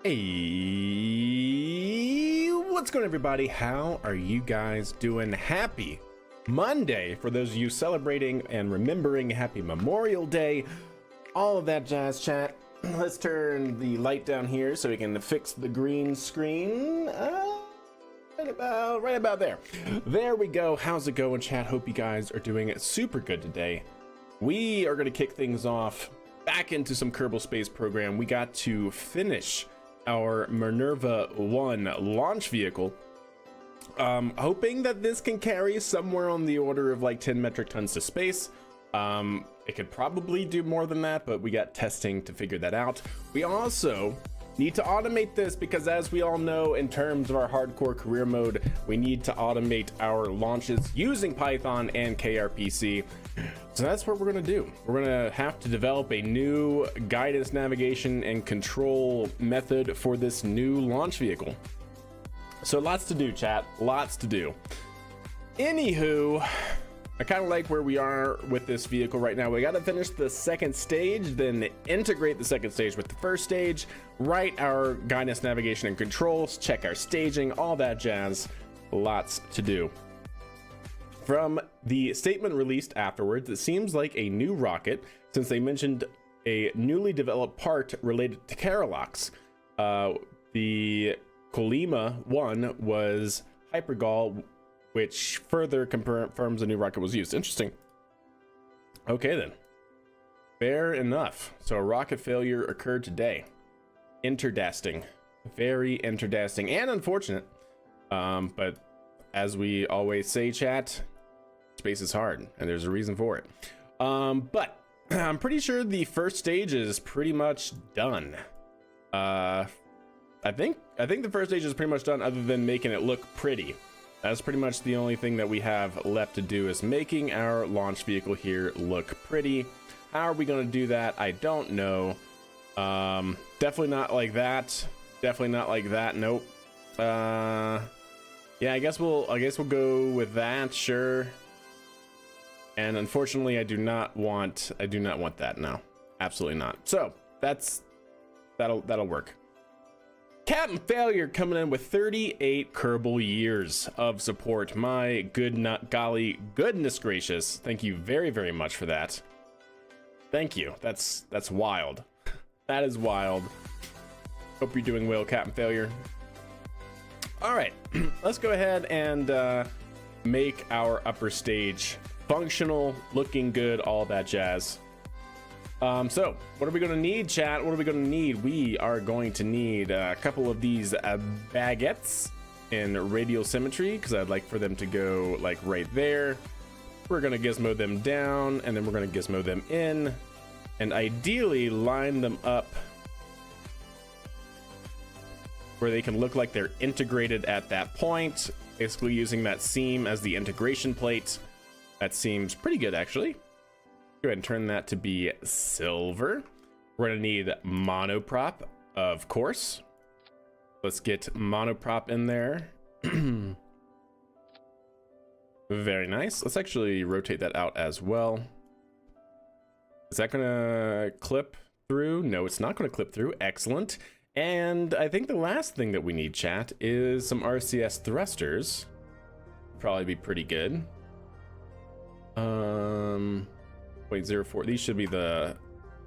Hey, what's going on, everybody? How are you guys doing? Happy Monday for those of you celebrating and remembering. Happy Memorial Day, all of that jazz, chat. Let's turn the light down here so we can fix the green screen. Right about there. There we go. How's it going, chat? Hope you guys are doing super good today. We are going to kick things off back into some Kerbal Space Program. We got to finish our Minerva 1 launch vehicle. Hoping that this can carry somewhere on the order of like 10 metric tons to space. It could probably do more than that, but we got testing to figure that out. We also need to automate this because, as we all know, in terms of our hardcore career mode, we need to automate our launches using Python and KRPC. So that's what we're going to do. We're going to have to develop a new guidance, navigation, and control method for this new launch vehicle. So lots to do, chat. Lots to do. Anywho, I kind of like where we are with this vehicle right now. We got to finish the second stage, then integrate the second stage with the first stage, write our guidance, navigation, and controls, check our staging, all that jazz. Lots to do. From the statement released afterwards, it seems like a new rocket, since they mentioned a newly developed part related to Karalox. The Kolima 1 was Hypergol, which further confirms a new rocket was used. Interesting. Okay then. Fair enough. So a rocket failure occurred today. Interdasting. Very interdasting and unfortunate. But as we always say, chat, space is hard, and there's a reason for it. But I'm pretty sure the first stage is pretty much done. I think the first stage is pretty much done, other than making it look pretty. That's pretty much the only thing that we have left to do, is making our launch vehicle here look pretty. How are we going to do that? I don't know. Definitely not like that. Definitely not like that. Nope. Yeah, I guess we'll go with that. Sure. And unfortunately, I do not want that. No, absolutely not. So that'll work. Captain Failure coming in with 38 Kerbal years of support. My golly goodness gracious. Thank you very, very much for that. Thank you. That's wild. That is wild. Hope you're doing well, Captain Failure. All right, let's go ahead and make our upper stage functional, looking good, all that jazz. So what are we going to need, chat? What are we going to need? We are going to need a couple of these baguettes in radial symmetry, because I'd like for them to go like right there. We're going to gizmo them down, and then we're going to gizmo them in, and ideally line them up where they can look like they're integrated at that point, basically using that seam as the integration plate. That seems pretty good, actually. Go ahead and turn that to be silver. We're gonna need monoprop, of course. Let's get monoprop in there. Very nice. Let's actually rotate that out as well. Is that gonna clip through? No, it's not gonna clip through. Excellent. And I think the last thing that we need, chat, is some RCS thrusters. Probably be pretty good. 0.04. These should be the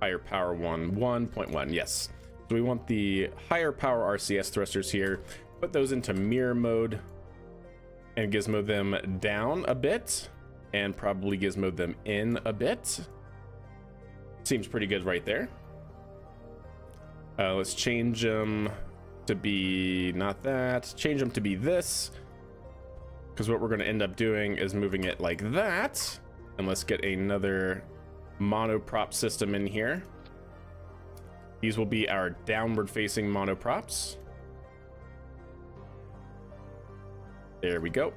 higher power one. 1.1. Yes. So we want the higher power RCS thrusters here. Put those into mirror mode and gizmo them down a bit, and probably gizmo them in a bit. Seems pretty good right there. Let's change them to be not that. Change them to be this, because what we're going to end up doing is moving it like that. And let's get another monoprop system in here. These will be our downward facing monoprops. There we go.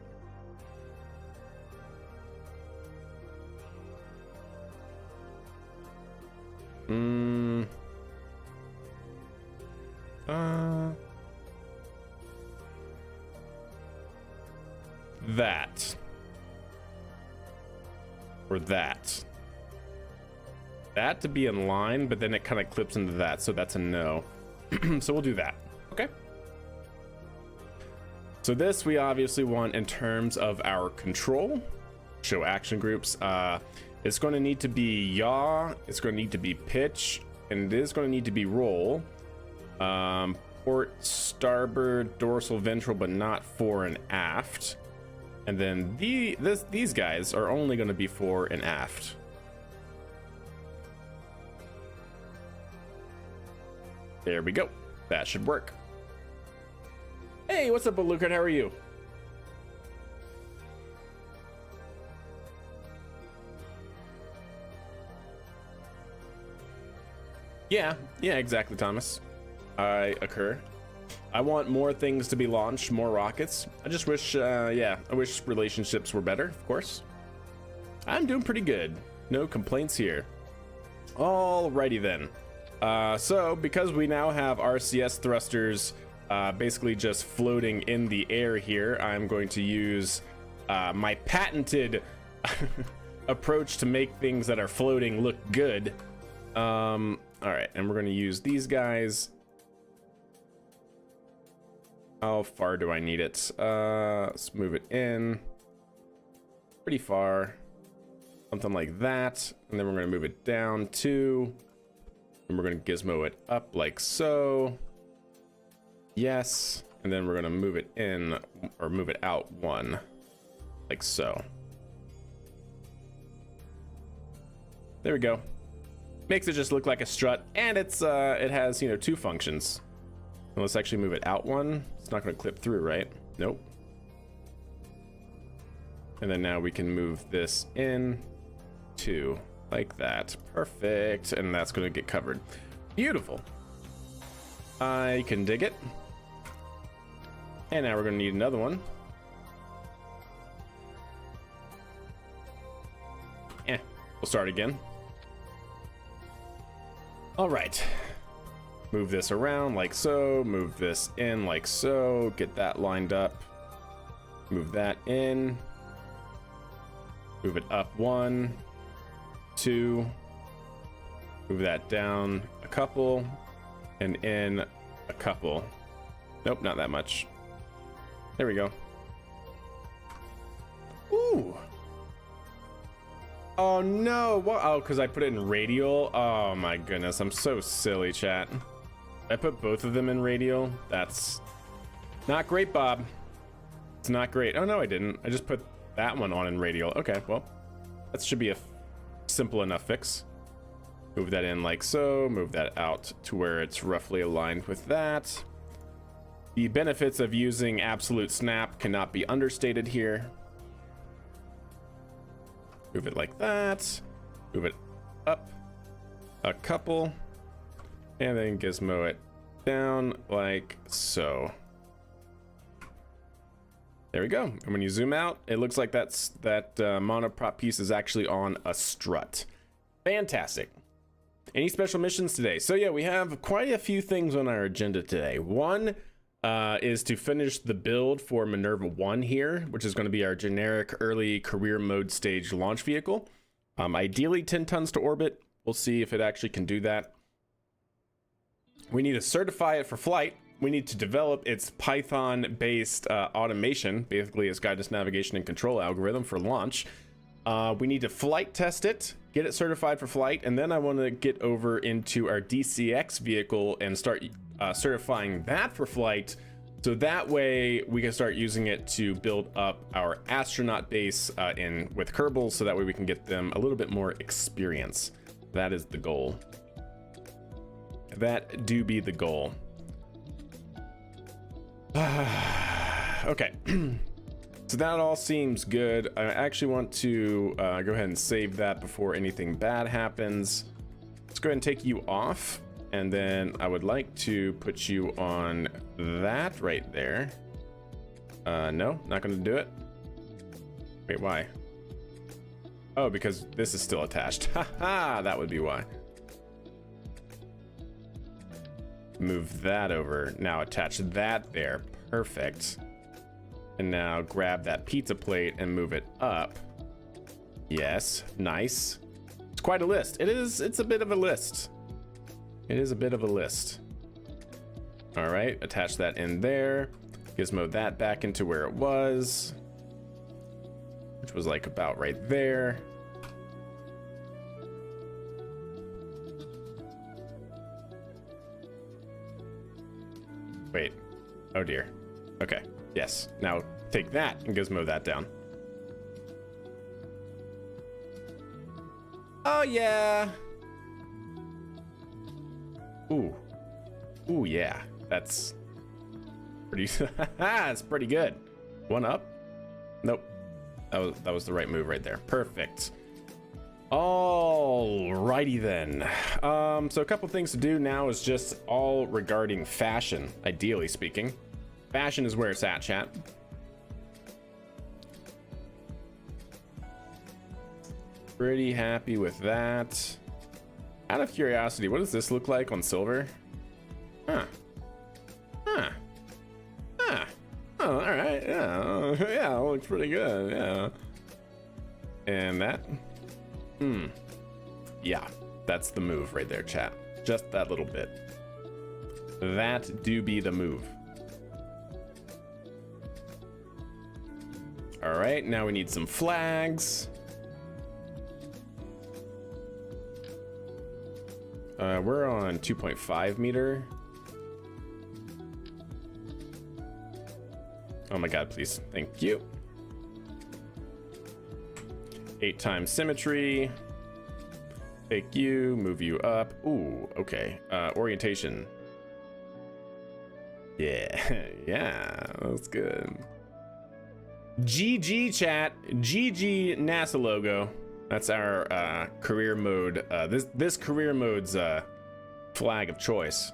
That. Or that. That to be in line, but then it kind of clips into that, so that's a no. So we'll do that. Okay. So this we obviously want in terms of our control. Show action groups. It's going to need to be yaw. It's going to need to be pitch, and it is going to need to be roll. Port, starboard, dorsal, ventral, but not fore and aft. And then these guys are only going to be fore and aft. There we go. That should work. Hey, what's up, Alucard? How are you? Yeah, exactly, Thomas. I occur. I want more things to be launched, more rockets. I just wish, I wish relationships were better, of course. I'm doing pretty good. No complaints here. Alrighty then. So, because we now have RCS thrusters basically just floating in the air here, I'm going to use my patented approach to make things that are floating look good. Alright, and we're going to use these guys. How far do I need it? Let's move it in. Pretty far. Something like that. And then we're going to move it down 2. And we're going to gizmo it up like so. Yes. And then we're going to move it in, or move it out 1. Like so. There we go. Makes it just look like a strut, and it's it has, you know, 2 functions. And let's actually move it out 1. It's not going to clip through, right? Nope. And then now we can move this in 2 like that. Perfect. And that's going to get covered. Beautiful. I can dig it. And now we're going to need another one. We'll start again. All right. Move this around like so. Move this in like so. Get that lined up. Move that in. Move it up 1, 2. Move that down a couple. And in a couple. Nope, not that much. There we go. Ooh. Oh no, what? Oh, because I put it in radial. Oh my goodness, I'm so silly, chat. I put both of them in radial. That's not great, Bob. It's not great. Oh no, I didn't. I just put that one on in radial. Okay, well, that should be a simple enough fix. Move that in like so, move that out to where it's roughly aligned with that. The benefits of using absolute snap cannot be understated here. Move it like that. Move it up a couple. And then gizmo it down like so. There we go. And when you zoom out, it looks like that monoprop piece is actually on a strut. Fantastic. Any special missions today? So yeah, we have quite a few things on our agenda today. One is to finish the build for Minerva 1 here, which is going to be our generic early career mode stage launch vehicle. Ideally 10 tons to orbit. We'll see if it actually can do that. We need to certify it for flight. We need to develop its Python-based automation, basically its guidance, navigation, and control algorithm for launch. We need to flight test it, get it certified for flight, and then I want to get over into our DCX vehicle and start certifying that for flight, so that way we can start using it to build up our astronaut base with Kerbals, so that way we can get them a little bit more experience. That is the goal. That do be the goal. Okay. So that all seems good. I actually want to go ahead and save that before anything bad happens. Let's go ahead and take you off. And then I would like to put you on that right there. No, not going to do it. Wait, why? Oh, because this is still attached. Haha, that would be why. Move that over. Now attach that there. Perfect. And now grab that pizza plate and move it up. Yes, nice. It's quite a list. It's a bit of a list. It is a bit of a list. All right, attach that in there. Gizmo that back into where it was, which was like about right there. Wait, oh dear. Okay, yes. Now take that and Gizmo that down. Oh yeah. Ooh. Ooh yeah. That's pretty that's pretty good. One up? Nope. That was the right move right there. Perfect. Alrighty then. So a couple things to do now is just all regarding fashion, ideally speaking. Fashion is where it's at, chat. Pretty happy with that. Out of curiosity, what does this look like on silver? Huh. Huh. Huh. Oh, all right. Yeah. Yeah, it looks pretty good. Yeah. And that. Yeah, that's the move right there, chat. Just that little bit. That do be the move. All right, now we need some flags. We're on 2.5 meter. Oh my God, please. Thank you. 8 times symmetry. Take you, move you up. Ooh, okay. Orientation. Yeah, yeah, that's good. GG chat, GG NASA logo. That's our career mode. This career mode's flag of choice.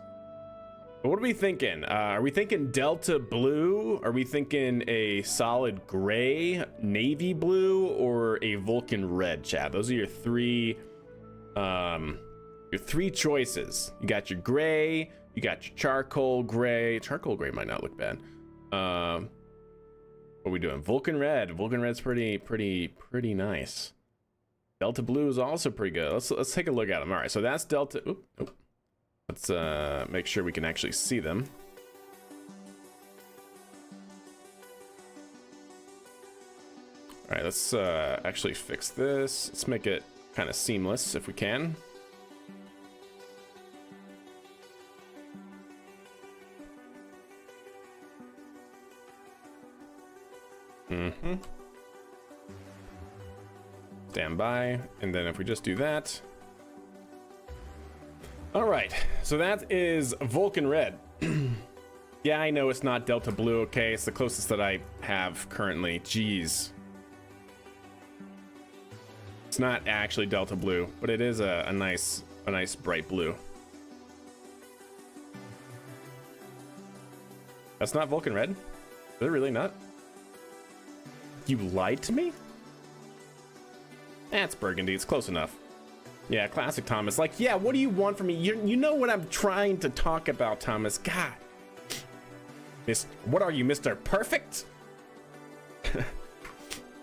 But what are we thinking? Are we thinking Delta blue? Are we thinking a solid gray, navy blue, or a Vulcan red, chat? Those are your three choices. You got your gray, you got your charcoal gray. Charcoal gray might not look bad. What are we doing? Vulcan red. Vulcan red's pretty nice. Delta blue is also pretty good. Let's take a look at them. All right, so that's Delta. Oop. Let's make sure we can actually see them. All right, let's actually fix this. Let's make it kind of seamless if we can. Stand by, and then if we just do that. All right, so that is Vulcan red. Yeah, I know it's not Delta blue. Okay, it's the closest that I have currently. Jeez. It's not actually Delta blue, but it is a nice bright blue. That's not Vulcan red? Is it really not? You lied to me? That's burgundy. It's close enough. Yeah, classic Thomas. Like, yeah, what do you want from me? You know what I'm trying to talk about, Thomas. God. What are you, Mr. Perfect?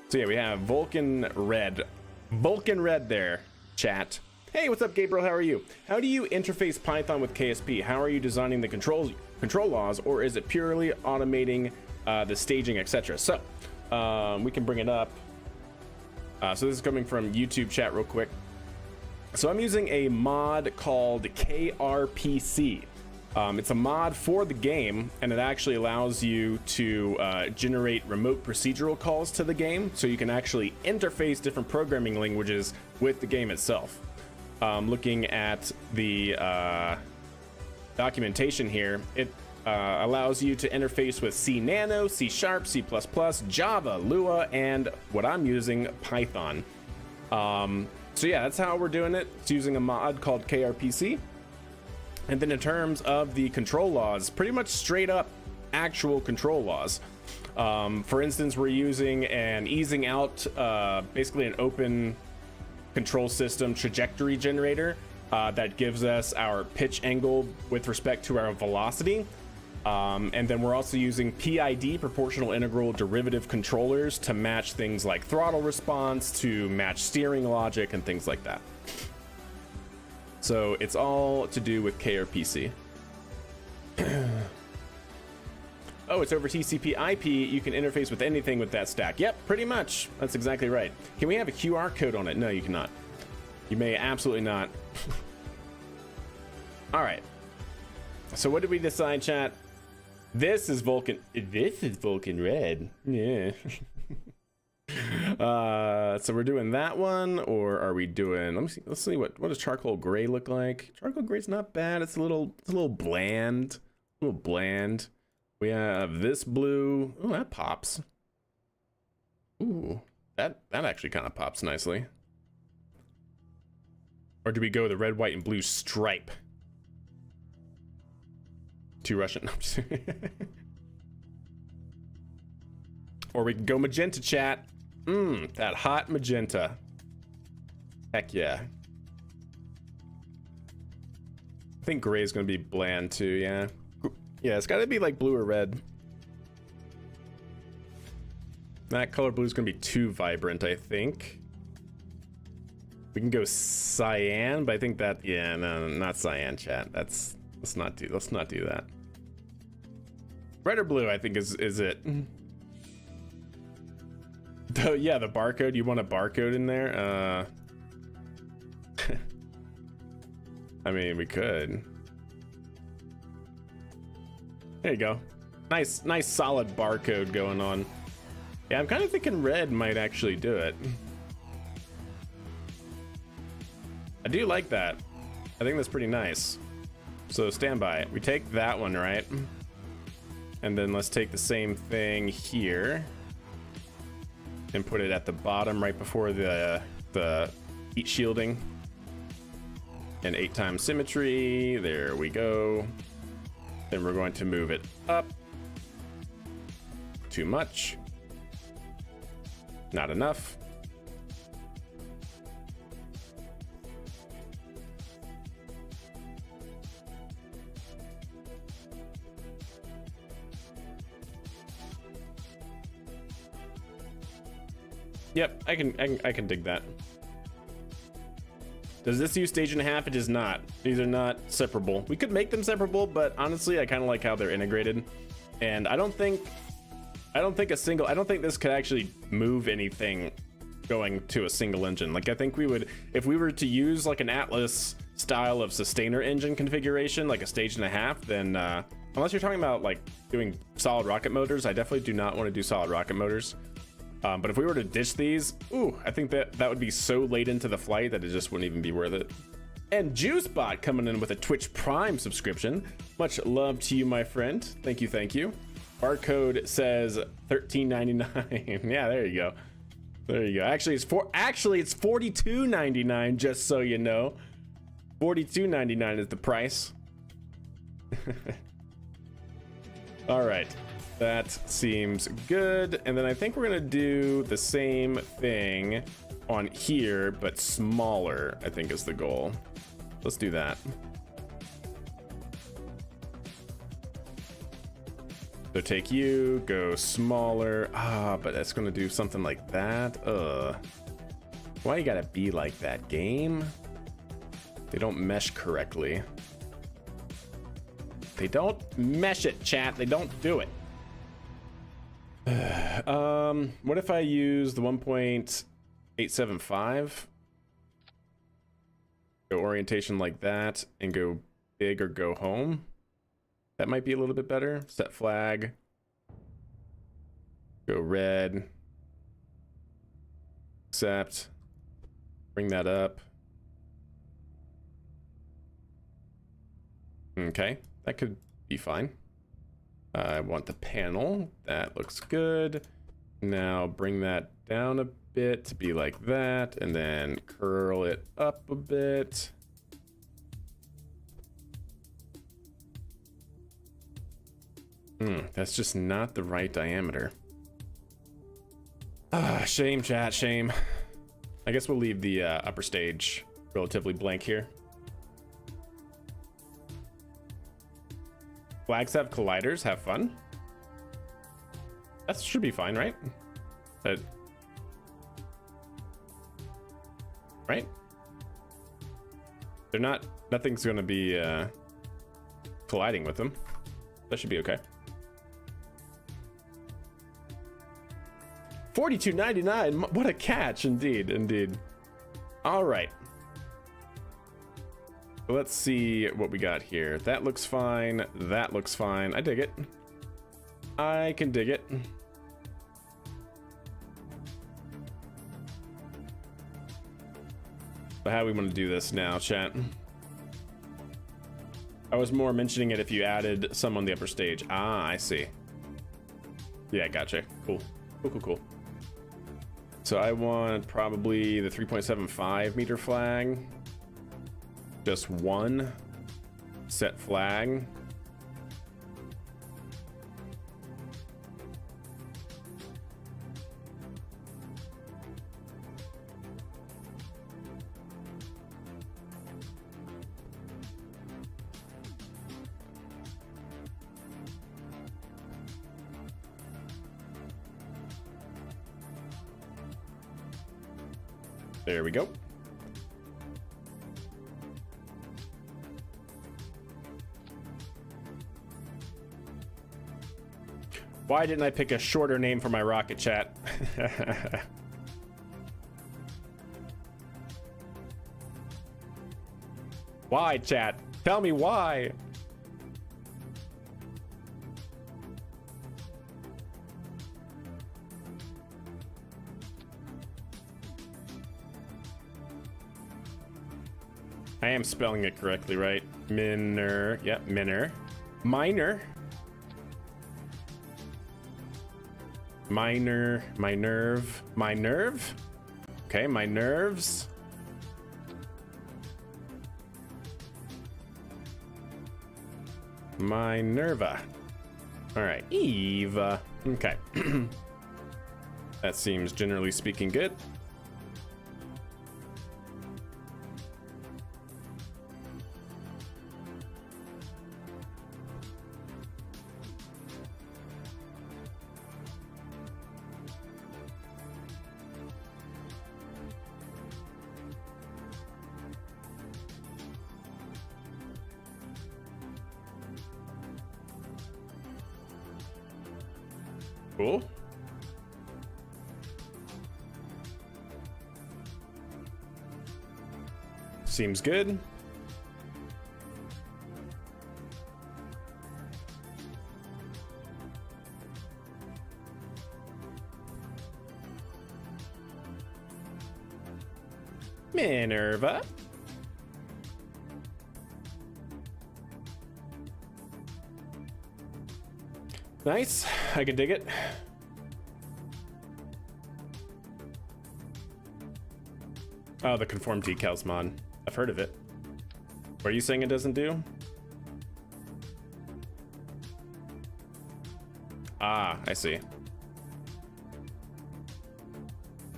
So yeah, we have Vulcan red. Vulcan red there, chat. Hey, what's up, Gabriel? How are you? How do you interface Python with KSP? How are you designing the control laws, or is it purely automating the staging, etc.? So we can bring it up. So this is coming from YouTube chat real quick. So I'm using a mod called KRPC. It's a mod for the game, and it actually allows you to generate remote procedural calls to the game, so you can actually interface different programming languages with the game itself. Looking at the documentation here, it allows you to interface with C Nano, C Sharp, C++, Java, Lua, and what I'm using, Python. So yeah, that's how we're doing it. It's using a mod called KRPC. And then in terms of the control laws, pretty much straight up actual control laws. For instance, we're using an easing out, basically an open control system trajectory generator that gives us our pitch angle with respect to our velocity. And then we're also using PID, proportional integral derivative controllers, to match things like throttle response, to match steering logic, and things like that. So it's all to do with KRPC. Oh, it's over TCP IP. You can interface with anything with that stack. Yep, pretty much. That's exactly right. Can we have a QR code on it? No, you cannot. You may absolutely not. All right. So what did we decide, chat? This is Vulcan. This is Vulcan Red. Yeah. So we're doing that one, or are we doing? Let me see. Let's see what does charcoal gray look like. Charcoal gray's not bad. It's a little bland. A little bland. We have this blue. Oh, that pops. Ooh, that actually kind of pops nicely. Or do we go the red, white, and blue stripe? Too Russian. Or we can go magenta, chat. That hot magenta. Heck yeah. I think gray is gonna be bland too, yeah. Yeah, it's gotta be like blue or red. That color blue is gonna be too vibrant, I think. We can go cyan, but I think that, yeah, no, not cyan, chat. Let's not do that. Red or blue, I think is it. Yeah, the barcode. You want a barcode in there? I mean, we could. There you go. Nice solid barcode going on. Yeah, I'm kind of thinking red might actually do it. I do like that. I think that's pretty nice. So stand by. We take that one, right? And then let's take the same thing here and put it at the bottom right before the heat shielding. And 8x symmetry. There we go. Then we're going to move it up. Too much. Not enough. Yep, I can dig that. Does this use stage and a half? It does not. These are not separable. We could make them separable, but honestly, I kind of like how they're integrated. And I don't think this could actually move anything going to a single engine. Like, I think we would, if we were to use like an Atlas style of sustainer engine configuration, like a stage and a half, then unless you're talking about like doing solid rocket motors, I definitely do not want to do solid rocket motors. But if we were to ditch these, ooh, I think that would be so late into the flight that it just wouldn't even be worth it. And JuiceBot coming in with a Twitch Prime subscription. Much love to you, my friend. Thank you, thank you. Barcode says $13.99. Yeah, there you go. There you go. Actually, it's $42.99, just so you know. $42.99 is the price. All right. That seems good. And then I think we're gonna do the same thing on here, but smaller, I think is the goal. Let's do that. So take you, go smaller. But that's gonna do something like that. Why you gotta be like that, game? They don't mesh correctly. They don't mesh it, chat. They don't do it. What if I use the 1.875? Go orientation like that and go big or go home. That might be a little bit better. Set flag. Go red. Accept. Bring that up. Okay, that could be fine. I want the panel. That looks good. Now bring that down a bit to be like that, and then curl it up a bit. That's just not the right diameter. Shame, chat, shame. I guess we'll leave the upper stage relatively blank here. Flags have colliders, have fun. That should be fine, right? Right? They're not, nothing's gonna be colliding with them. That should be okay. $42.99. What a catch, indeed, indeed. All right. Let's see what we got here. That looks fine. That looks fine. I dig it. I can dig it. But how do we want to do this now, chat? I was more mentioning it if you added some on the upper stage. Ah, I see. Yeah, gotcha. Cool. Cool, cool, cool. So I want probably the 3.75 meter flag. Just one set flag. There we go. Why didn't I pick a shorter name for my rocket, chat? Why, chat? Tell me why. I am spelling it correctly, right? Minor. Yep, minor. Minor. Minor. My nerve. My nerve? Okay, my nerves. Minerva. All right, Eva. Okay. That seems, generally speaking, good. Cool. Seems good. Minerva. Nice. I can dig it. Oh, the conform decals mod. I've heard of it. What are you saying it doesn't do? Ah, I see.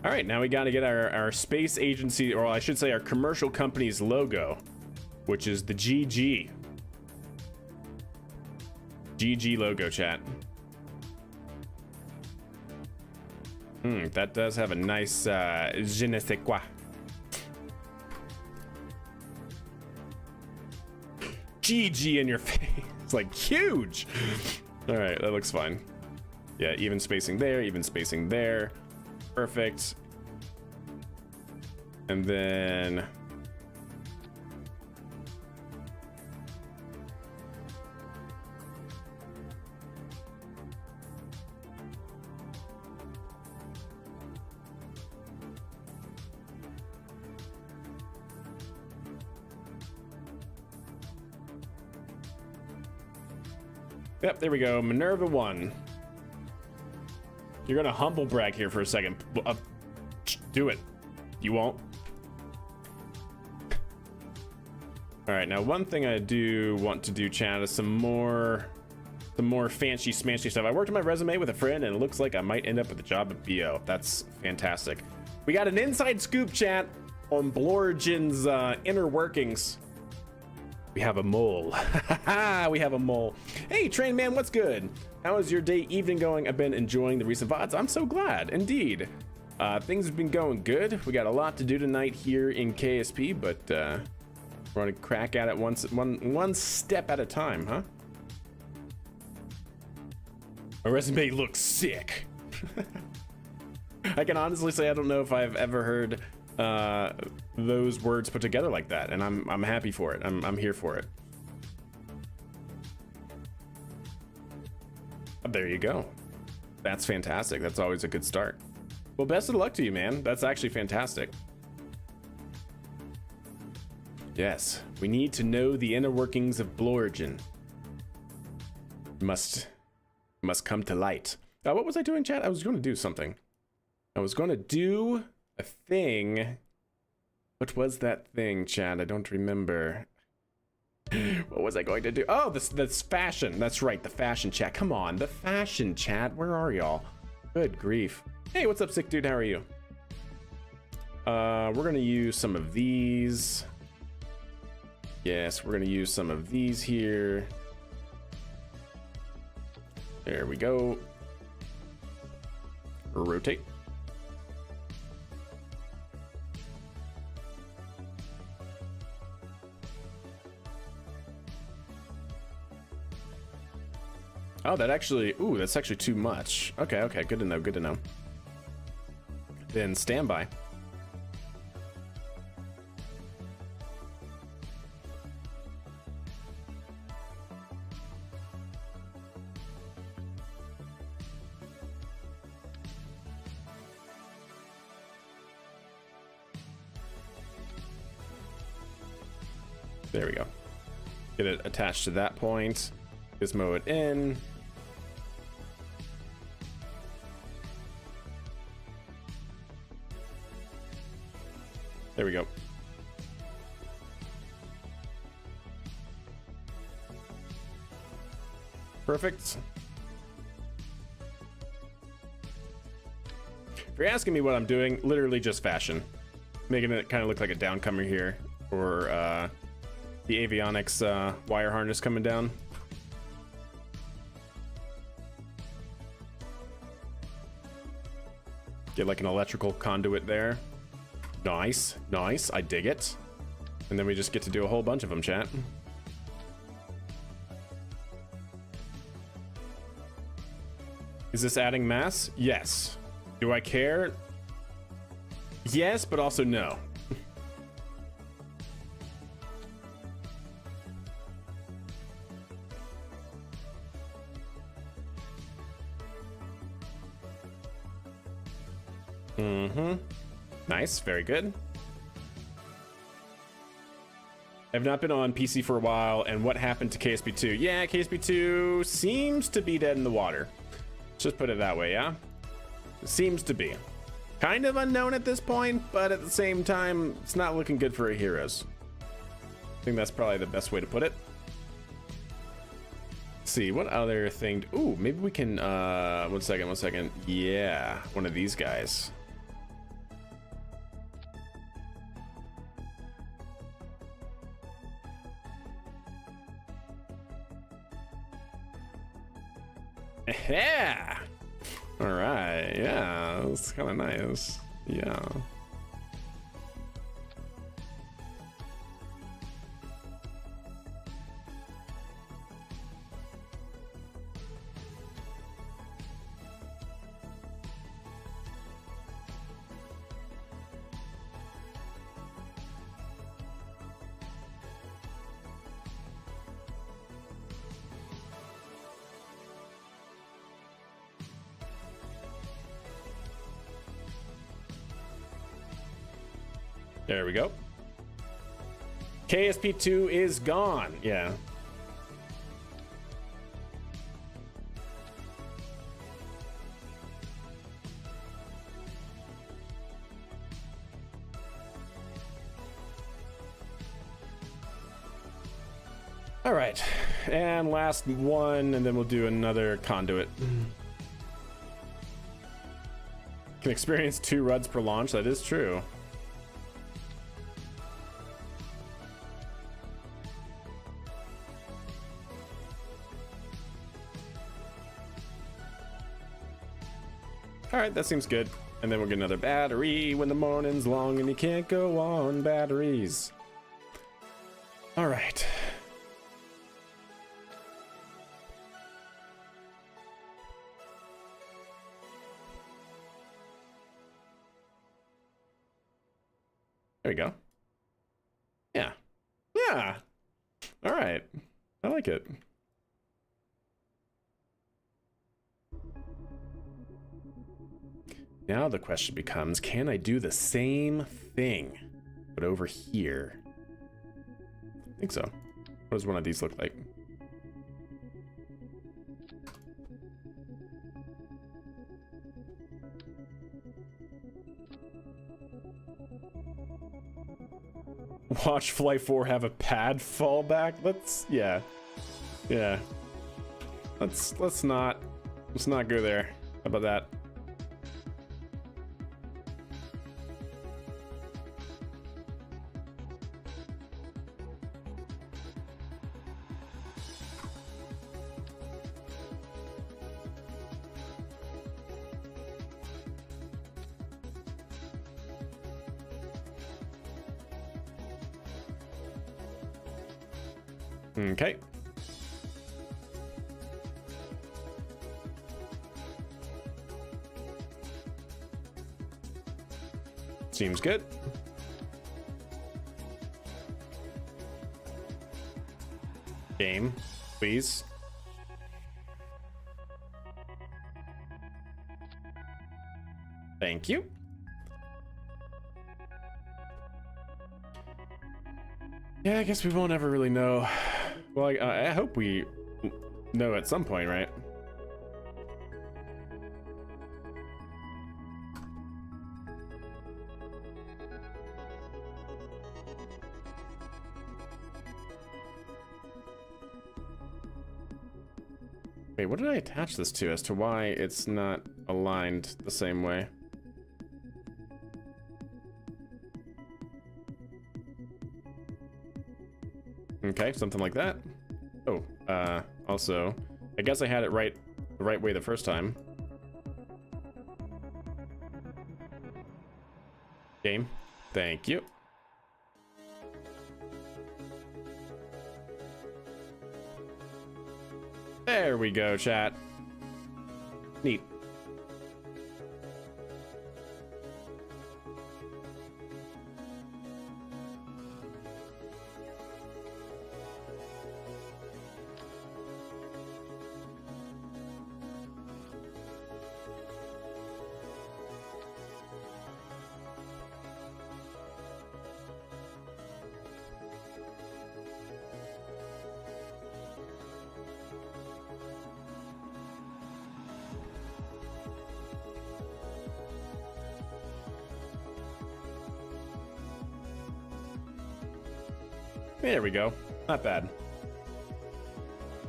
All right, now we got to get our space agency, or I should say our commercial company's logo, which is the GG. GG logo, chat. That does have a nice je ne sais quoi. GG in your face. It's like huge. All right, that looks fine. Yeah, even spacing there, even spacing there. Perfect. And then yep, there we go. Minerva 1. You're gonna humble brag here for a second. Do it. You won't. All right, now one thing I do want to do, chat, is some more fancy smanchy stuff. I worked on my resume with a friend, and it looks like I might end up with a job at BO. That's fantastic. We got an inside scoop, chat, on Blorgen's inner workings. We have a mole. We have a mole. Hey, Train Man, what's good? How is your day, evening going? I've been enjoying the recent VODs. I'm so glad, indeed. Things have been going good. We got a lot to do tonight here in KSP, but we're gonna crack at it one step at a time, huh? My resume looks sick. I can honestly say I don't know if I've ever heard those words put together like that, and I'm happy for it. I'm here for it. There you go. That's fantastic. That's always a good start. Well, best of luck to you, man. That's actually fantastic. Yes, we need to know the inner workings of Blorigin. Must come to light. What was I doing, chat? I was going to do something. I was going to do a thing. What was that thing, chat? I don't remember. What was I going to do? Oh, this fashion. That's right, the fashion chat. Come on, the fashion chat. Where are y'all? Good grief. Hey, what's up, sick dude? How are you? We're going to use some of these. Yes, we're going to use some of these here. There we go. Rotate. Oh, that actually, ooh, that's actually too much. Okay, okay, good to know, good to know. Then standby. There we go. Get it attached to that point. Gizmo it in. There we go. Perfect. If you're asking me what I'm doing, literally just fashion. Making it kind of look like a downcomer here. Or the avionics wire harness coming down. Get like an electrical conduit there. Nice, nice, I dig it. And then we just get to do a whole bunch of them, chat. Is this adding mass? Yes. Do I care? Yes, but also no. Nice, very good. I've not been on PC for a while, and what happened to KSP2? Yeah, KSP2 seems to be dead in the water. Let's just put it that way, yeah? It seems to be. Kind of unknown at this point, but at the same time, it's not looking good for our heroes. I think that's probably the best way to put it. Let's see, what other thing? Ooh, maybe we can, one second. Yeah, one of these guys. Yeah. All right. Yeah, that's kind of nice. Yeah. There we go. KSP2 is gone. Yeah. All right. And last one, and then we'll do another conduit. Can experience 2 ruds per launch. That is true. All right, that seems good. And then we'll get another battery when the morning's long and you can't go on batteries. All right. There we go. Yeah. Yeah. All right. I like it. Now the question becomes, can I do the same thing, but over here? I think so. What does one of these look like? Watch Flight 4 have a pad fallback. Let's not go there. How about that? Okay. Seems good. Game, please. Thank you. Yeah, I guess we won't ever really know. Well, I hope we know at some point, right? Wait, what did I attach this to as to why it's not aligned the same way? Okay, something like that. Oh, also, I guess I had it the right way the first time. Game, thank you. There we go, chat. Neat. There we go. Not bad.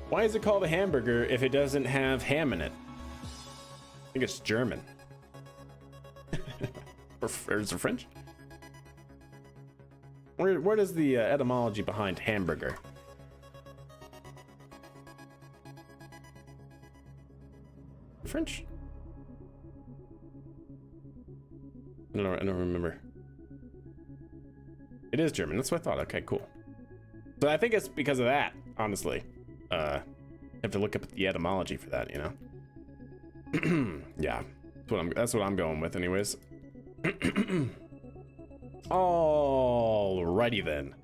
Why is it called a hamburger if it doesn't have ham in it? I think it's German. or is it French? What is the etymology behind hamburger? French? I don't remember. It is German. That's what I thought. Okay, cool. So I think it's because of that, honestly. Have to look up the etymology for that, you know. Yeah, that's what I'm going with, anyways. Alrighty then.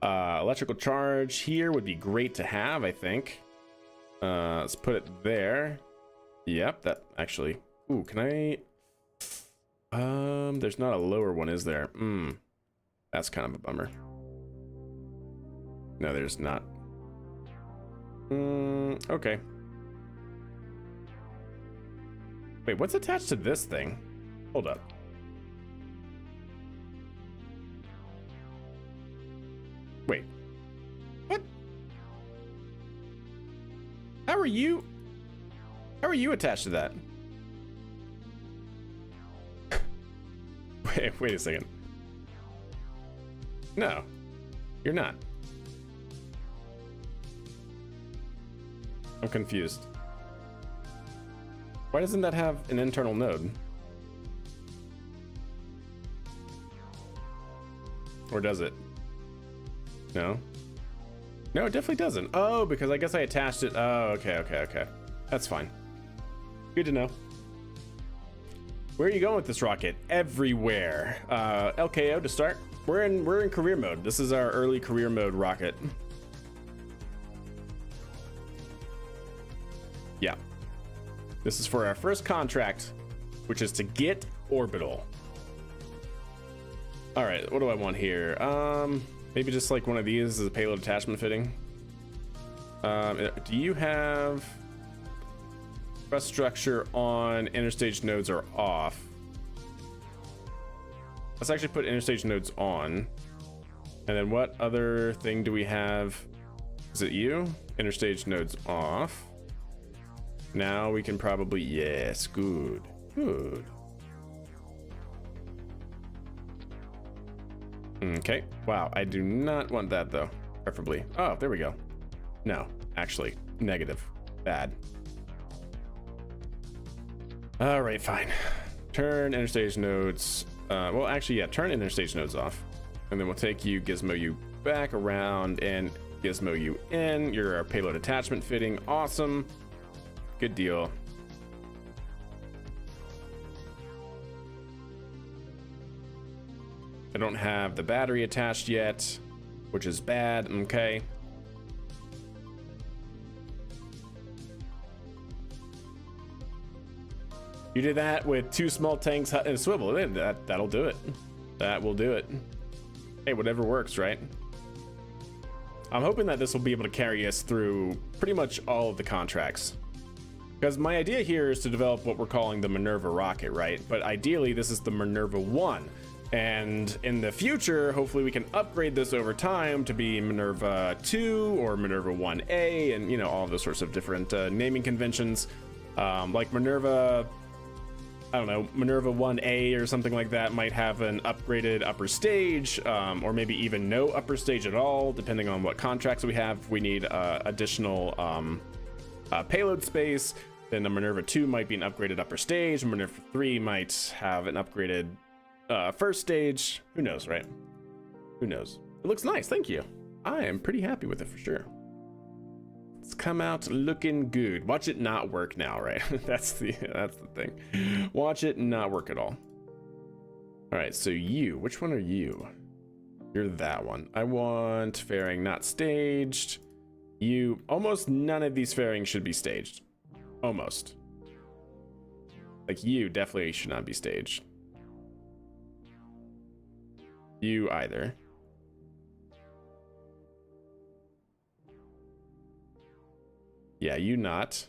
Electrical charge here would be great to have, I think. Let's put it there. Yep, that actually. Ooh, can I? There's not a lower one, is there? That's kind of a bummer. No, there's not. Okay. Wait, what's attached to this thing? Hold up. Wait. What? How are you attached to that? Wait a second. No, you're not. I'm confused. Why doesn't that have an internal node? Or does it? No? No, it definitely doesn't. Oh, because I guess I attached it. Oh, okay. That's fine. Good to know. Where are you going with this rocket? Everywhere. LKO to start. we're in career mode. This is our early career mode rocket. Yeah. This is for our first contract, which is to get orbital. All right, what do I want here? Maybe just like one of these as a payload attachment fitting. Do you have thrust structure on interstage nodes or off? Let's actually put interstage nodes on. And then what other thing do we have? Is it you? Interstage nodes off. Now we can probably, yes, good. Okay, wow, I do not want that though, preferably. Oh, there we go. No, actually, negative, bad. All right, fine. Turn interstage nodes, well, actually, yeah, turn interstage nodes off. And then we'll take you, gizmo you back around and gizmo you in. You're our payload attachment fitting, awesome. Good deal. I don't have the battery attached yet, which is bad. Okay. You did that with 2 small tanks and a swivel. That'll do it. That will do it. Hey, whatever works, right? I'm hoping that this will be able to carry us through pretty much all of the contracts. Because my idea here is to develop what we're calling the Minerva rocket, right? But ideally, this is the Minerva 1. And in the future, hopefully we can upgrade this over time to be Minerva 2 or Minerva 1A and, you know, all of those sorts of different naming conventions. Like Minerva, I don't know, Minerva 1A or something like that might have an upgraded upper stage, or maybe even no upper stage at all, depending on what contracts we have. We need additional payload space. Then the Minerva 2 might be an upgraded upper stage. Minerva 3 might have an upgraded first stage. Who knows, right? Who knows? It looks nice, thank you. I am pretty happy with it for sure. It's come out looking good. Watch it not work now, right? that's the thing. Watch it not work at all. All right, so you, which one are you? You're that one. I want fairing not staged. You, almost none of these fairings should be staged. Almost. Like you definitely should not be staged. You either. Yeah, you not.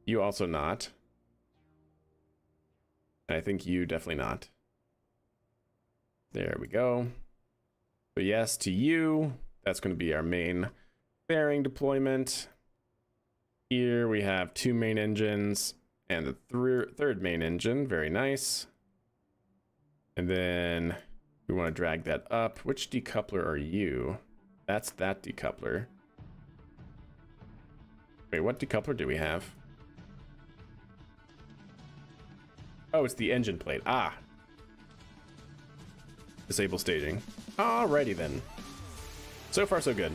You also not. I think you definitely not. There we go. So yes to you. That's going to be our main fairing deployment. Here we have 2 main engines and the third main engine. Very nice. And then we want to drag that up. Which decoupler are you? That's that decoupler. Wait, what decoupler do we have? Oh, it's the engine plate. Ah. Disable staging. Alrighty then. So far, so good.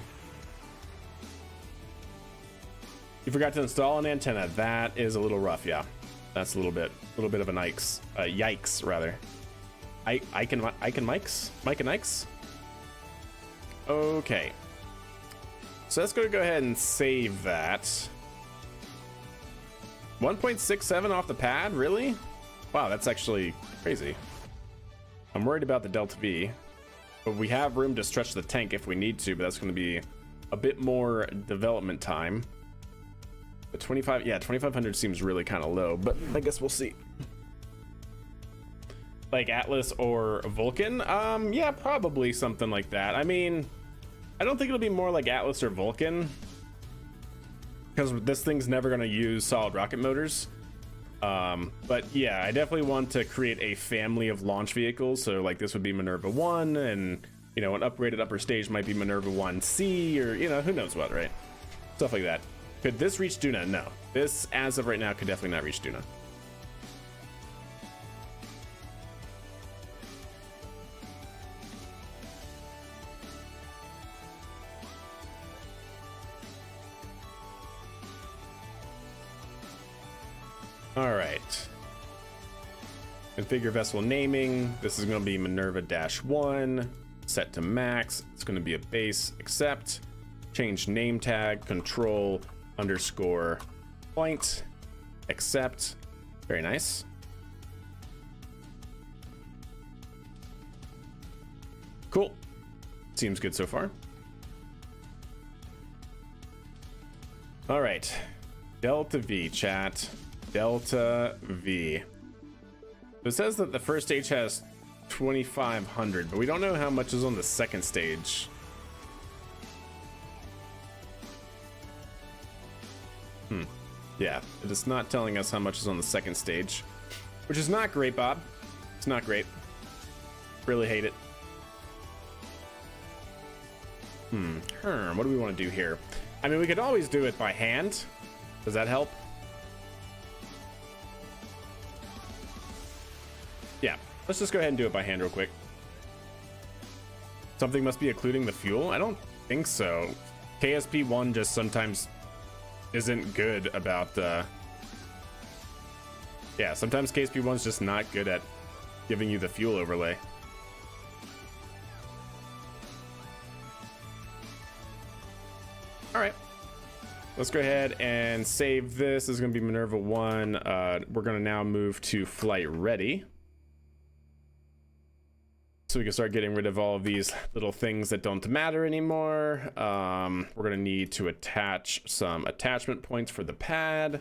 You forgot to install an antenna. That is a little rough, yeah. That's a little bit of an yikes, rather. Mike and Ikes? Okay. So let's go ahead and save that. 1.67 off the pad, really? Wow, that's actually crazy. I'm worried about the Delta V, but we have room to stretch the tank if we need to, but that's going to be a bit more development time. The 2500 seems really kind of low, but I guess we'll see. Like Atlas or Vulcan? Yeah, probably something like that. I mean, I don't think it'll be more like Atlas or Vulcan, because this thing's never going to use solid rocket motors. But yeah, I definitely want to create a family of launch vehicles. So like this would be Minerva 1, and you know, an upgraded upper stage might be Minerva 1C, or you know, who knows what, right? Stuff like that. Could this reach Duna? No. This, as of right now, could definitely not reach Duna. All right. Configure vessel naming. This is going to be Minerva-1. Set to max. It's going to be a base. Accept. Change name tag. Control underscore point. Accept. Very nice. Cool. Seems good so far. All right. Delta V, chat. Delta V. It says that the first stage has 2,500, but we don't know how much is on the second stage. Yeah, it is not telling us how much is on the second stage, which is not great, Bob. It's not great. Really hate it. What do we want to do here? I mean, we could always do it by hand. Does that help? Yeah, let's just go ahead and do it by hand real quick. Something must be including the fuel? I don't think so. KSP 1 just sometimes isn't good about yeah, sometimes KSP 1's just not good at giving you the fuel overlay. All right, let's go ahead and save this. This is going to be Minerva 1. We're going to now move to flight ready, so we can start getting rid of all of these little things that don't matter anymore. We're going to need to attach some attachment points for the pad.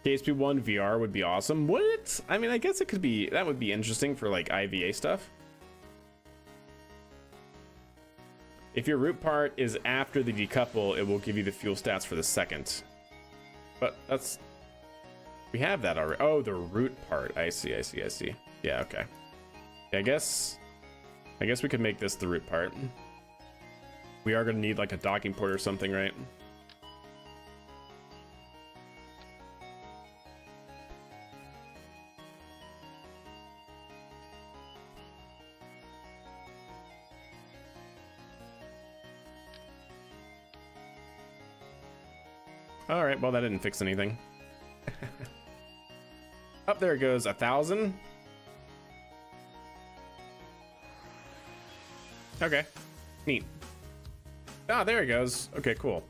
KSP 1 VR would be awesome. Would it? I mean, I guess it could be. That would be interesting for like IVA stuff. If your root part is after the decouple, it will give you the fuel stats for the second. But that's... we have that already. Oh, the root part. I see. Yeah, okay. I guess we could make this the root part. We are going to need like a docking port or something, right? All right, well, that didn't fix anything. Up there it goes, 1,000. Okay, neat. Ah, there it goes. Okay, cool.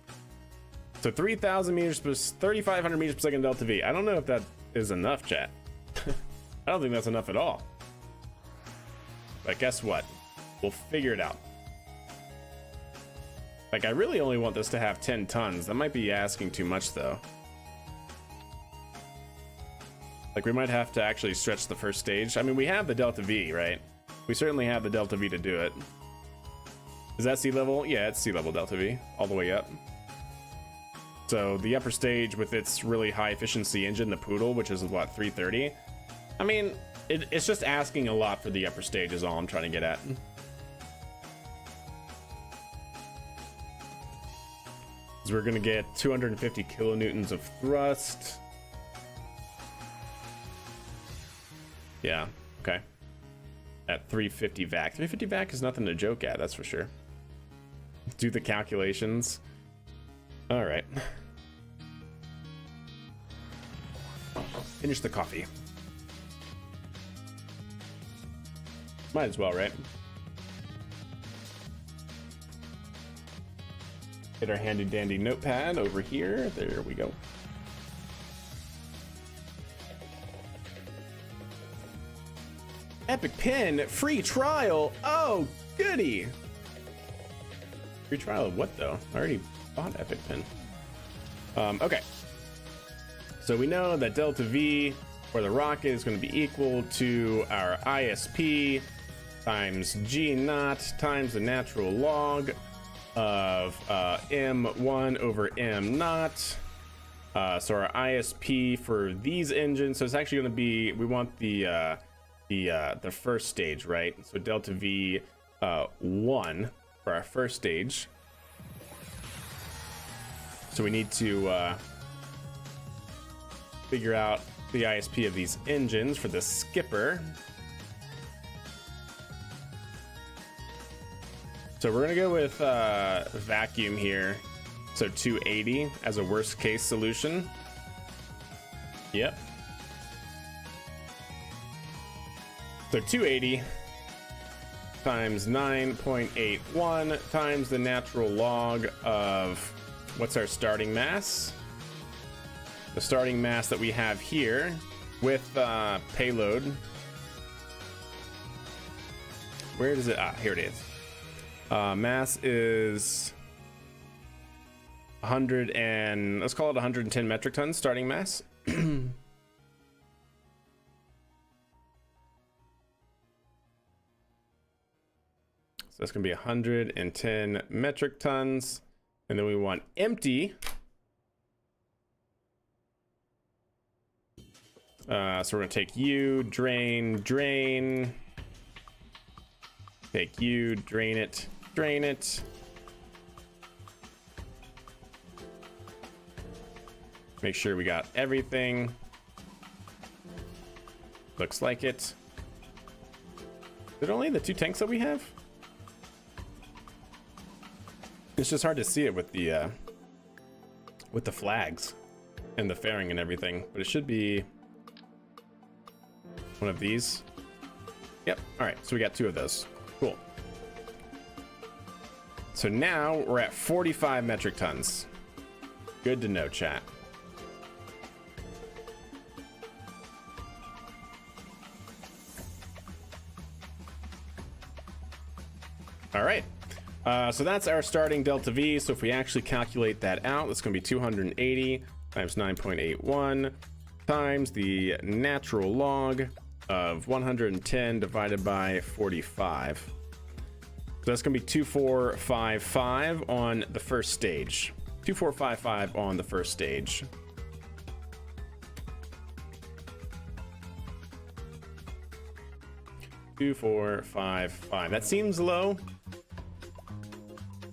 So 3,000 meters per 3,500 meters per second delta V. I don't know if that is enough, chat. I don't think that's enough at all. But guess what? We'll figure it out. Like, I really only want this to have 10 tons. That might be asking too much, though. Like, we might have to actually stretch the first stage. I mean, we have the Delta V, right? We certainly have the Delta V to do it. Is that sea level? Yeah, it's sea level Delta V, all the way up. So the upper stage with its really high efficiency engine, the Poodle, which is what, 330? I mean, it's just asking a lot for the upper stage is all I'm trying to get at. We're gonna get 250 kilonewtons of thrust. Yeah, okay. At 350 vac. 350 vac is nothing to joke at, that's for sure. Do the calculations. All right. Finish the coffee. Might as well, right? Get our handy dandy notepad over here. There we go. Epic Pen free trial. Oh, goody. Free trial of what though? I already bought Epic Pen. Okay. So we know that Delta V for the rocket is going to be equal to our ISP times G naught times the natural log of M1 over M naught. So our ISP for these engines, so it's actually going to be, we want the first stage, right? So Delta V 1 for our first stage. So we need to figure out the ISP of these engines for the skipper. So we're gonna go with vacuum here. So 280 as a worst case solution. Yep. So 280 times 9.81 times the natural log of, what's our starting mass? The starting mass that we have here with payload. Where does it? Ah, here it is. Mass is 100 and let's call it 110 metric tons starting mass. So that's going to be 110 metric tons. And then we want empty. So we're going to take U, drain. Take U, drain it. Make sure we got everything. Looks like it. Is it only the 2 tanks that we have? It's just hard to see it with the flags and the fairing and everything, but it should be one of these. Yep. All right. So we got 2 of those. Cool. So now we're at 45 metric tons. Good to know, chat. All right. So that's our starting delta V. So if we actually calculate that out, that's going to be 280 times 9.81 times the natural log of 110 divided by 45. So that's going to be 2455 on the first stage. 2455 on the first stage. That seems low.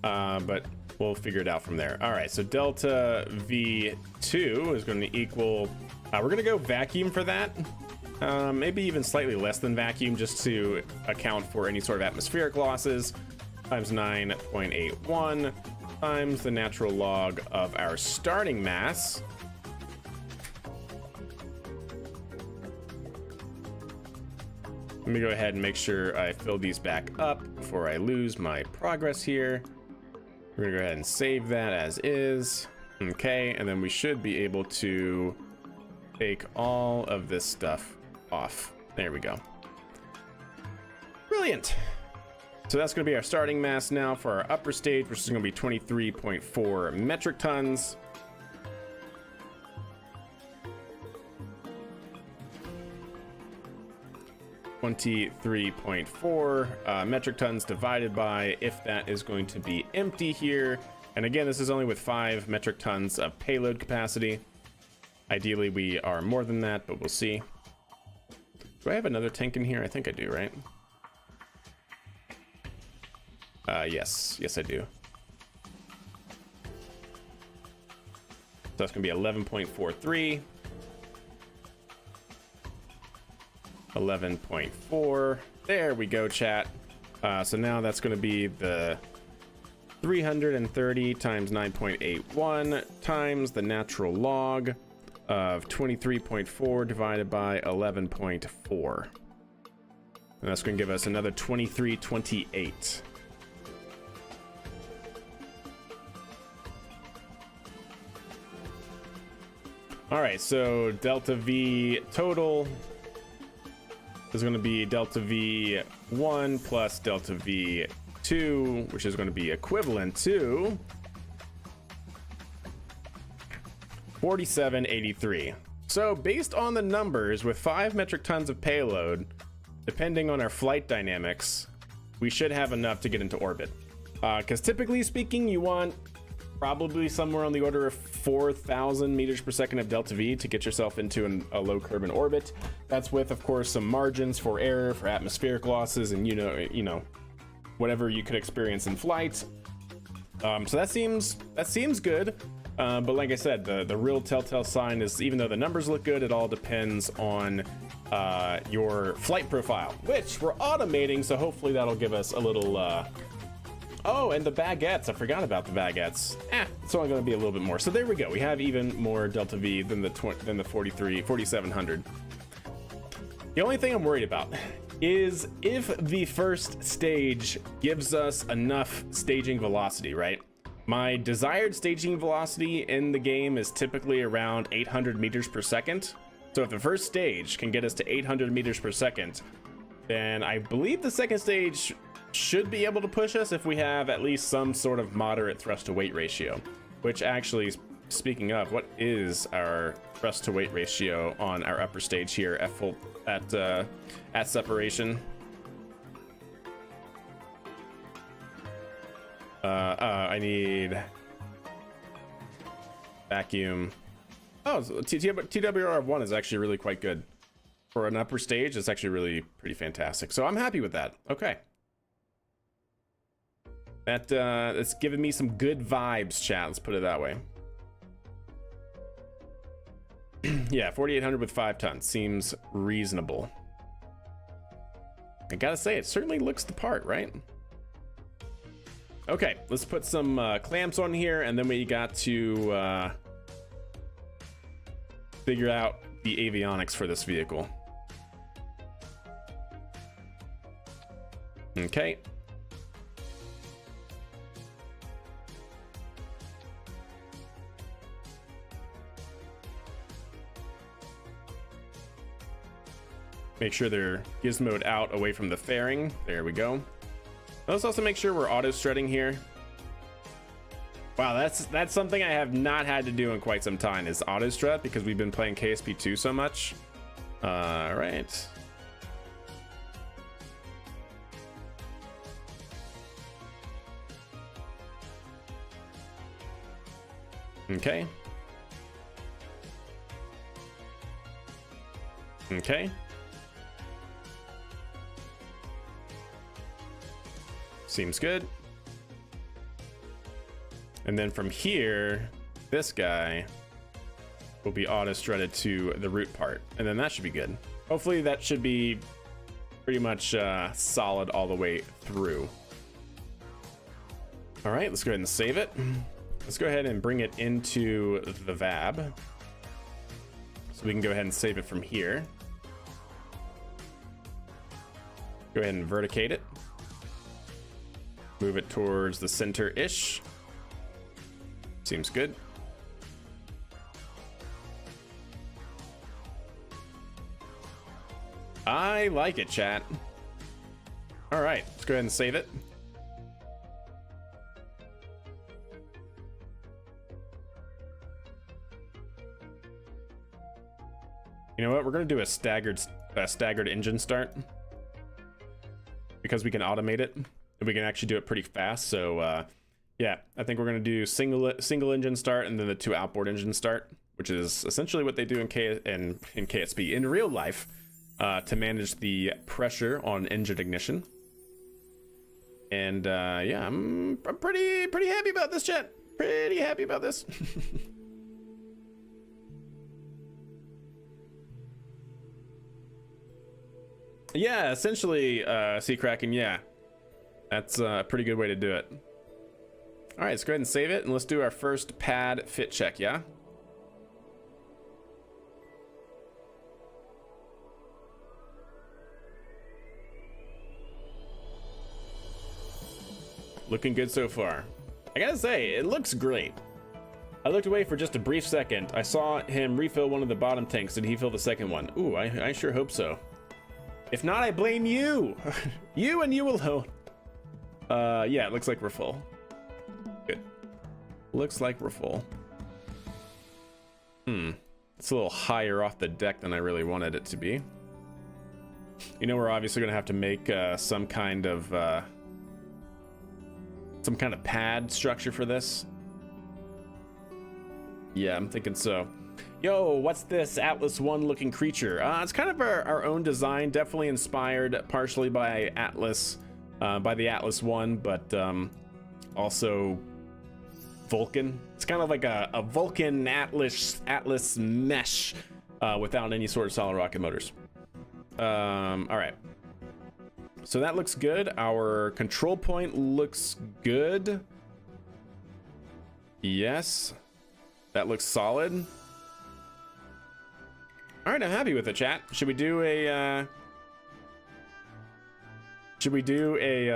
But we'll figure it out from there. All right, so delta V2 is going to equal, we're going to go vacuum for that. Maybe even slightly less than vacuum just to account for any sort of atmospheric losses, times 9.81 times the natural log of our starting mass. Let me go ahead and make sure I fill these back up before I lose my progress here. We're gonna go ahead and save that as is. Okay, and then we should be able to take all of this stuff off. There we go. Brilliant. So that's gonna be our starting mass now for our upper stage, which is gonna be 23.4 metric tons. Metric tons divided by, if that is going to be empty here. And again, this is only with 5 metric tons of payload capacity. Ideally, we are more than that, but we'll see. Do I have another tank in here? I think I do, right? Yes, I do. So that's gonna be 11.43. 11.4. There we go, chat. So now that's going to be the 330 times 9.81 times the natural log of 23.4 divided by 11.4. And that's going to give us another 2328. All right, so delta V total is going to be delta V1 plus delta V2, which is going to be equivalent to 4783. So based on the numbers, with 5 metric tons of payload, depending on our flight dynamics, we should have enough to get into orbit. Because typically speaking, you want probably somewhere on the order of 4,000 meters per second of delta V to get yourself into a low Kerbin orbit. That's with, of course, some margins for error, for atmospheric losses, and you know, whatever you could experience in flight. So that seems good. But like I said, the real telltale sign is, even though the numbers look good, it all depends on your flight profile, which we're automating. So hopefully that'll give us a little. Oh, and the baguettes. I forgot about the baguettes. It's only going to be a little bit more. So there we go. We have even more delta V than the 4700. The only thing I'm worried about is if the first stage gives us enough staging velocity, right? My desired staging velocity in the game is typically around 800 meters per second. So if the first stage can get us to 800 meters per second, then I believe the second stage should be able to push us if we have at least some sort of moderate thrust to weight ratio. Which actually, speaking of, what is our thrust to weight ratio on our upper stage here at separation? I need vacuum. Oh, so TWR of 1 is actually really quite good for an upper stage. It's actually really pretty fantastic. So I'm happy with that. Okay. That's giving me some good vibes, chat. Let's put it that way. Yeah, 4,800 with 5 tons seems reasonable. I gotta say, it certainly looks the part, right? Okay, let's put some clamps on here, and then we got to figure out the avionics for this vehicle. Okay. Make sure they're gizmoed out away from the fairing. There we go. Let's also make sure we're auto strutting here. Wow, that's something I have not had to do in quite some time, is auto strut, because we've been playing KSP 2 so much. All right. Okay. Okay. Seems good. And then from here, this guy will be auto strutted to the root part, and then that should be good. Hopefully that should be pretty much solid all the way through. All right, let's go ahead and save it. Let's go ahead and bring it into the VAB, so we can go ahead and save it from here. Go ahead and verticate it. Move it towards the center-ish. Seems good. I like it, chat. All right, let's go ahead and save it. You know what? We're gonna do a staggered engine start, because we can automate it. And we can actually do it pretty fast. So yeah, I think we're gonna do single engine start and then the 2 outboard engine start, which is essentially what they do in KSP in real life, to manage the pressure on engine ignition. And yeah, I'm pretty happy about this, chat. Pretty happy about this. Yeah, essentially, Sea Kraken, yeah. That's a pretty good way to do it. All right, let's go ahead and save it, and let's do our first pad fit check, yeah? Looking good so far. I gotta say, it looks great. I looked away for just a brief second. I saw him refill one of the bottom tanks. Did he fill the second one? Ooh, I sure hope so. If not, I blame you. You and you alone. Yeah, it looks like we're full. Good. Looks like we're full. It's a little higher off the deck than I really wanted it to be. You know, we're obviously gonna have to make some kind of pad structure for this. Yeah, I'm thinking so. Yo, what's this Atlas 1 looking creature? It's kind of our own design, definitely inspired partially by Atlas. By the Atlas 1, but also Vulcan. It's kind of like a Vulcan Atlas mesh without any sort of solid rocket motors. All right. So that looks good. Our control point looks good. Yes. That looks solid. All right, I'm happy with it, chat. Should we do a Should we do a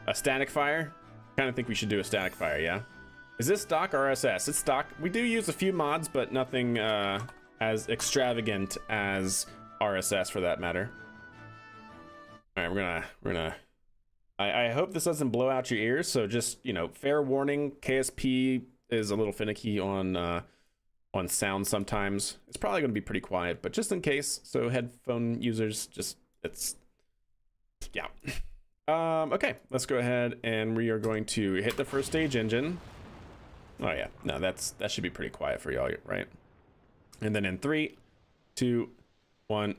a static fire? Kind of think we should do a static fire, yeah? Is this stock RSS? It's stock. We do use a few mods, but nothing as extravagant as RSS for that matter. All right, we're gonna. I hope this doesn't blow out your ears. So just, you know, fair warning. KSP is a little finicky on sound sometimes. It's probably gonna be pretty quiet, but just in case, so headphone users, just yeah. Okay, let's go ahead and we are going to hit the first stage engine. Oh yeah, no, that should be pretty quiet for y'all, right? And then in 3, 2, 1.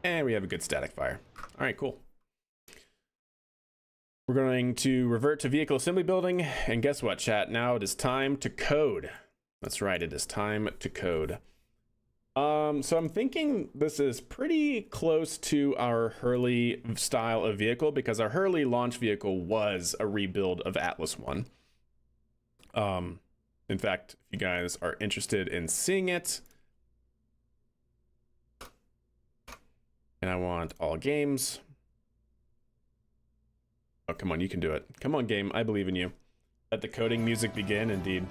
And we have a good static fire. All right, cool. We're going to revert to vehicle assembly building, and guess what, chat? Now it is time to code. That's right, it is time to code. So I'm thinking this is pretty close to our Hurley style of vehicle, because our Hurley launch vehicle was a rebuild of Atlas 1. In fact, if you guys are interested in seeing it, and I want all games. Oh, come on, you can do it. Come on, game, I believe in you. Let the coding music begin, indeed.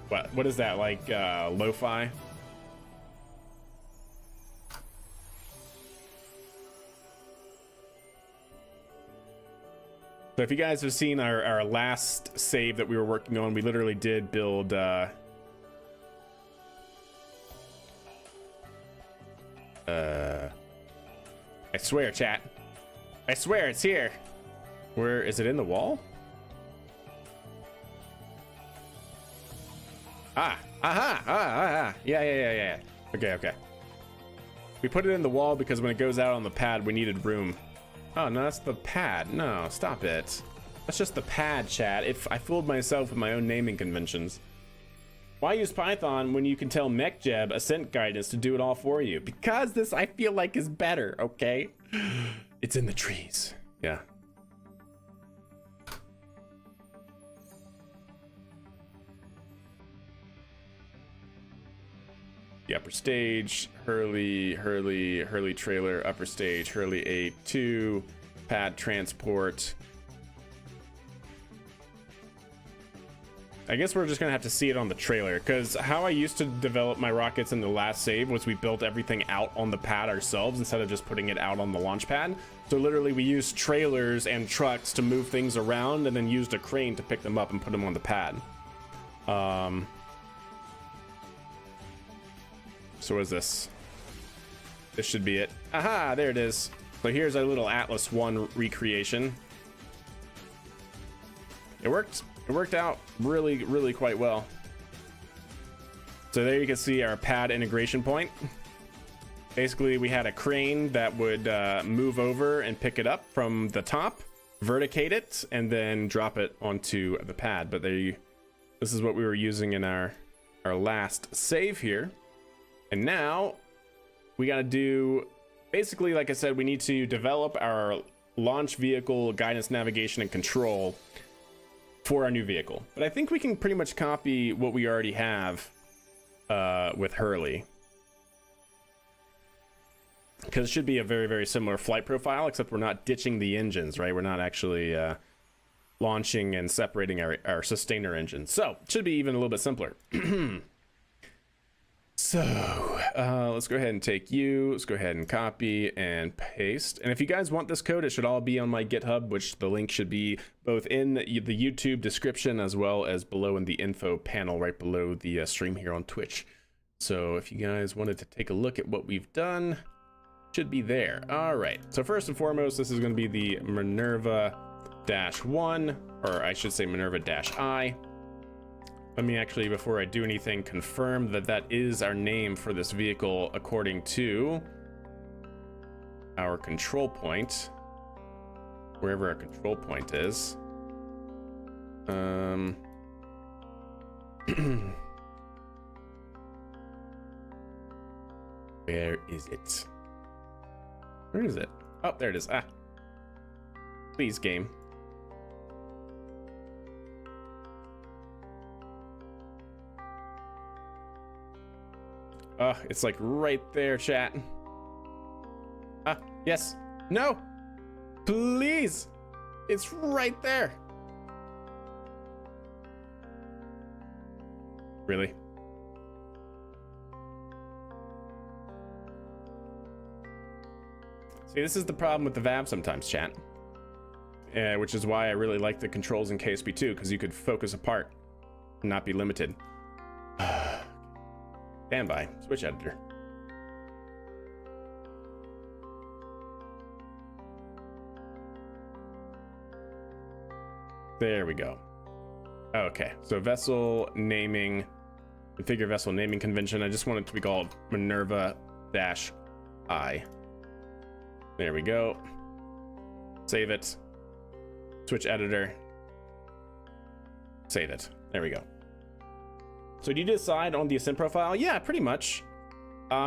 What is that, like lo-fi? So if you guys have seen our last save that we were working on, we literally did build I swear, chat. I swear it's here. Where is it? In the wall? Yeah. Okay. We put it in the wall because when it goes out on the pad, we needed room. Oh, no, that's the pad. No, stop it. That's just the pad, chat. I fooled myself with my own naming conventions. Why use Python when you can tell MechJeb Ascent Guidance to do it all for you? Because this, I feel like, is better, okay? It's in the trees. Yeah. The upper stage, Hurley trailer, upper stage, Hurley 8-2, pad transport. I guess we're just gonna have to see it on the trailer, because how I used to develop my rockets in the last save was we built everything out on the pad ourselves instead of just putting it out on the launch pad. So literally we used trailers and trucks to move things around and then used a crane to pick them up and put them on the pad. So what is this? This should be it. Aha, there it is. So here's our little Atlas 1 recreation. It worked. It worked out really quite well. So there you can see our pad integration point. Basically, we had a crane that would move over and pick it up from the top, verticate it, and then drop it onto the pad. But this is what we were using in our last save here. And now we got to do, basically, like I said, we need to develop our launch vehicle guidance, navigation, and control for our new vehicle. But I think we can pretty much copy what we already have with Hurley, because it should be a very similar flight profile, except we're not ditching the engines, right? We're not actually launching and separating our sustainer engines. So it should be even a little bit simpler. So let's go ahead and take you. Let's go ahead and copy and paste. And if you guys want this code, it should all be on my GitHub, which the link should be both in the YouTube description as well as below in the info panel right below the stream here on Twitch. So if you guys wanted to take a look at what we've done, it should be there. All right. So first and foremost, this is going to be the Minerva-1, or I should say Minerva-I. Let me actually, before I do anything, confirm that that is our name for this vehicle according to our control point, wherever our control point is. Where is it? Where is it? Oh, there it is. Ah. Please, game. It's like right there, chat. Yes. No. Please. It's right there. Really? See, this is the problem with the VAB sometimes, chat. Which is why I really like the controls in KSP 2, because you could focus apart and not be limited. Stand by. Switch editor. There we go. Okay, so vessel naming, configure vessel naming convention. I just want it to be called Minerva-I. There we go. Save it. Switch editor. Save it. There we go. So do you decide on the ascent profile? Yeah, pretty much.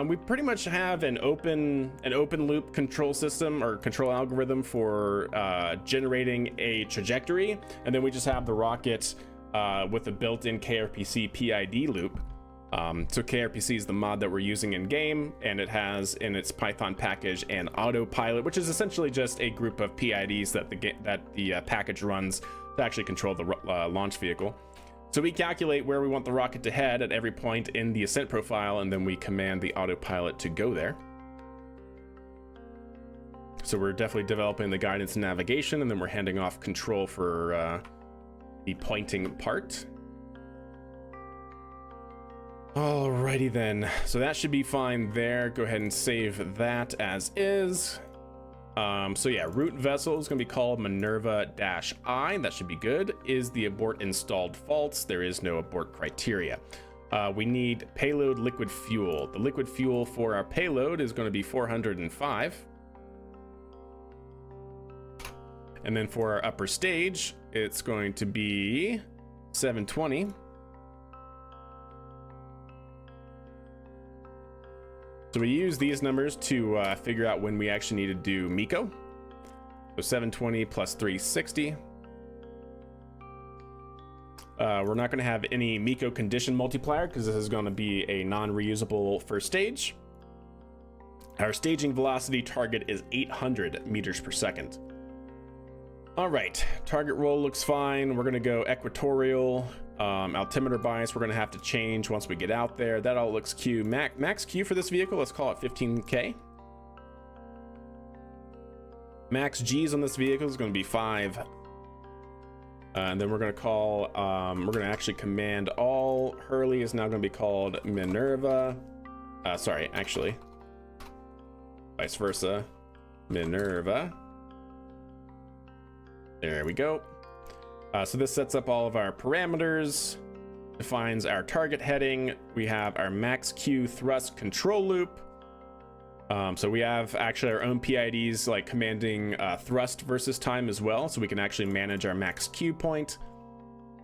We pretty much have an open loop control system or control algorithm for generating a trajectory, and then we just have the rocket with a built-in KRPC PID loop. So KRPC is the mod that we're using in game, and it has in its Python package an autopilot, which is essentially just a group of PIDs that the package runs to actually control the launch vehicle. So we calculate where we want the rocket to head at every point in the ascent profile, and then we command the autopilot to go there. So we're definitely developing the guidance and navigation, and then we're handing off control for the pointing part. Alrighty then, so that should be fine there. Go ahead and save that as is. So yeah, root vessel is going to be called Minerva-I. That should be good. Is the abort installed false? There is no abort criteria. We need payload liquid fuel. The liquid fuel for our payload is going to be 405. And then for our upper stage, it's going to be 720. So we use these numbers to figure out when we actually need to do MECO. So 720 plus 360. We're not going to have any MECO condition multiplier because this is going to be a non-reusable first stage. Our staging velocity target is 800 meters per second. All right, target roll looks fine. We're going to go equatorial. Altimeter bias we're going to have to change once we get out there. That all looks Q. Max Q for this vehicle, let's call it 15K. Max G's on this vehicle is going to be 5. And then we're going to call, we're going to actually command all. Hurley is now going to be called Minerva. Sorry, actually. Vice versa. Minerva. There we go. So this sets up all of our parameters, defines our target heading. We have our max Q thrust control loop. So we have actually our own PIDs like commanding thrust versus time as well. So we can actually manage our max Q point.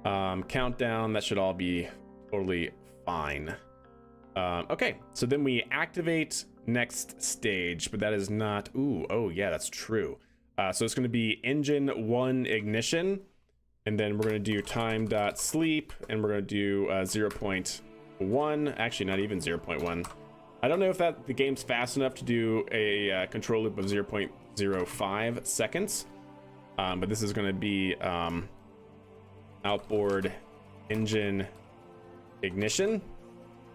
Countdown, that should all be totally fine. Okay, so then we activate next stage, but that is not, oh yeah, that's true. So it's gonna be engine 1 ignition. And then we're going to do time.sleep, and we're going to do 0.1, actually not even 0.1. I don't know if the game's fast enough to do a control loop of 0.05 seconds, but this is going to be outboard engine ignition,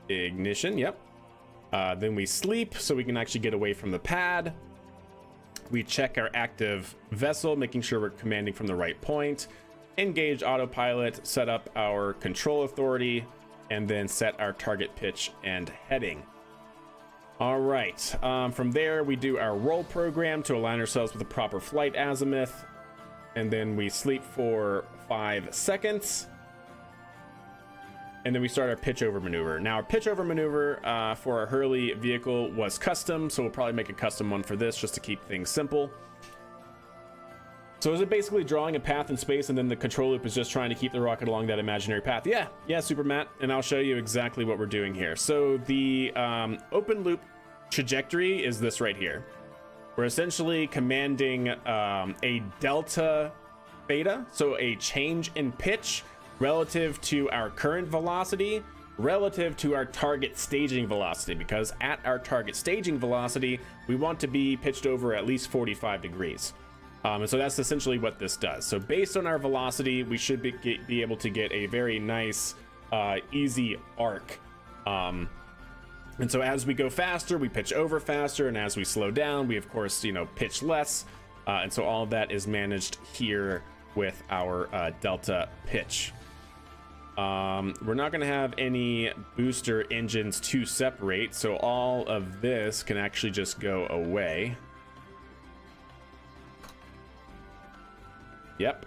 yep. Then we sleep so we can actually get away from the pad. We check our active vessel, making sure we're commanding from the right point. Engage autopilot, set up our control authority, and then set our target pitch and heading. All right, from there we do our roll program to align ourselves with the proper flight azimuth, and then we sleep for 5 seconds, and then we start our pitch over maneuver. Now our pitch over maneuver for our Hurley vehicle was custom, so we'll probably make a custom one for this just to keep things simple. So is it basically drawing a path in space, and then the control loop is just trying to keep the rocket along that imaginary path? Yeah, Super Matt, and I'll show you exactly what we're doing here. So the open loop trajectory is this right here. We're essentially commanding a delta beta, so a change in pitch relative to our current velocity relative to our target staging velocity, because at our target staging velocity, we want to be pitched over at least 45 degrees. And so that's essentially what this does. So based on our velocity, we should be able to get a very nice, easy arc. And so as we go faster, we pitch over faster, and as we slow down, we of course, pitch less. And so all of that is managed here with our delta pitch. We're not going to have any booster engines to separate, so all of this can actually just go away. Yep.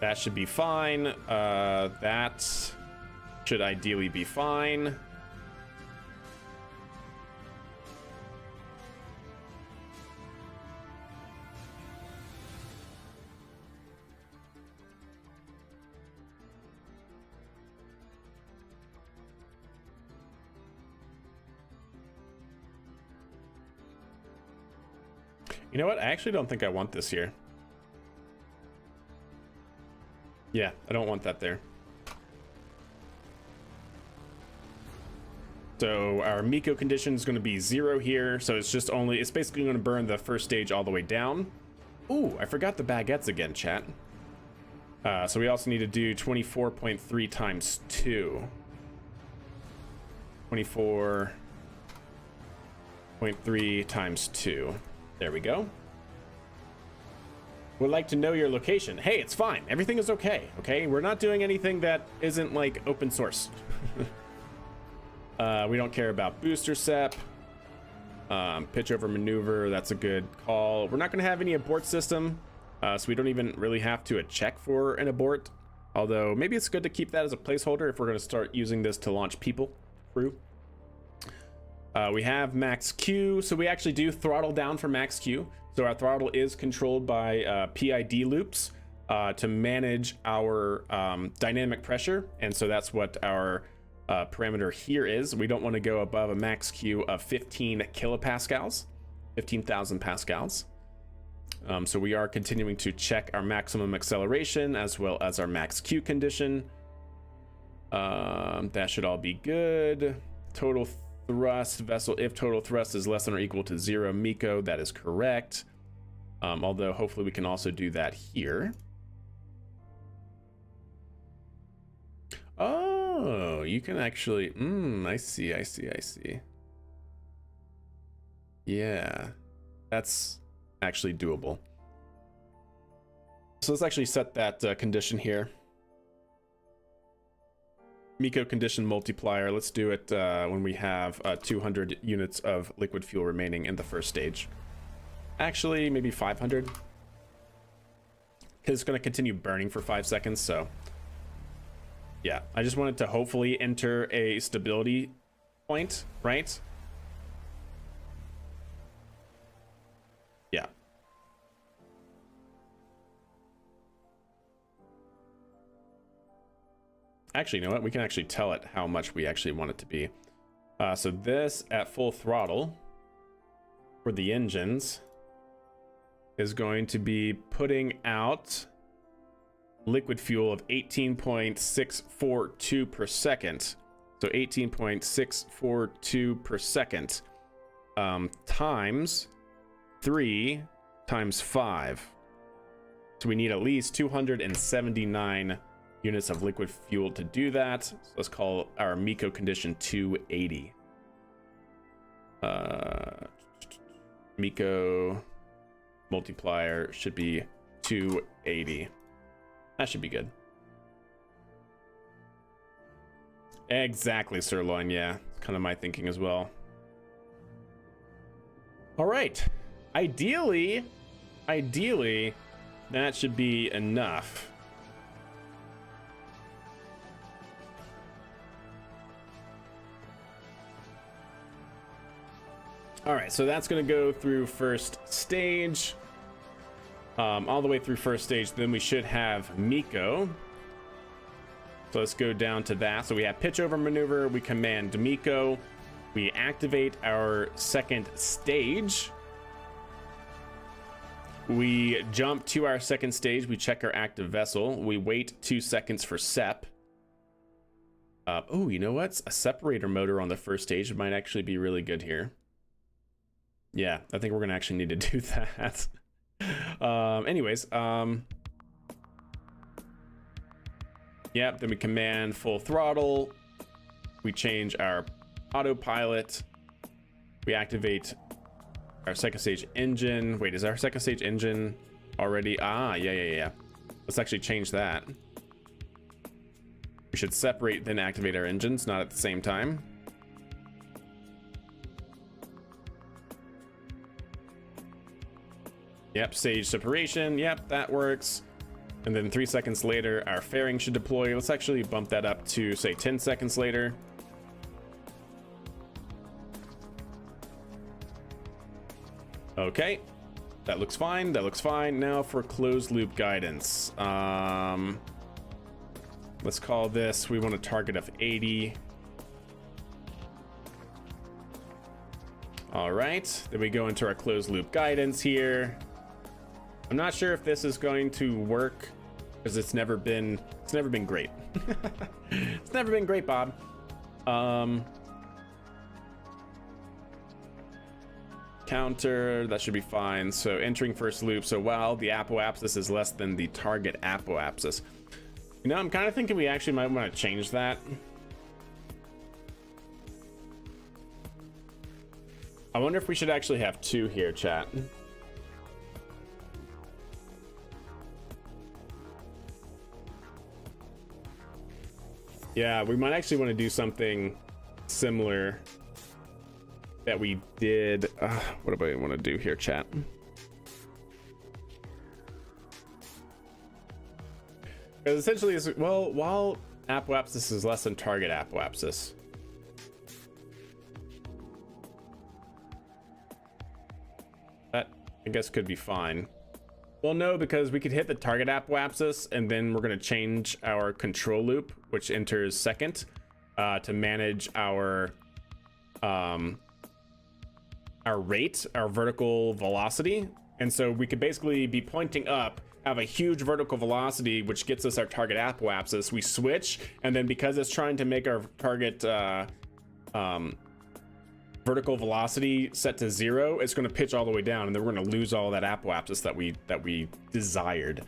That should be fine. That should ideally be fine. You know what? I actually don't think I want this here. Yeah, I don't want that there. So our Miko condition is going to be 0 here. So it's basically going to burn the first stage all the way down. Ooh, I forgot the baguettes again, chat. So we also need to do 24.3 times 2. 24.3 times 2. There we go. Would like to know your location. Hey, it's fine. Everything is okay. Okay, we're not doing anything that isn't like open source. We don't care about booster sep. Pitch over maneuver. That's a good call. We're not going to have any abort system, so we don't even really have to check for an abort. Although maybe it's good to keep that as a placeholder if we're going to start using this to launch people through. We have max Q, so we actually do throttle down for max Q. So our throttle is controlled by PID loops to manage our dynamic pressure. And so that's what our parameter here is. We don't want to go above a max Q of 15 kilopascals, 15,000 pascals. So we are continuing to check our maximum acceleration as well as our max Q condition. That should all be good. Total thrust vessel, if total thrust is less than or equal to 0 Miko, that is correct. Although hopefully we can also do that here. Oh, you can actually, I see. Yeah, that's actually doable. So let's actually set that condition here. Miko condition multiplier. Let's do it when we have 200 units of liquid fuel remaining in the first stage. Actually, maybe 500. Because it's going to continue burning for 5 seconds, so... Yeah, I just wanted to hopefully enter a stability point, right? Yeah. Actually, you know what? We can actually tell it how much we actually want it to be. So this at full throttle for the engines is going to be putting out liquid fuel of 18.642 per second. So 18.642 per second times 3 times 5. So we need at least 279 units of liquid fuel to do that. So let's call our Miko condition 280. Miko multiplier should be 280. That should be good. Exactly, Sirloin. Yeah, it's kind of my thinking as well. All right. Ideally, that should be enough. All right, so that's going to go through first stage, all the way through first stage. Then we should have Miko. So let's go down to that. So we have pitch over maneuver. We command Miko. We activate our second stage. We jump to our second stage. We check our active vessel. We wait 2 seconds for SEP. Oh, you know what? A separator motor on the first stage might actually be really good here. Yeah, I think we're gonna actually need to do that. Anyways, yep, then we command full throttle. We change our autopilot. We activate our second stage engine. Wait, is our second stage engine already? Ah, yeah. Let's actually change that. We should separate, then activate our engines, not at the same time. Yep, stage separation. Yep, that works. And then 3 seconds later, our fairing should deploy. Let's actually bump that up to, say, 10 seconds later. Okay, that looks fine. That looks fine. Now for closed loop guidance. Let's call this, we want a target of 80. All right, then we go into our closed loop guidance here. I'm not sure if this is going to work because it's never been great. It's never been great, Bob. Counter, that should be fine. So entering first loop. So while the apoapsis is less than the target apoapsis. You know, I'm kind of thinking we actually might want to change that. I wonder if we should actually have 2 here, chat. Yeah, we might actually want to do something similar that we did. What do I want to do here, chat? Because essentially, well, while apoapsis is less than target apoapsis. That, I guess, could be fine. Well, no, because we could hit the target apoapsis, and then we're going to change our control loop, which enters second, to manage our rate, our vertical velocity. And so we could basically be pointing up, have a huge vertical velocity, which gets us our target apoapsis. We switch, and then because it's trying to make our target vertical velocity set to 0, it's going to pitch all the way down, and then we're going to lose all that apoapsis that we desired.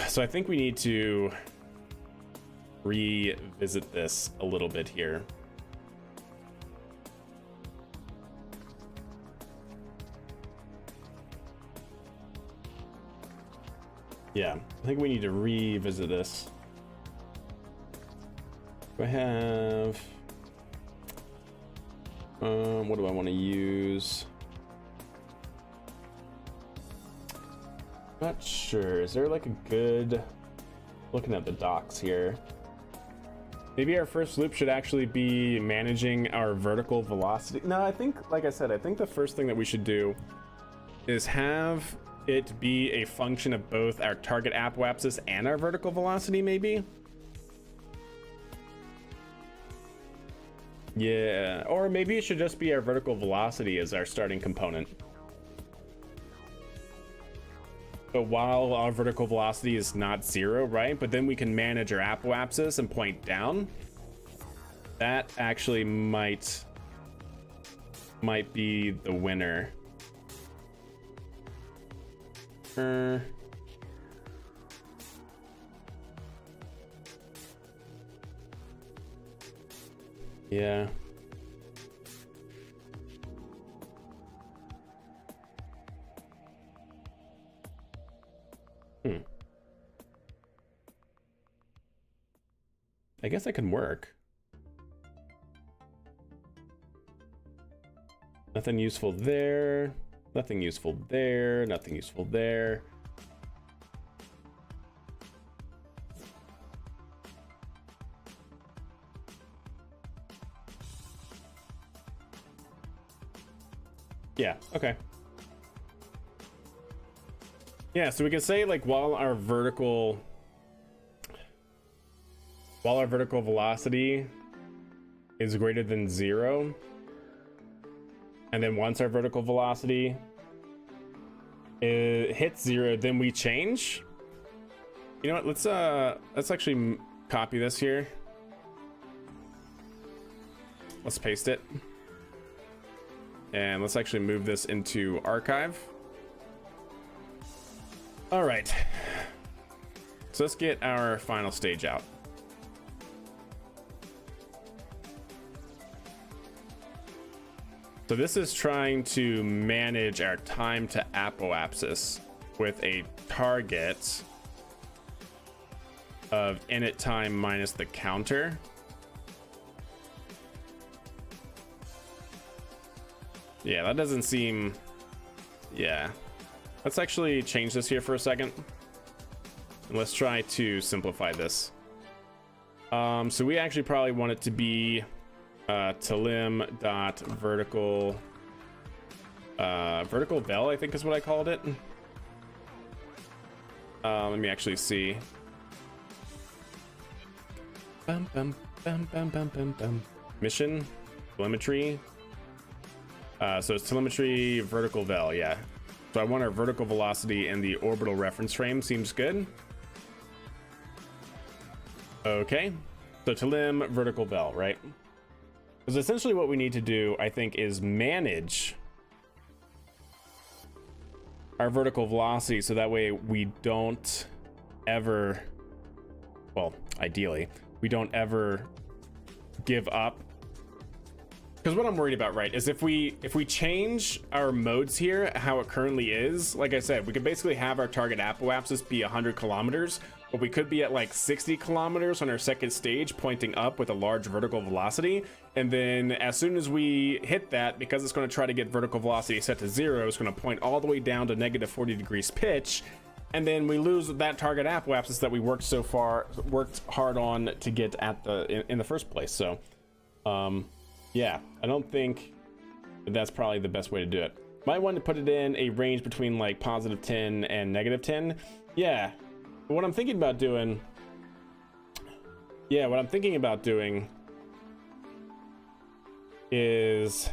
So I think we need to revisit this a little bit here. Yeah, I think we need to revisit this. Do I have... what do I want to use? Not sure. Is there like a good... Looking at the docs here. Maybe our first loop should actually be managing our vertical velocity. No, I think, like I said, I think the first thing that we should do is have it be a function of both our target apoapsis and our vertical velocity, maybe? Yeah, or maybe it should just be our vertical velocity as our starting component. But while our vertical velocity is not 0, right? But then we can manage our apoapsis and point down. That actually might be the winner. Yeah. I guess that can work. Nothing useful there. Nothing useful there. Nothing useful there. Yeah, okay. Yeah, so we can say like while our vertical velocity is greater than 0, and then once our vertical velocity it hits 0, then we change. You know what? Let's actually copy this here. Let's paste it. And let's actually move this into archive. All right. So let's get our final stage out. So this is trying to manage our time to apoapsis with a target of init time minus the counter. Yeah, that doesn't seem... Yeah. Let's actually change this here for a second. And let's try to simplify this. So we actually probably want it to be talim.vertical vertical vel, I think is what I called it. Let me actually see. Mission telemetry. So it's telemetry vertical vel, yeah. So I want our vertical velocity in the orbital reference frame. Seems good. Okay, so talim vertical vel, right? Because essentially what we need to do, I think, is manage our vertical velocity so that way we don't ever, well, ideally, we don't ever give up. Because what I'm worried about, right, is if we change our modes here, how it currently is, like I said, we could basically have our target apoapsis be 100 kilometers, but we could be at like 60 kilometers on our second stage, pointing up with a large vertical velocity. And then as soon as we hit that, because it's going to try to get vertical velocity set to 0, it's going to point all the way down to negative 40 degrees pitch. And then we lose that target apoapsis that we worked hard on to get at in the first place. So, yeah, I don't think that's probably the best way to do it. Might want to put it in a range between like positive 10 and negative 10. Yeah. What I'm thinking about doing, is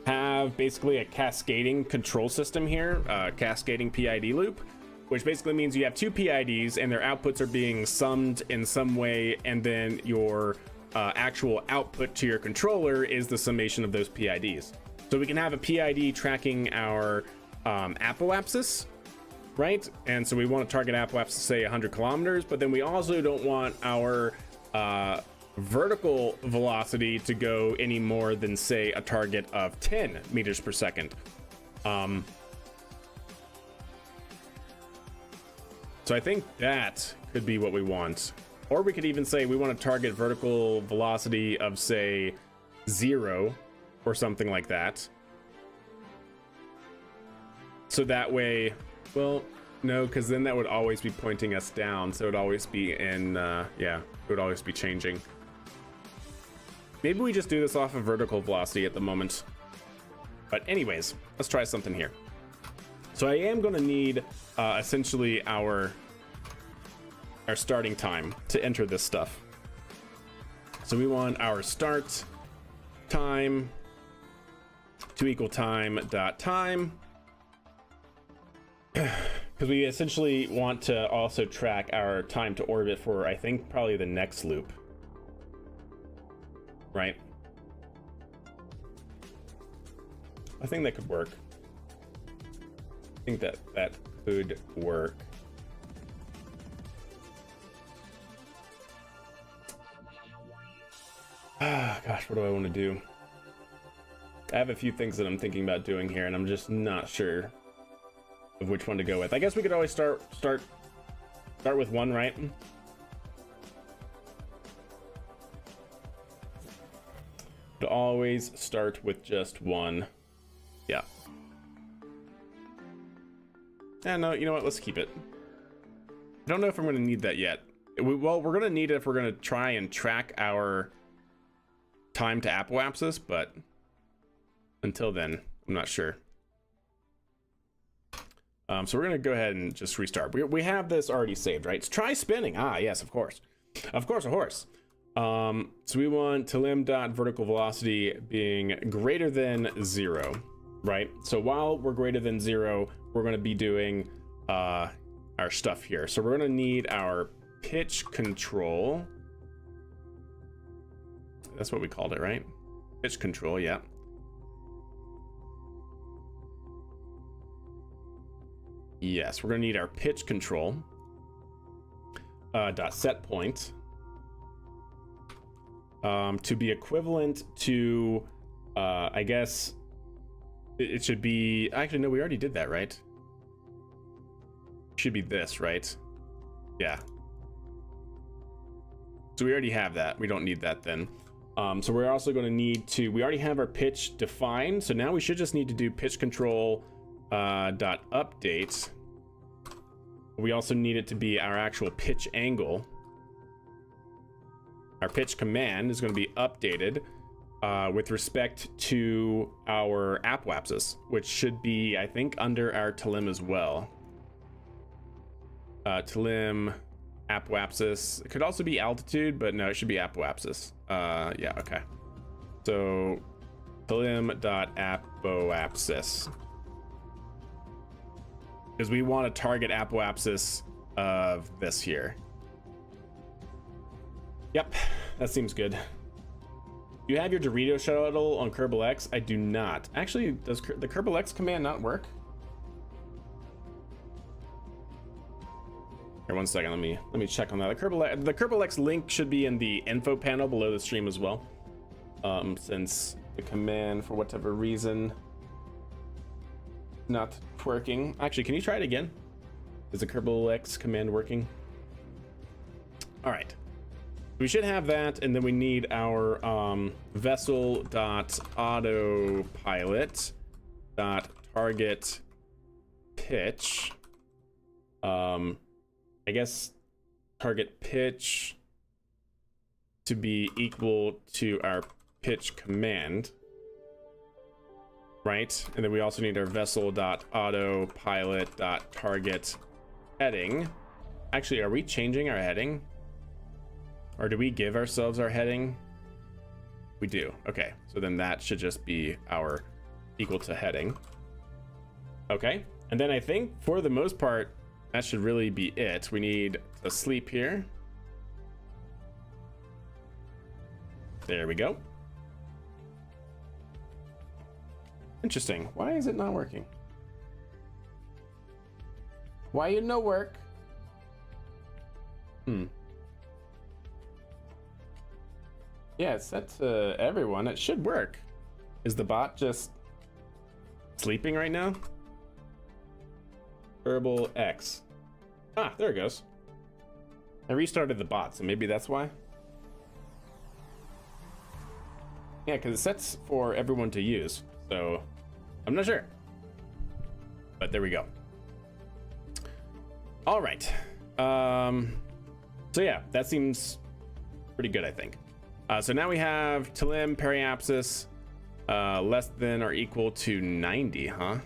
have basically a cascading control system here, cascading PID loop, which basically means you have two PIDs and their outputs are being summed in some way, and then your actual output to your controller is the summation of those PIDs. So we can have a PID tracking our apoapsis, right? And so we want to target apoapsis, say 100 kilometers, but then we also don't want our vertical velocity to go any more than, say, a target of 10 meters per second. So I think that could be what we want. Or we could even say we want to target vertical velocity of, say, 0 or something like that. So that way, well, no, because then that would always be pointing us down. So it would always be in, yeah, it would always be changing. Maybe we just do this off of vertical velocity at the moment. But anyways, let's try something here. So I am going to need essentially our starting time to enter this stuff. So we want our start time to equal time dot time. Because we essentially want to also track our time to orbit for, I think, probably the next loop. Right? I think that could work. I think that could work. Ah, gosh, what do I want to do? I have a few things that I'm thinking about doing here, and I'm just not sure of which one to go with. I guess we could always start with one, right? To always start with just one. Yeah. Yeah, no, you know what? Let's keep it. I don't know if I'm going to need that yet. Well, we're going to need it if we're going to try and track our time to apoapsis, but until then, I'm not sure. So we're going to go ahead and just restart. We have this already saved, right? Try spinning. Ah, yes, of course. Of course, a horse. So we want talim.vertical velocity being greater than 0. right? So while we're greater than 0, we're going to be doing our stuff here. So we're going to need our pitch control. That's what we called it, right? Pitch control, yeah. Yes, we're going to need our pitch control dot set point to be equivalent to I guess it should be, actually no, we already did that, right? It should be this, right? Yeah, so we already have that. We don't need that then. So we're also going to need to, we already have our pitch defined, so now we should just need to do pitch control dot update. We also need it to be our actual pitch angle. Our pitch command is going to be updated with respect to our apoapsis, which should be, I think, under our TLM as well. TLM apoapsis. It could also be altitude, but no, it should be apoapsis. Yeah, okay. So TLM.apoapsis, because we want to target apoapsis of this here. Yep, that seems good. You have your Dorito shuttle on Kerbal X? I do not. Actually, does the Kerbal X command not work? Here, one second. Let me check on that. The Kerbal X link should be in the info panel below the stream as well. Since the command, for whatever reason, not working. Actually, can you try it again? Is the Kerbal X command working? All right. We should have that, and then we need our vessel.autopilot.target pitch. I guess target pitch to be equal to our pitch command, right? And then we also need our vessel.autopilot.target heading. Actually, are we changing our heading? Or do we give ourselves our heading? We do. Okay, so then that should just be our equal to heading. Okay, and then I think for the most part, that should really be it. We need a sleep here. There we go. Interesting. Why is it not working? Why you no work? Yeah, it's set to everyone. It should work. Is the bot just sleeping right now? Kerbal X. Ah, there it goes. I restarted the bot, so maybe that's why. Yeah, because it sets for everyone to use, so I'm not sure. But there we go. All right. So yeah, that seems pretty good, I think. So now we have TLM periapsis less than or equal to 90, huh?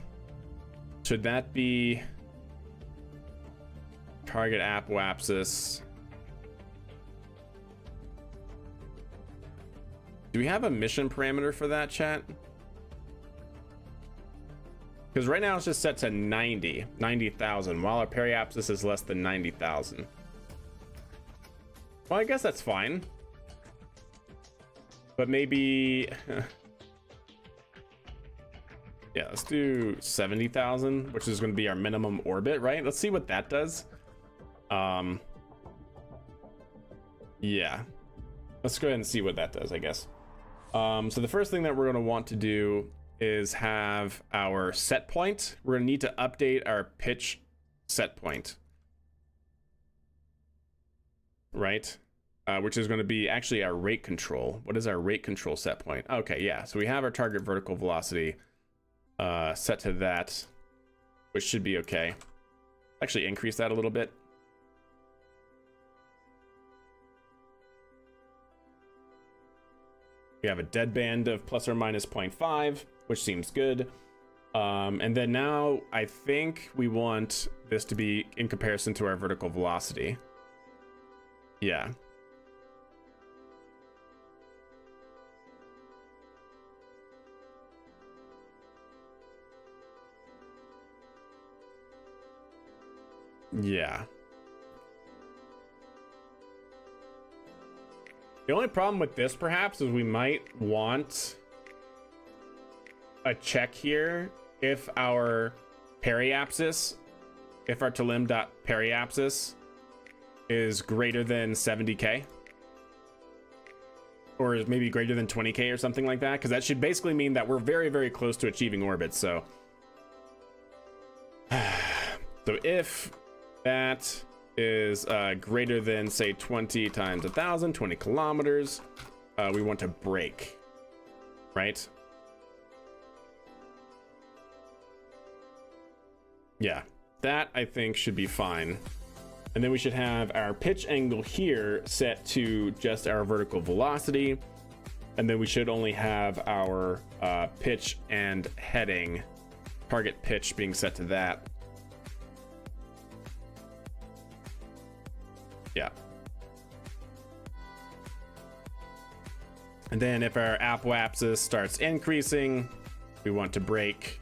Should that be target apoapsis? Do we have a mission parameter for that, chat? Because right now it's just set to 90,000, while our periapsis is less than 90,000. Well, I guess that's fine. But maybe... yeah, let's do 70,000, which is going to be our minimum orbit, right? Let's see what that does. Yeah. Let's go ahead and see what that does, I guess. So the first thing that we're going to want to do is have our set point. We're going to need to update our pitch set point. Right? Which is going to be actually our rate control. What is our rate control set point? Okay, yeah. So we have our target vertical velocity set to that, which should be okay. Actually increase that a little bit. We have a deadband of plus or minus 0.5, which seems good. And then now I think we want this to be in comparison to our vertical velocity. Yeah. Yeah. The only problem with this, perhaps, is we might want a check here if our periapsis, if our talim.periapsis is greater than 70k. Or is maybe greater than 20k or something like that, because that should basically mean that we're very, very close to achieving orbits. So, so if that is greater than, say, 20 times 1,000, 20 kilometers, we want to brake, right? Yeah, that I think should be fine. And then we should have our pitch angle here set to just our vertical velocity. And then we should only have our pitch and heading, target pitch being set to that. Yeah. And then if our apoapsis starts increasing, we want to brake.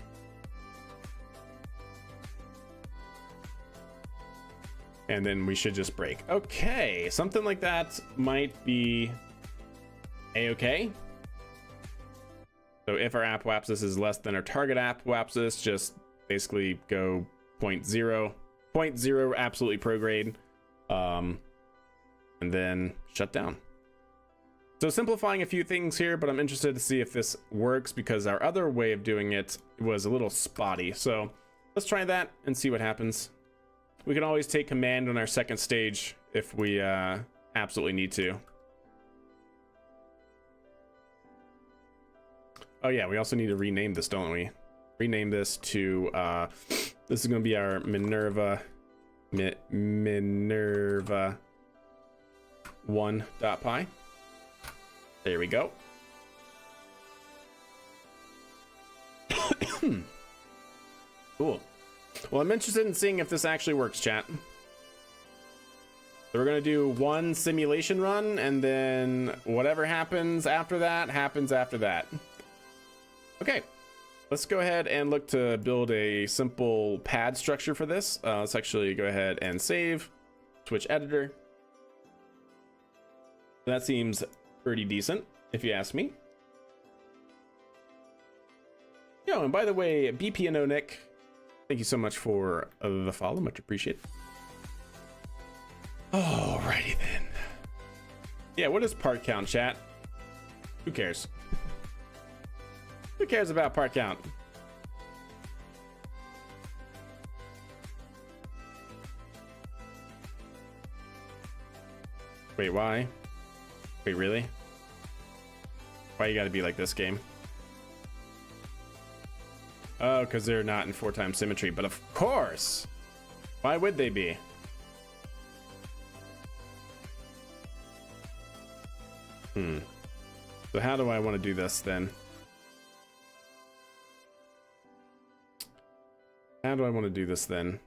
And then we should just brake. Okay, something like that might be a-okay. So if our apoapsis is less than our target apoapsis, just basically go 0.0, 0.0 absolutely prograde, and then shut down. So simplifying a few things here, but I'm interested to see if this works because our other way of doing it was a little spotty. So let's try that and see what happens. We can always take command on our second stage if we absolutely need to. Oh yeah, we also need to rename this, don't we? Rename this to, this is gonna be our Minerva 1.pi. There we go. Cool. Well, I'm interested in seeing if this actually works, chat. So we're gonna do one simulation run, and then whatever happens after that, happens after that. Okay, let's go ahead and look to build a simple pad structure for this. Let's actually go ahead and save, switch editor. That seems pretty decent, if you ask me. Yo, and by the way, BPNO Nick, thank you so much for the follow, much appreciated. Alrighty then. Yeah, what is part count, chat? Who cares? Who cares about part count? Wait, why? Wait, really? Why you gotta be like this, game? Oh, because they're not in 4x symmetry, but of course! Why would they be? So how do I want to do this then? How do I want to do this then?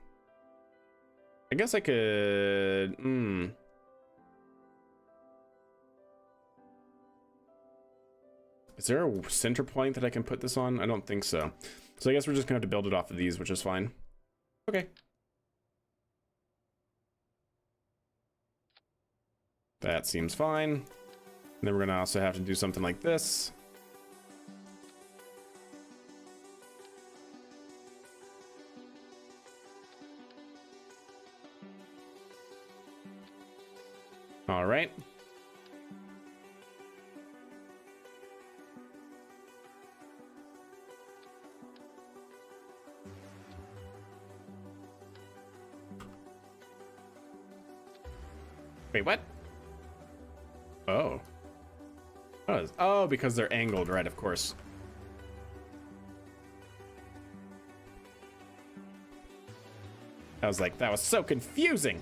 I guess I could... Is there a center point that I can put this on? I don't think so. So I guess we're just gonna have to build it off of these, which is fine. Okay. That seems fine. And then we're gonna also have to do something like this. All right. Wait, what? Oh. Oh, because they're angled, right, of course. I was like, that was so confusing.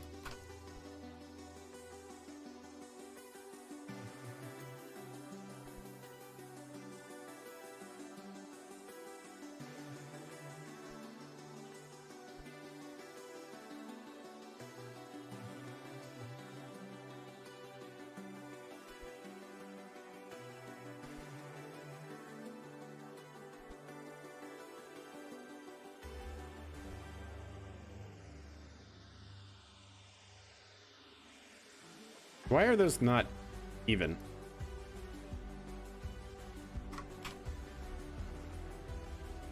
Why are those not even?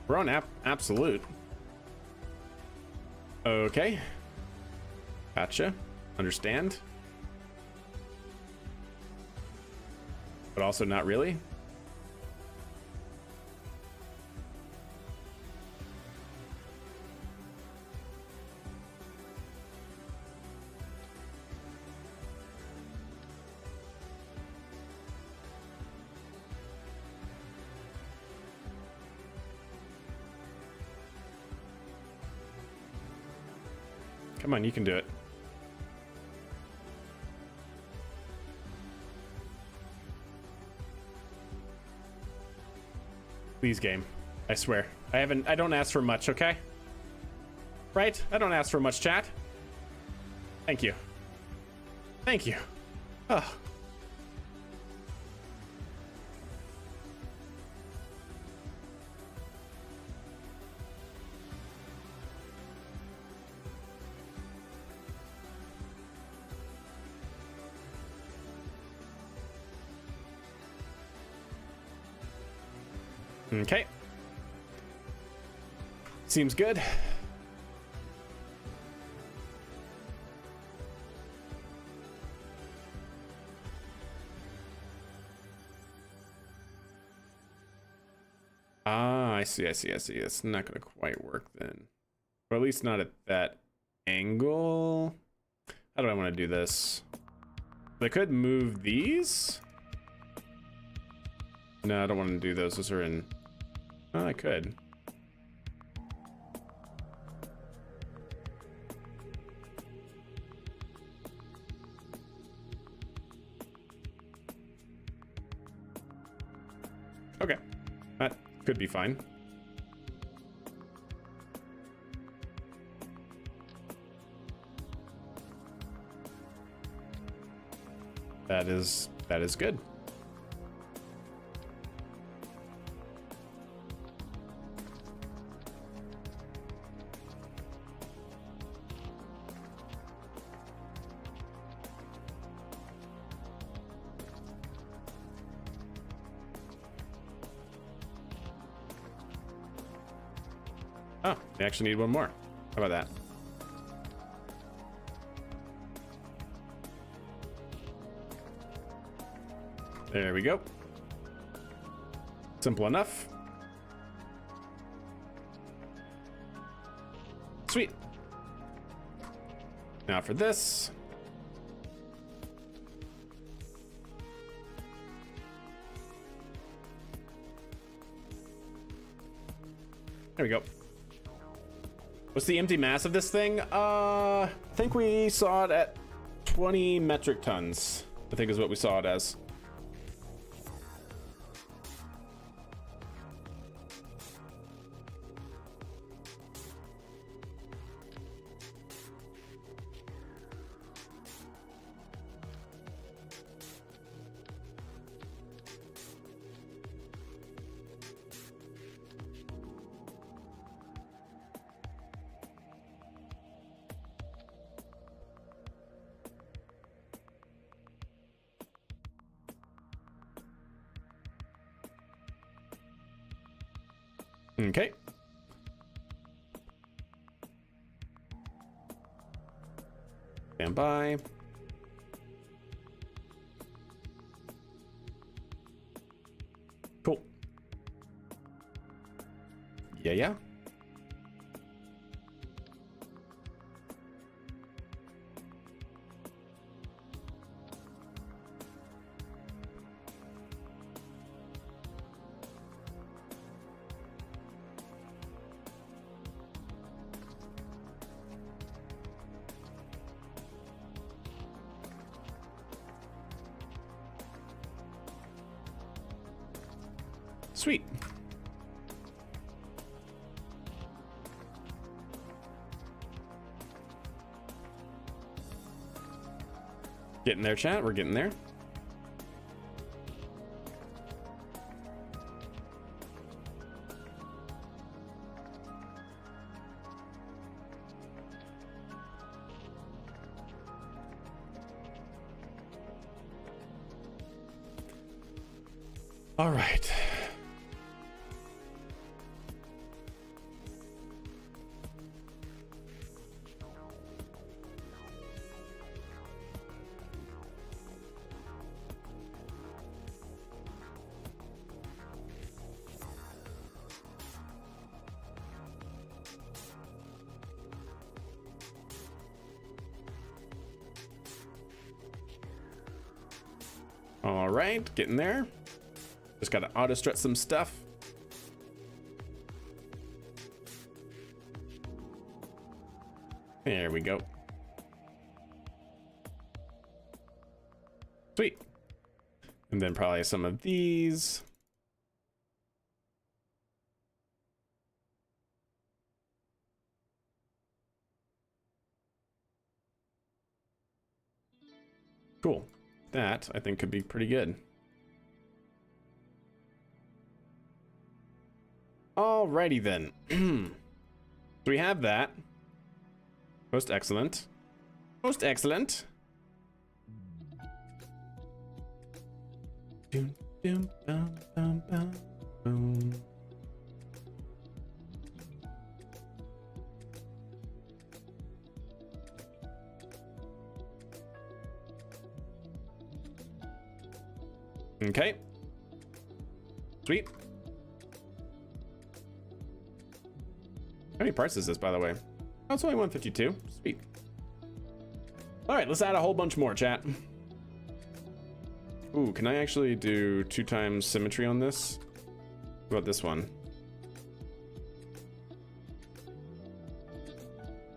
We're on absolute. Okay. Gotcha. Understand. But also not really. Come on, you can do it. Please, game. I swear. I don't ask for much, okay? Right? I don't ask for much, chat. Thank you. Thank you. Oh. Okay. Seems good. Ah, I see. It's not gonna quite work then. Or at least not at that angle. How do I want to do this? I could move these. No, I don't want to do those. Those are in... Oh, I could. Okay. That could be fine. That is good. Oh, we actually need one more. How about that? There we go. Simple enough. Sweet. Now for this. There we go. What's the empty mass of this thing? I think we saw it at 20 metric tons. I think is what we saw it as. Okay. Stand by. Cool. Yeah. Sweet. Getting there, chat. We're getting there. All right. All right, getting there. Just gotta auto strut some stuff. There we go. Sweet. And then probably some of these. Cool. That I think could be pretty good. Alrighty then. So we have that. Most excellent. Most excellent. Doom, doom, bum, bum, bum, boom. Okay. Sweet. How many parts is this, by the way? Oh, it's only 152. Sweet. All right, let's add a whole bunch more, chat. Ooh, can I actually do 2 times symmetry on this? What about this one?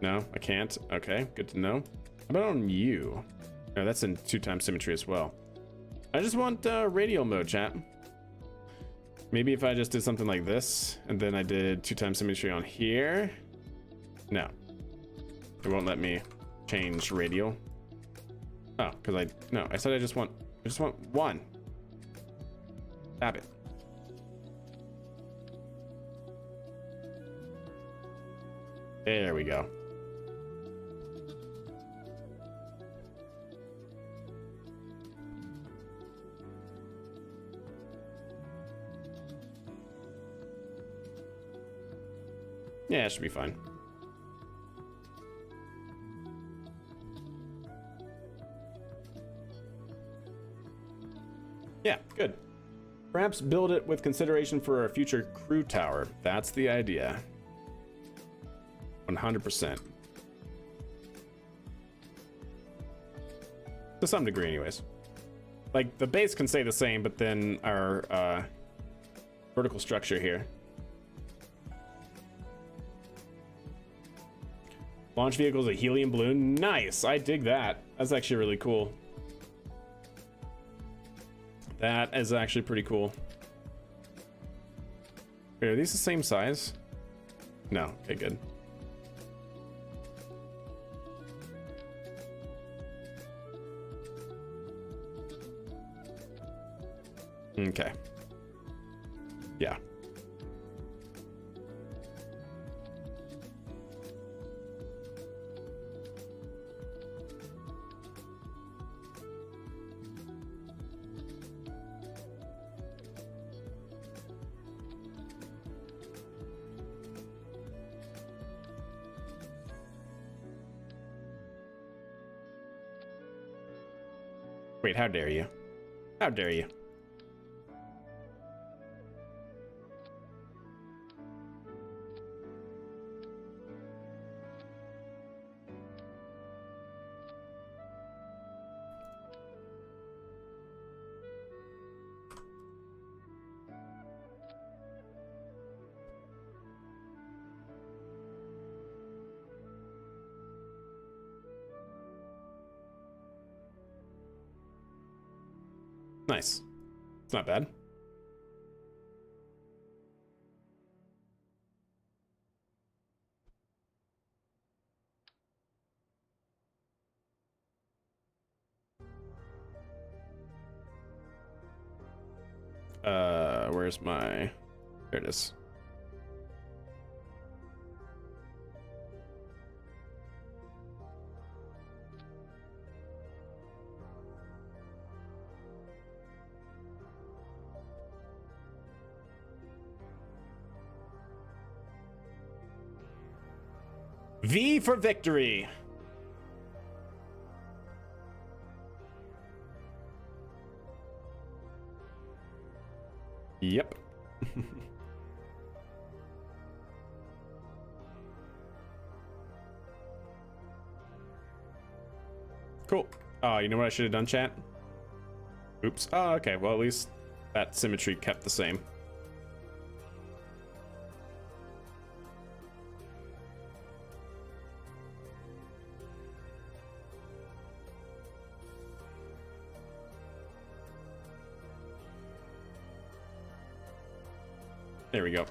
No, I can't. Okay, good to know. How about on you? No, that's in 2 times symmetry as well. I just want radial mode, chat. Maybe if I just did something like this, and then I did 2 times symmetry on here. No. It won't let me change radial. Oh, because I said I just want 1. Tap it. There we go. Yeah, it should be fine. Yeah, good. Perhaps build it with consideration for a future crew tower. That's the idea. 100%. To some degree, anyways. Like, the base can stay the same, but then our vertical structure here. Launch vehicle is a helium balloon. Nice, I dig that. That's actually really cool. That is actually pretty cool. Wait, are these the same size? No, okay, good. Okay. Yeah. Wait, how dare you? How dare you? Nice. It's not bad. Where's my... There it is. V for victory. Yep. Cool. Oh, you know what I should have done, chat? Oops. Oh, okay. Well, at least that symmetry kept the same. There we go.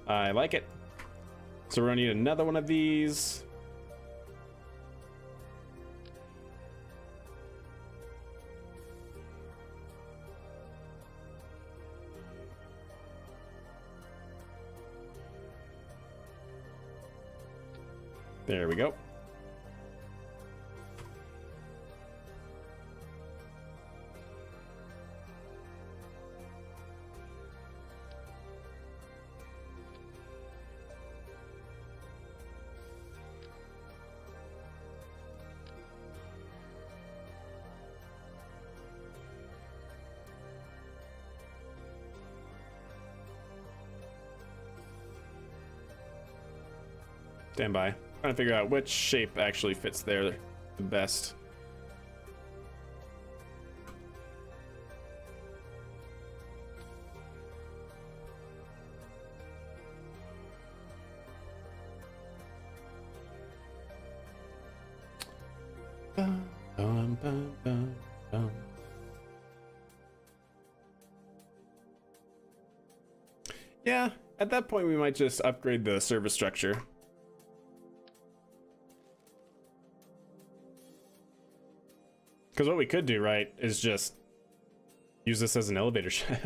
I like it. So we're gonna need another one of these. There we go. Stand by. Trying to figure out which shape actually fits there the best. Yeah, at that point we might just upgrade the service structure. Because what we could do, right, is just use this as an elevator shaft.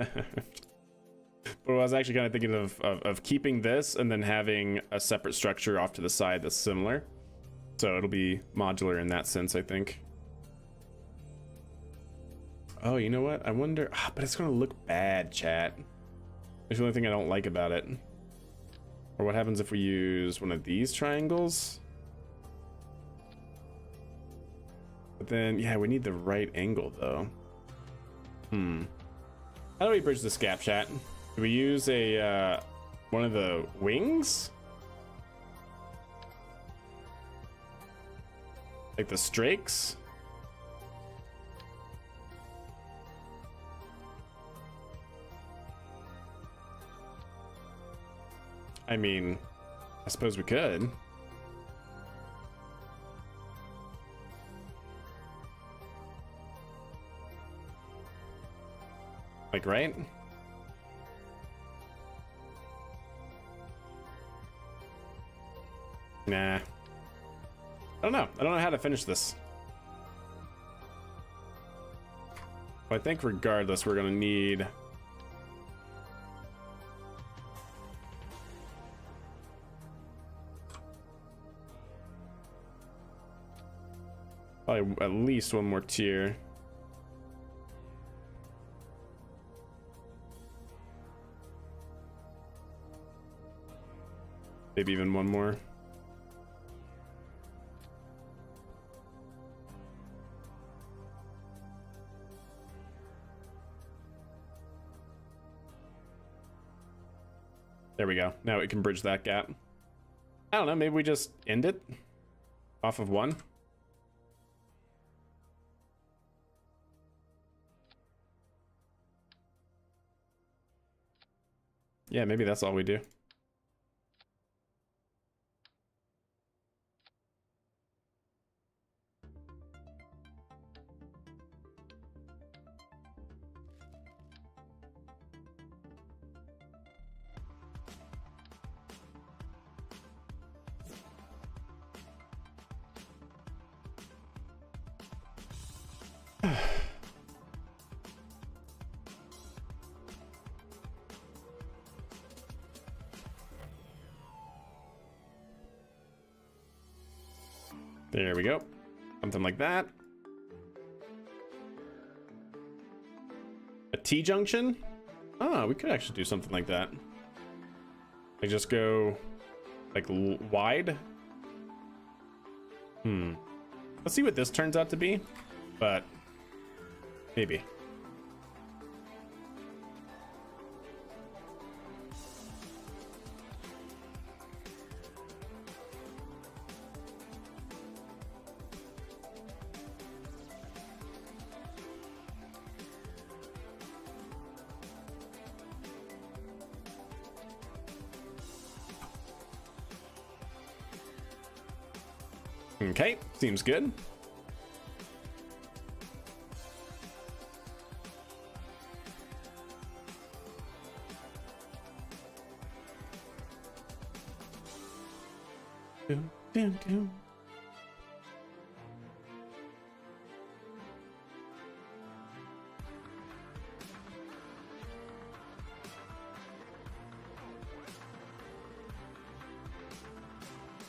But I was actually kind of thinking of keeping this and then having a separate structure off to the side that's similar. So it'll be modular in that sense, I think. Oh, you know what? I wonder... but it's going to look bad, chat. That's the only thing I don't like about it. Or what happens if we use one of these triangles? But then, yeah, we need the right angle, though. How do we bridge this gap, chat? Do we use a, one of the wings? Like the strakes? I mean, I suppose we could. Like, right? Nah. I don't know. I don't know how to finish this. But I think regardless, we're gonna need... probably at least one more tier. Maybe even one more. There we go. Now we can bridge that gap. I don't know, maybe we just end it off of one. Yeah, maybe that's all we do. There we go. Something like that. A T-junction? Oh, we could actually do something like that. Like just go like wide. Let's see what this turns out to be, but maybe. Okay, seems good. Dun, dun, dun.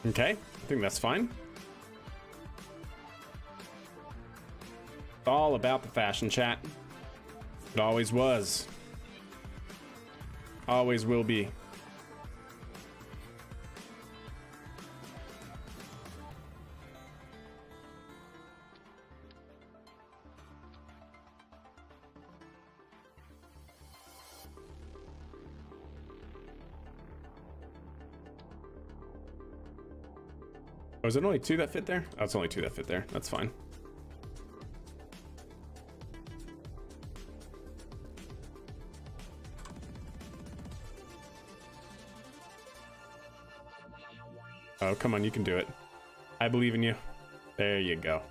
Okay, I think that's fine. It's all about the fashion, chat. It always was. Always will be. Oh, is it only 2 that fit there? Oh, it's only 2 that fit there. That's fine. Oh, come on, you can do it. I believe in you. There you go.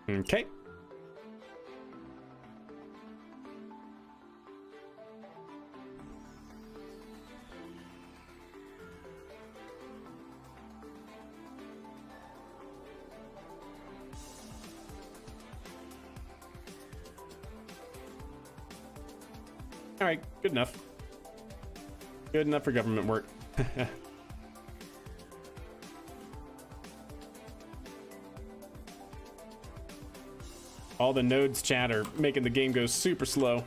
Okay. All right, good enough. Good enough for government work. All the nodes, chat, are making the game go super slow.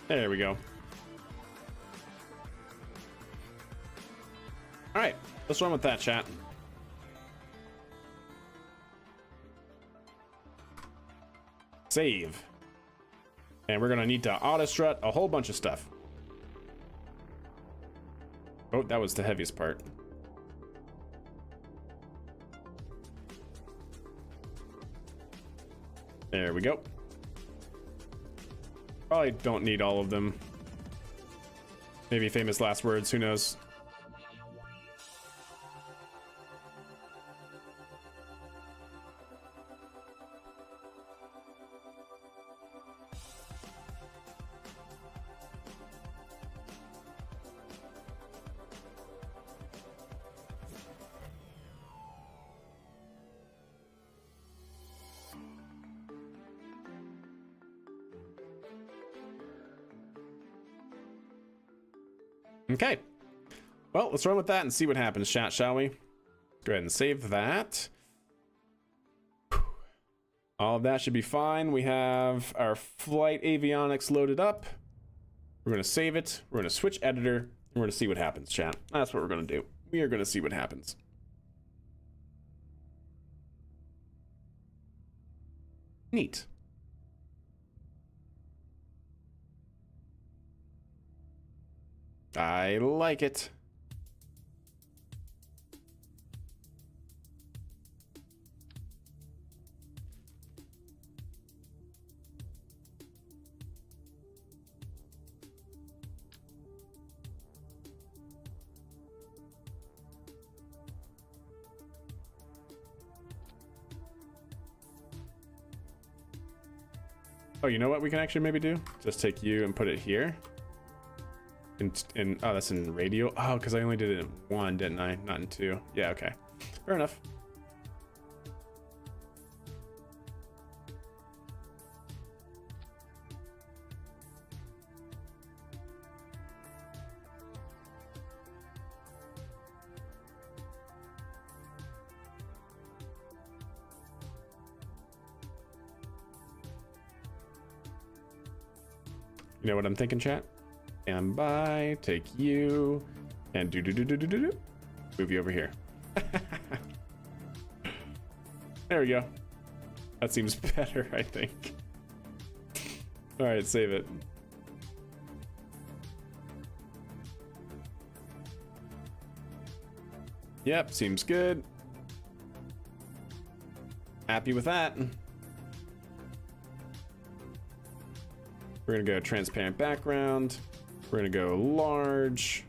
There we go. All right, let's run with that, chat. Save. And we're gonna need to auto strut a whole bunch of stuff. Oh, that was the heaviest part. There we go. Probably don't need all of them. Maybe famous last words, who knows? Okay, well, let's run with that and see what happens, chat, shall we? Go ahead and save that. All of that should be fine. We have our flight avionics loaded up. We're going to save it. We're going to switch editor. And we're going to see what happens, chat. That's what we're going to do. We are going to see what happens. Neat. I like it. Oh, you know what we can actually maybe do? Just take you and put it here. Oh, that's in radio. Oh, because I only did it in 1, didn't I? Not in 2. Yeah, okay. Fair enough. You know what I'm thinking, chat? Stand by, take you, and move you over here. There we go. That seems better, I think. All right, save it. Yep, seems good. Happy with that. We're gonna go transparent background. We're gonna go large.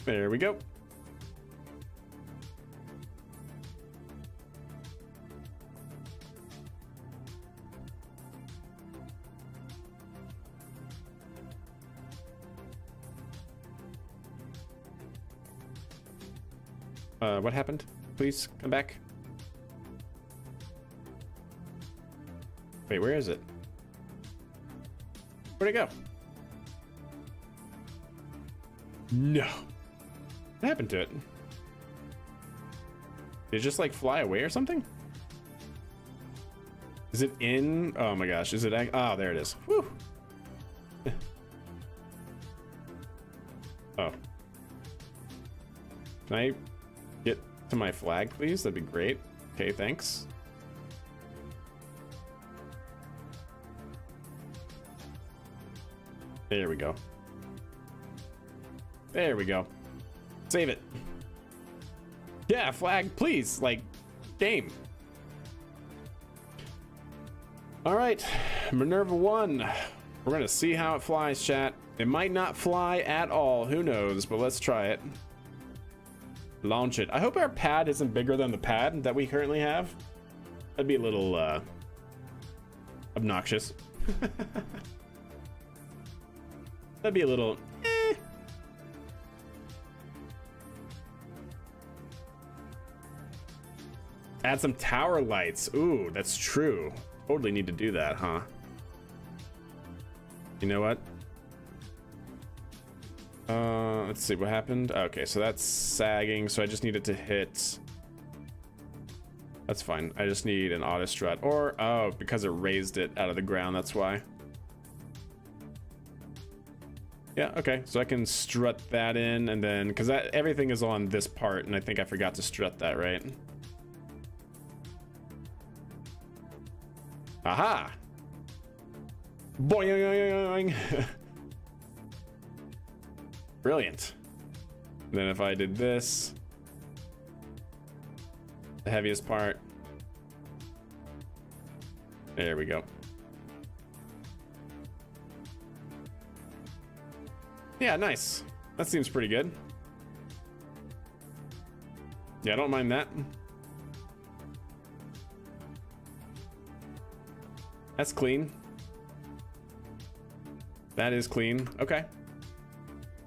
There we go. What happened? Please come back. Wait, where is it? Where'd it go? No. What happened to it? Did it just like fly away or something? Is it in? Oh my gosh, is it? Oh, there it is. Whew. Oh. Can I get to my flag, please? That'd be great. Okay, thanks. There we go. There we go. Save it. Yeah, flag, please. Like, game. All right, Minerva 1. We're gonna see how it flies, chat. It might not fly at all. Who knows? But let's try it. Launch it. I hope our pad isn't bigger than the pad that we currently have. That'd be a little obnoxious. That'd be a little Add some tower lights. Ooh, that's true. Totally need to do that, huh? You know what? Let's see what happened. Okay, so that's sagging, so I just needed to hit. That's fine. I just need an auto strut, or oh, because it raised it out of the ground, that's why. Yeah, okay, so I can strut that in, and then because everything is on this part, and I think I forgot to strut that, right? Aha! Boing! Brilliant. And then if I did this, the heaviest part. There we go. Yeah, nice. That seems pretty good. Yeah, I don't mind that. That's clean. That is clean. Okay.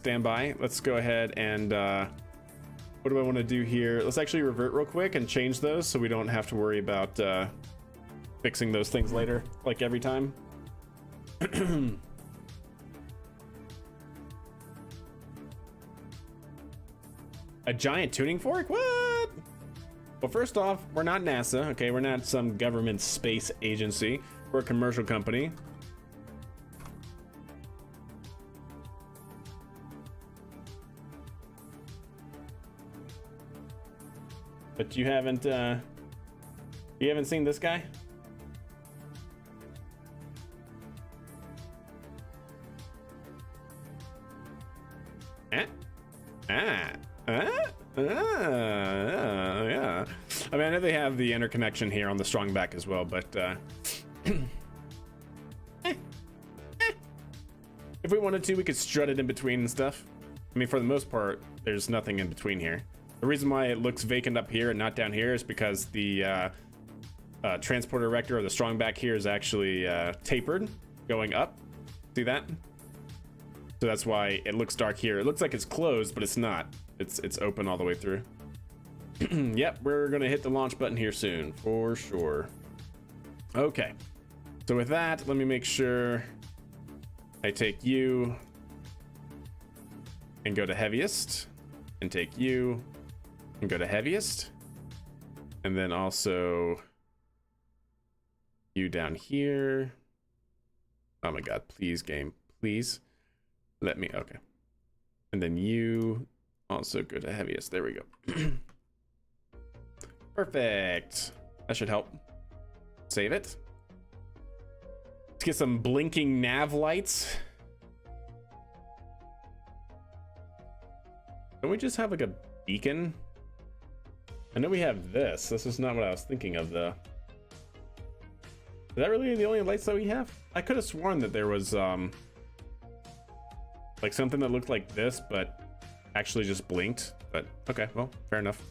Stand by. Let's go ahead and what do I want to do here? Let's actually revert real quick and change those so we don't have to worry about fixing those things later, like every time. A giant tuning fork? What? Well, first off, we're not NASA, okay? We're not some government space agency. We're a commercial company. But you haven't seen this guy? Yeah. I mean, I know they have the interconnection here on the strong back as well, but if we wanted to, we could strut it in between and stuff. I mean, for the most part, there's nothing in between here. The reason why it looks vacant up here and not down here is because the transporter erector or the strong back here is actually tapered going up. See that? So that's why it looks dark here. It looks like it's closed, but it's not. It's open all the way through. Yep, we're gonna hit the launch button here soon, for sure. Okay, so with that, let me make sure I take you and go to heaviest, and take you and go to heaviest, and then also you down here. Oh my god, please game, please let me. Okay, and then you also go to heaviest. There we go. Perfect. That should help. Save it. Let's get some blinking nav lights. Don't we just have like a beacon? I know we have this. This is not what I was thinking of though. Is that really the only lights that we have? I could have sworn that there was like something that looked like this, but actually just blinked. But okay, well, fair enough.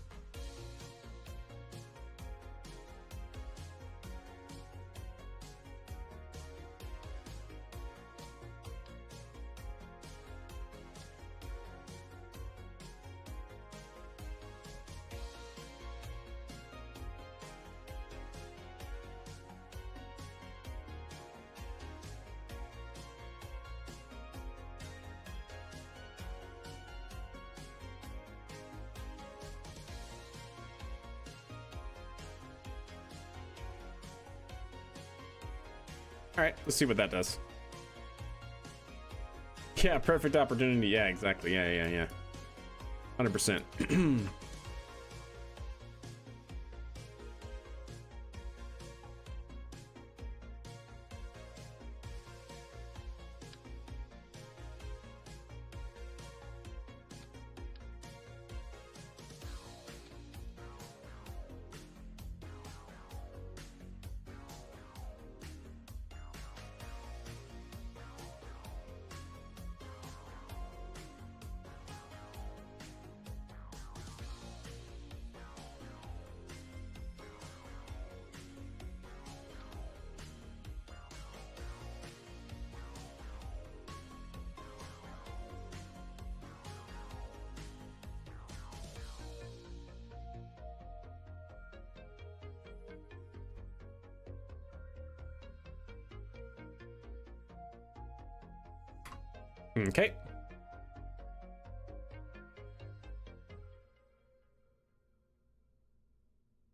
All right, let's see what that does. Yeah, perfect opportunity. Yeah, exactly. Yeah. 100%. Okay.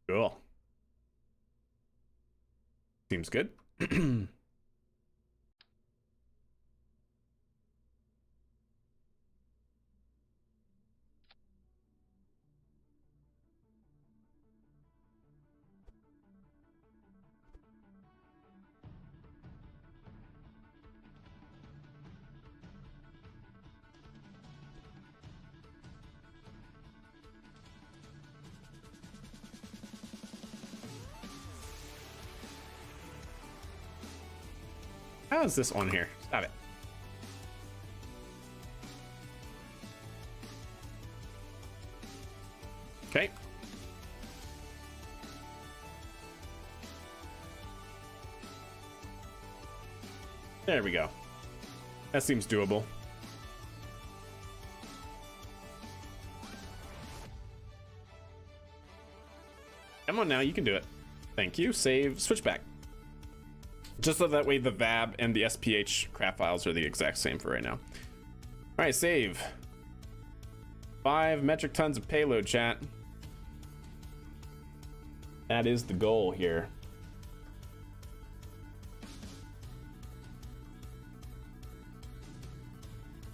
Cool. Seems good. How is this on here? Stop it. Okay. There we go. That seems doable. Come on now, you can do it. Thank you. Save, switch back. Just so that way the VAB and the SPH craft files are the exact same for right now. All right, save. 5 metric tons of payload, chat. That is the goal here.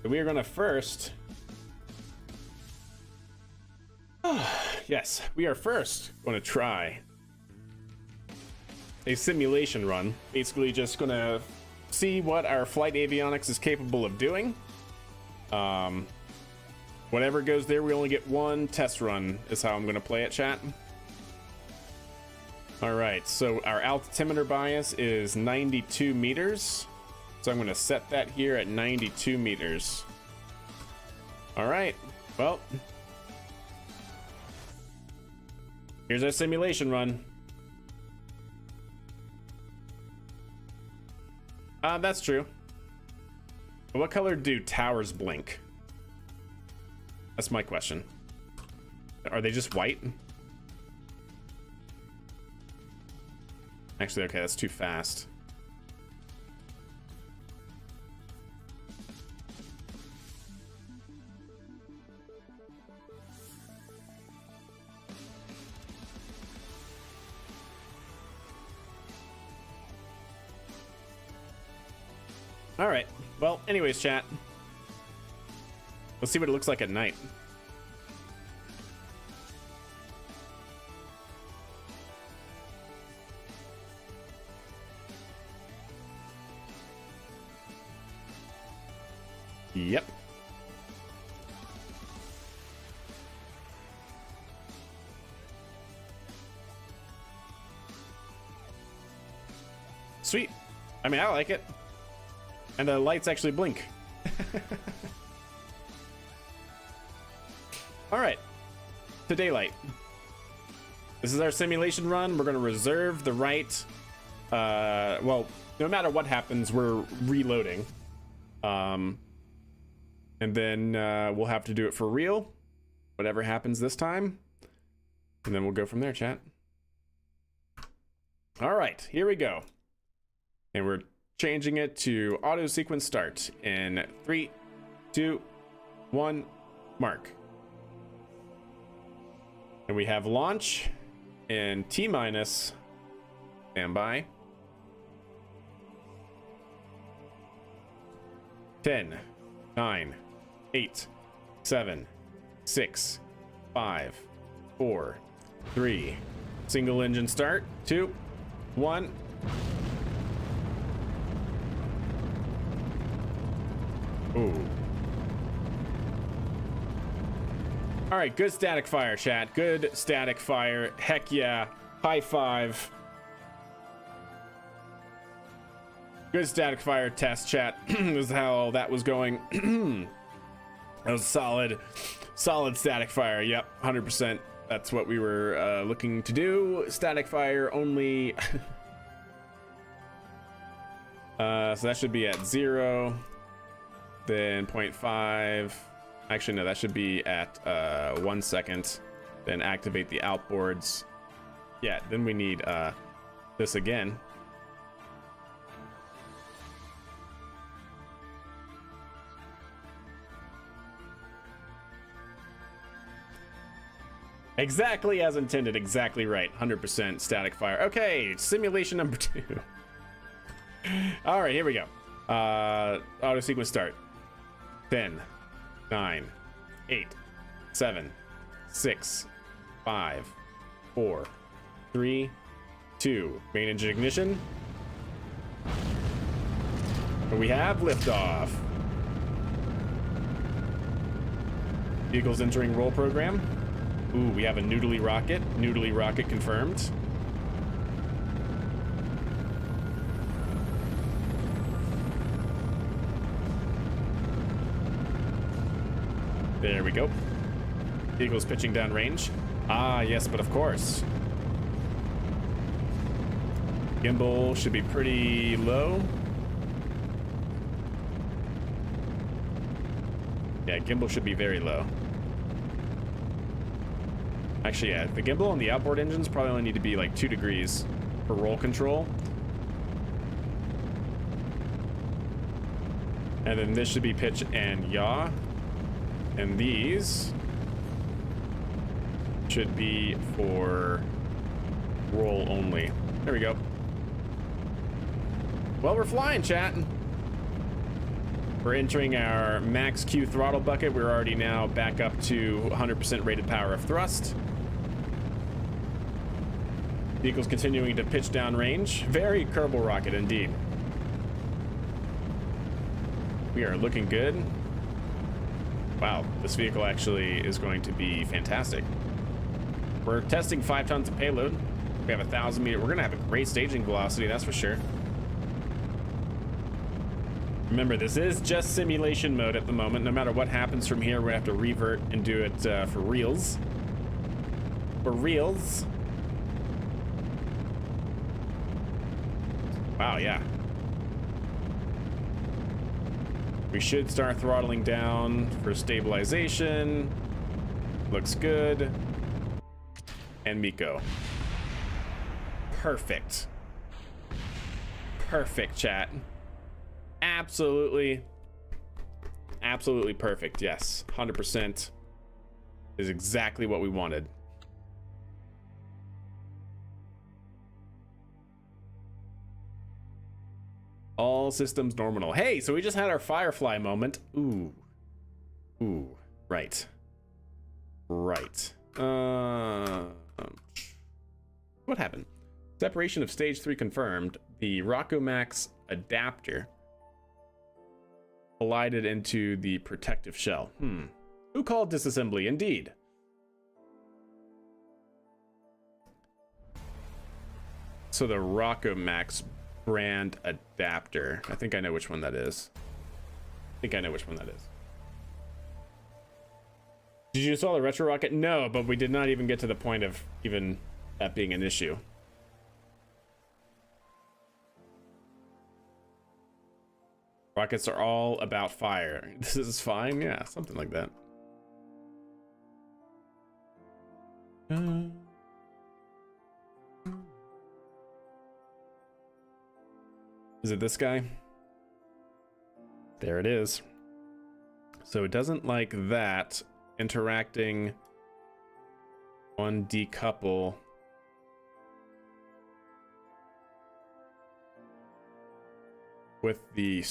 We are going to first... yes, we are first going to try a simulation run. Basically just going to see what our flight avionics is capable of doing. Whatever goes there, we only get one test run is how I'm going to play it, chat. All right, so our altimeter bias is 92 meters. So I'm going to set that here at 92 meters. All right, well, here's our simulation run. That's true. What color do towers blink? That's my question. Are they just white? Actually, okay, that's too fast. All right. Well, anyways, chat. Let's see what it looks like at night. Yep. Sweet. I mean, I like it. And the lights actually blink. All right, to daylight. This is our simulation run. We're gonna reserve the right, well, no matter what happens, we're reloading. And then we'll have to do it for real, whatever happens this time. And then we'll go from there, chat. All right, here we go. And we're changing it to auto sequence start in 3, 2, 1, mark. And we have launch in T-minus, standby. 10, 9, 8, 7, 6, 5, 4, 3, single engine start, 2, 1. Ooh. All right, good static fire, chat. Good static fire. Heck yeah. High five. Good static fire test, chat. This is how that was going. That was solid static fire. Yep, 100%. That's what we were looking to do. Static fire only. So that should be at 0. Then 0.5. Actually, no, that should be at 1 second. Then activate the outboards. Yeah, then we need this again. Exactly as intended. Exactly right. 100% static fire. Okay, simulation number 2. All right, here we go. Auto sequence start. 10, 9, 8, 7, 6, 5, 4, 3, 2. Main engine ignition. And we have liftoff. Vehicles entering roll program. Ooh, we have a noodly rocket. Noodly rocket confirmed. There we go. Vehicle's pitching down range. Ah, yes, but of course. Gimbal should be pretty low. Yeah, gimbal should be very low. Actually, yeah, the gimbal and the outboard engines probably only need to be like 2 degrees for roll control. And then this should be pitch and yaw. And these should be for roll only. There we go. Well, we're flying, chat. We're entering our max Q throttle bucket. We're already now back up to 100% rated power of thrust. Vehicle's continuing to pitch down range. Very Kerbal rocket indeed. We are looking good. Wow, this vehicle actually is going to be fantastic. We're testing 5 tons of payload. We have 1,000 meter. We're gonna have a great staging velocity, that's for sure. Remember, this is just simulation mode at the moment. No matter what happens from here, we're gonna have to revert and do it for reals. For reals. Wow, yeah. We should start throttling down for stabilization. Looks good. And Miko. Perfect. Perfect, chat. Absolutely. Absolutely perfect, yes. 100% is exactly what we wanted. All systems nominal. Hey, so we just had our Firefly moment. Ooh. Ooh. Right. Right. What happened? Separation of stage 3 confirmed. The Rockomax adapter collided into the protective shell. Who called disassembly? Indeed. So the Rockomax brand adapter. I think I know which one that is. Did you install the retro rocket? No, but we did not even get to the point of even that being an issue. Rockets are all about fire. This is fine? Yeah, something like that. Is it this guy? There it is. So it doesn't like that interacting on decouple. With the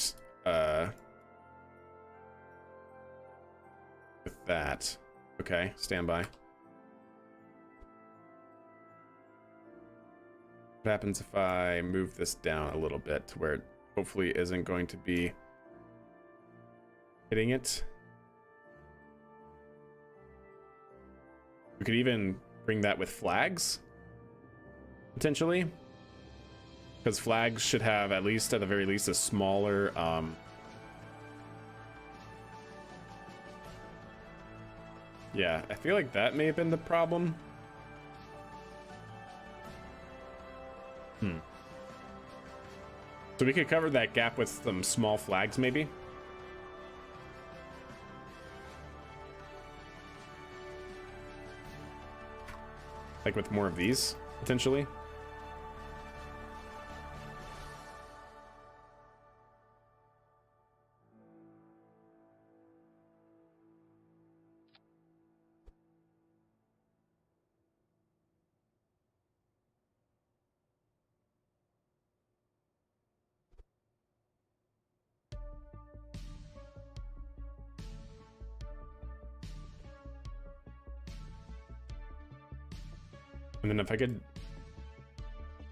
with that. Okay, stand by. What happens if I move this down a little bit to where it hopefully isn't going to be hitting it? We could even bring that with flags, potentially. Because flags should have, at least at the very least, a smaller yeah, I feel like that may have been the problem. So we could cover that gap with some small flags, maybe. Like with more of these, potentially. And then if I could,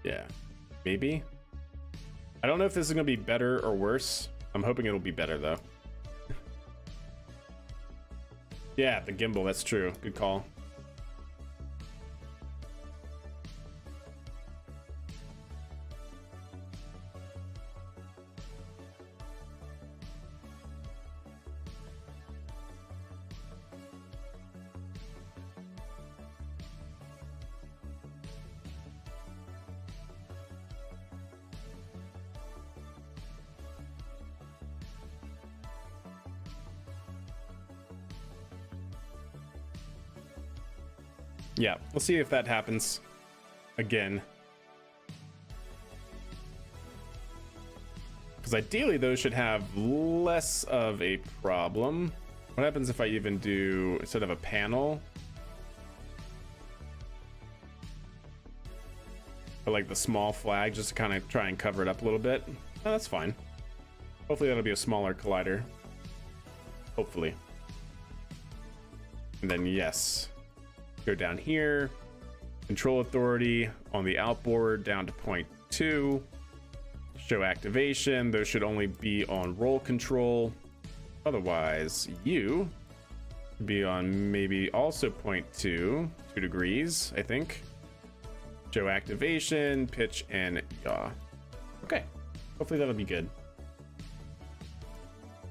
yeah, maybe. I don't know if this is gonna be better or worse. I'm hoping it'll be better though. Yeah, the gimbal, that's true. Good call. Yeah, we'll see if that happens again. Because ideally those should have less of a problem. What happens if I even do, instead of a panel, But like the small flag, just to kind of try and cover it up a little bit. Oh, that's fine. Hopefully that'll be a smaller collider. Hopefully. And then yes, go down here. Control authority on the outboard down to 0.2. Show activation. Those should only be on roll control. Otherwise, you be on maybe also 0.2, 2 degrees, I think. Show activation, pitch, and yaw. Okay, hopefully that'll be good.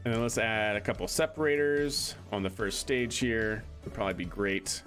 And then let's add a couple separators on the first stage here. Would probably be great.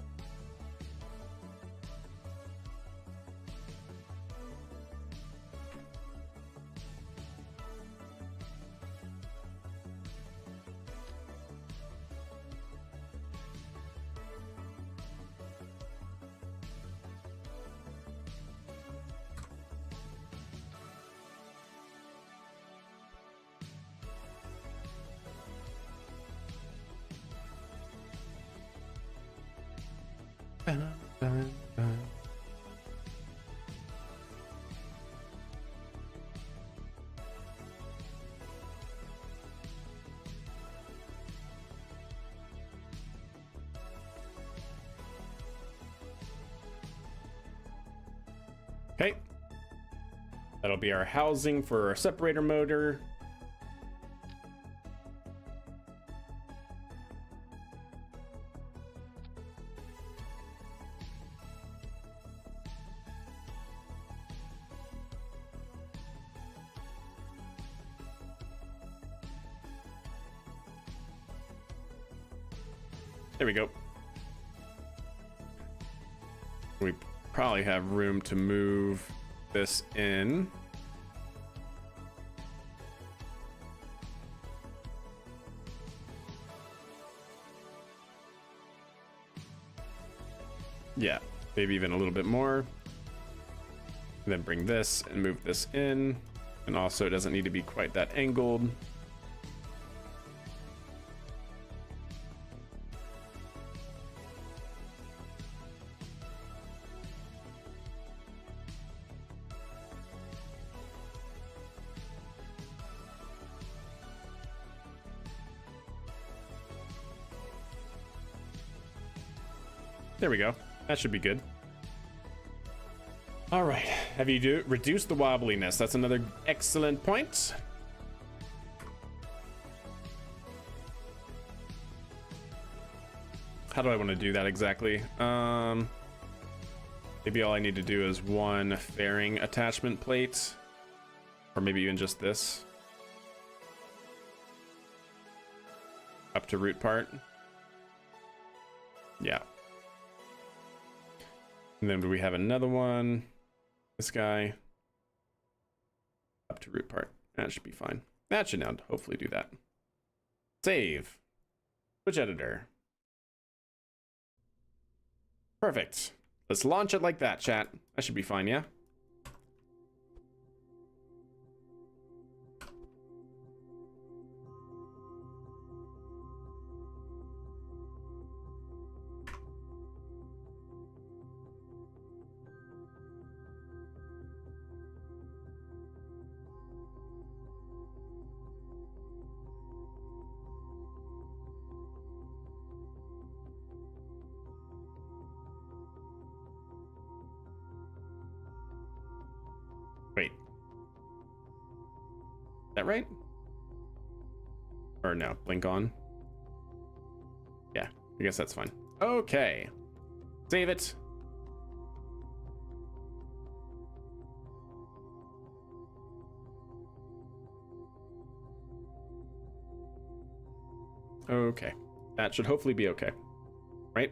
Okay, that'll be our housing for our separator motor. There we go. We probably have room to move this in. Yeah, maybe even a little bit more. And then bring this and move this in. And also it doesn't need to be quite that angled. There we go. That should be good. All right. Have you reduced the wobbliness? That's another excellent point. How do I want to do that exactly? Maybe all I need to do is one fairing attachment plate, or maybe even just this up to root part. Yeah. And then do we have another one? This guy up to root part. That should be fine. That should now hopefully do that. Save. Switch editor. Perfect. Let's launch it like that, chat. That should be fine, yeah? Wait. Is that right? Or no, blink on. Yeah, I guess that's fine. Okay. Save it. Okay. That should hopefully be okay. Right?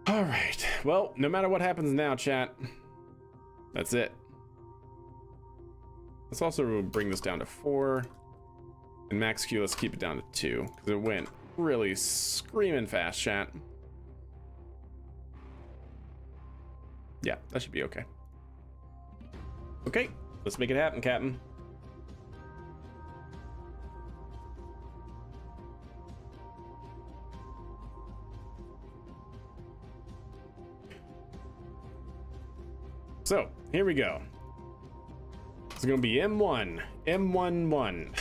All right. Well, no matter what happens now, chat, that's it. Let's also bring this down to 4. And max Q, let's keep it down to 2. Because it went really screaming fast, chat. Yeah, that should be okay. Okay, let's make it happen, Captain. So here we go. It's gonna be M1, M11,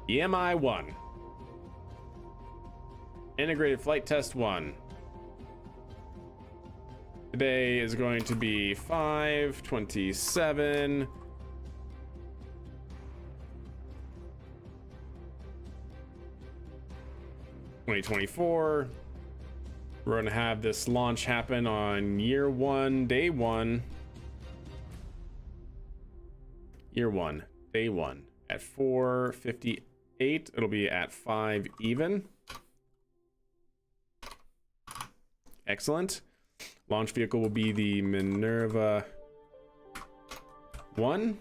EMI1, Integrated Flight Test 1. Today is going to be 5/27. 2024. We're gonna have this launch happen on year 1, day 1. Year 1, day 1 at 4:58. It'll be at 5 even. Excellent. Launch vehicle will be the Minerva 1.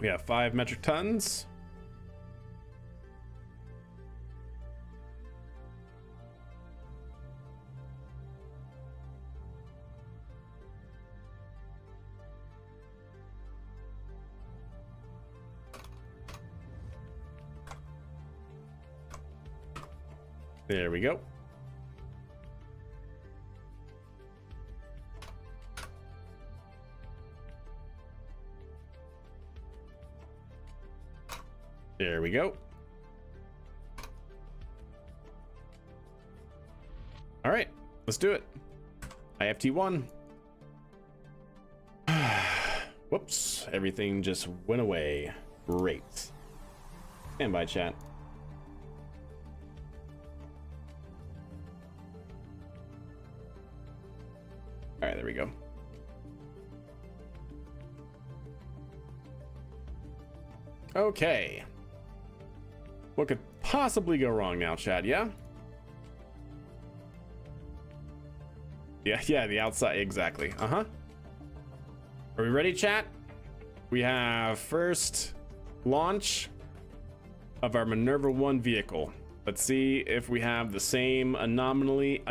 We have 5 metric tons. There we go. There we go. All right, let's do it. IFT1. Whoops, everything just went away. Great. Stand by, chat. All right, there we go. Okay. What could possibly go wrong now, chat? Yeah? Yeah, the outside, exactly. Uh-huh. Are we ready, chat? We have first launch of our Minerva 1 vehicle. Let's see if we have the same anomaly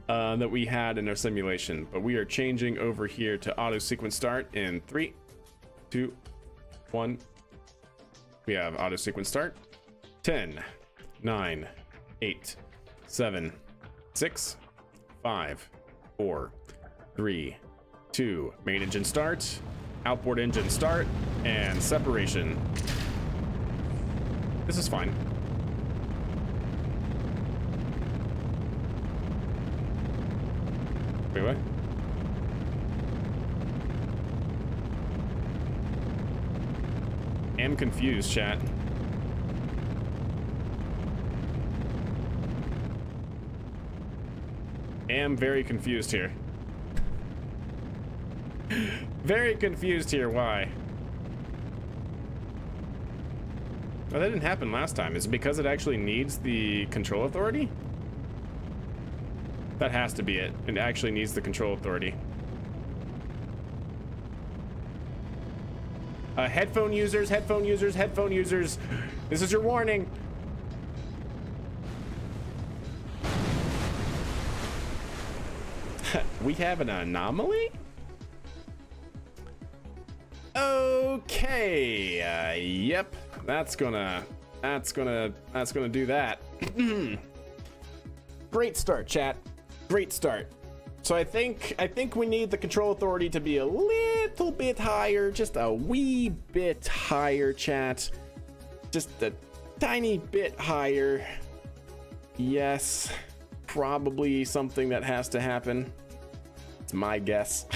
that we had in our simulation. But we are changing over here to auto sequence start in 3, 2, 1. We have auto sequence start. 10, 9, 8, 7, 6, 5, 4, 3, 2. Main engine start, outboard engine start, and separation. This is fine. Wait, what? Am confused, chat. Am very confused here. Very confused here. Why? Well, that didn't happen last time. Is it because it actually needs the control authority? That has to be it. It actually needs the control authority. Headphone users, headphone users, headphone users. This is your warning. We have an anomaly? Okay. Yep. That's gonna do that. Great start, chat. Great start. So I think we need the control authority to be a little bit higher, just a wee bit higher, chat. Just a tiny bit higher. Yes, probably something that has to happen. It's my guess.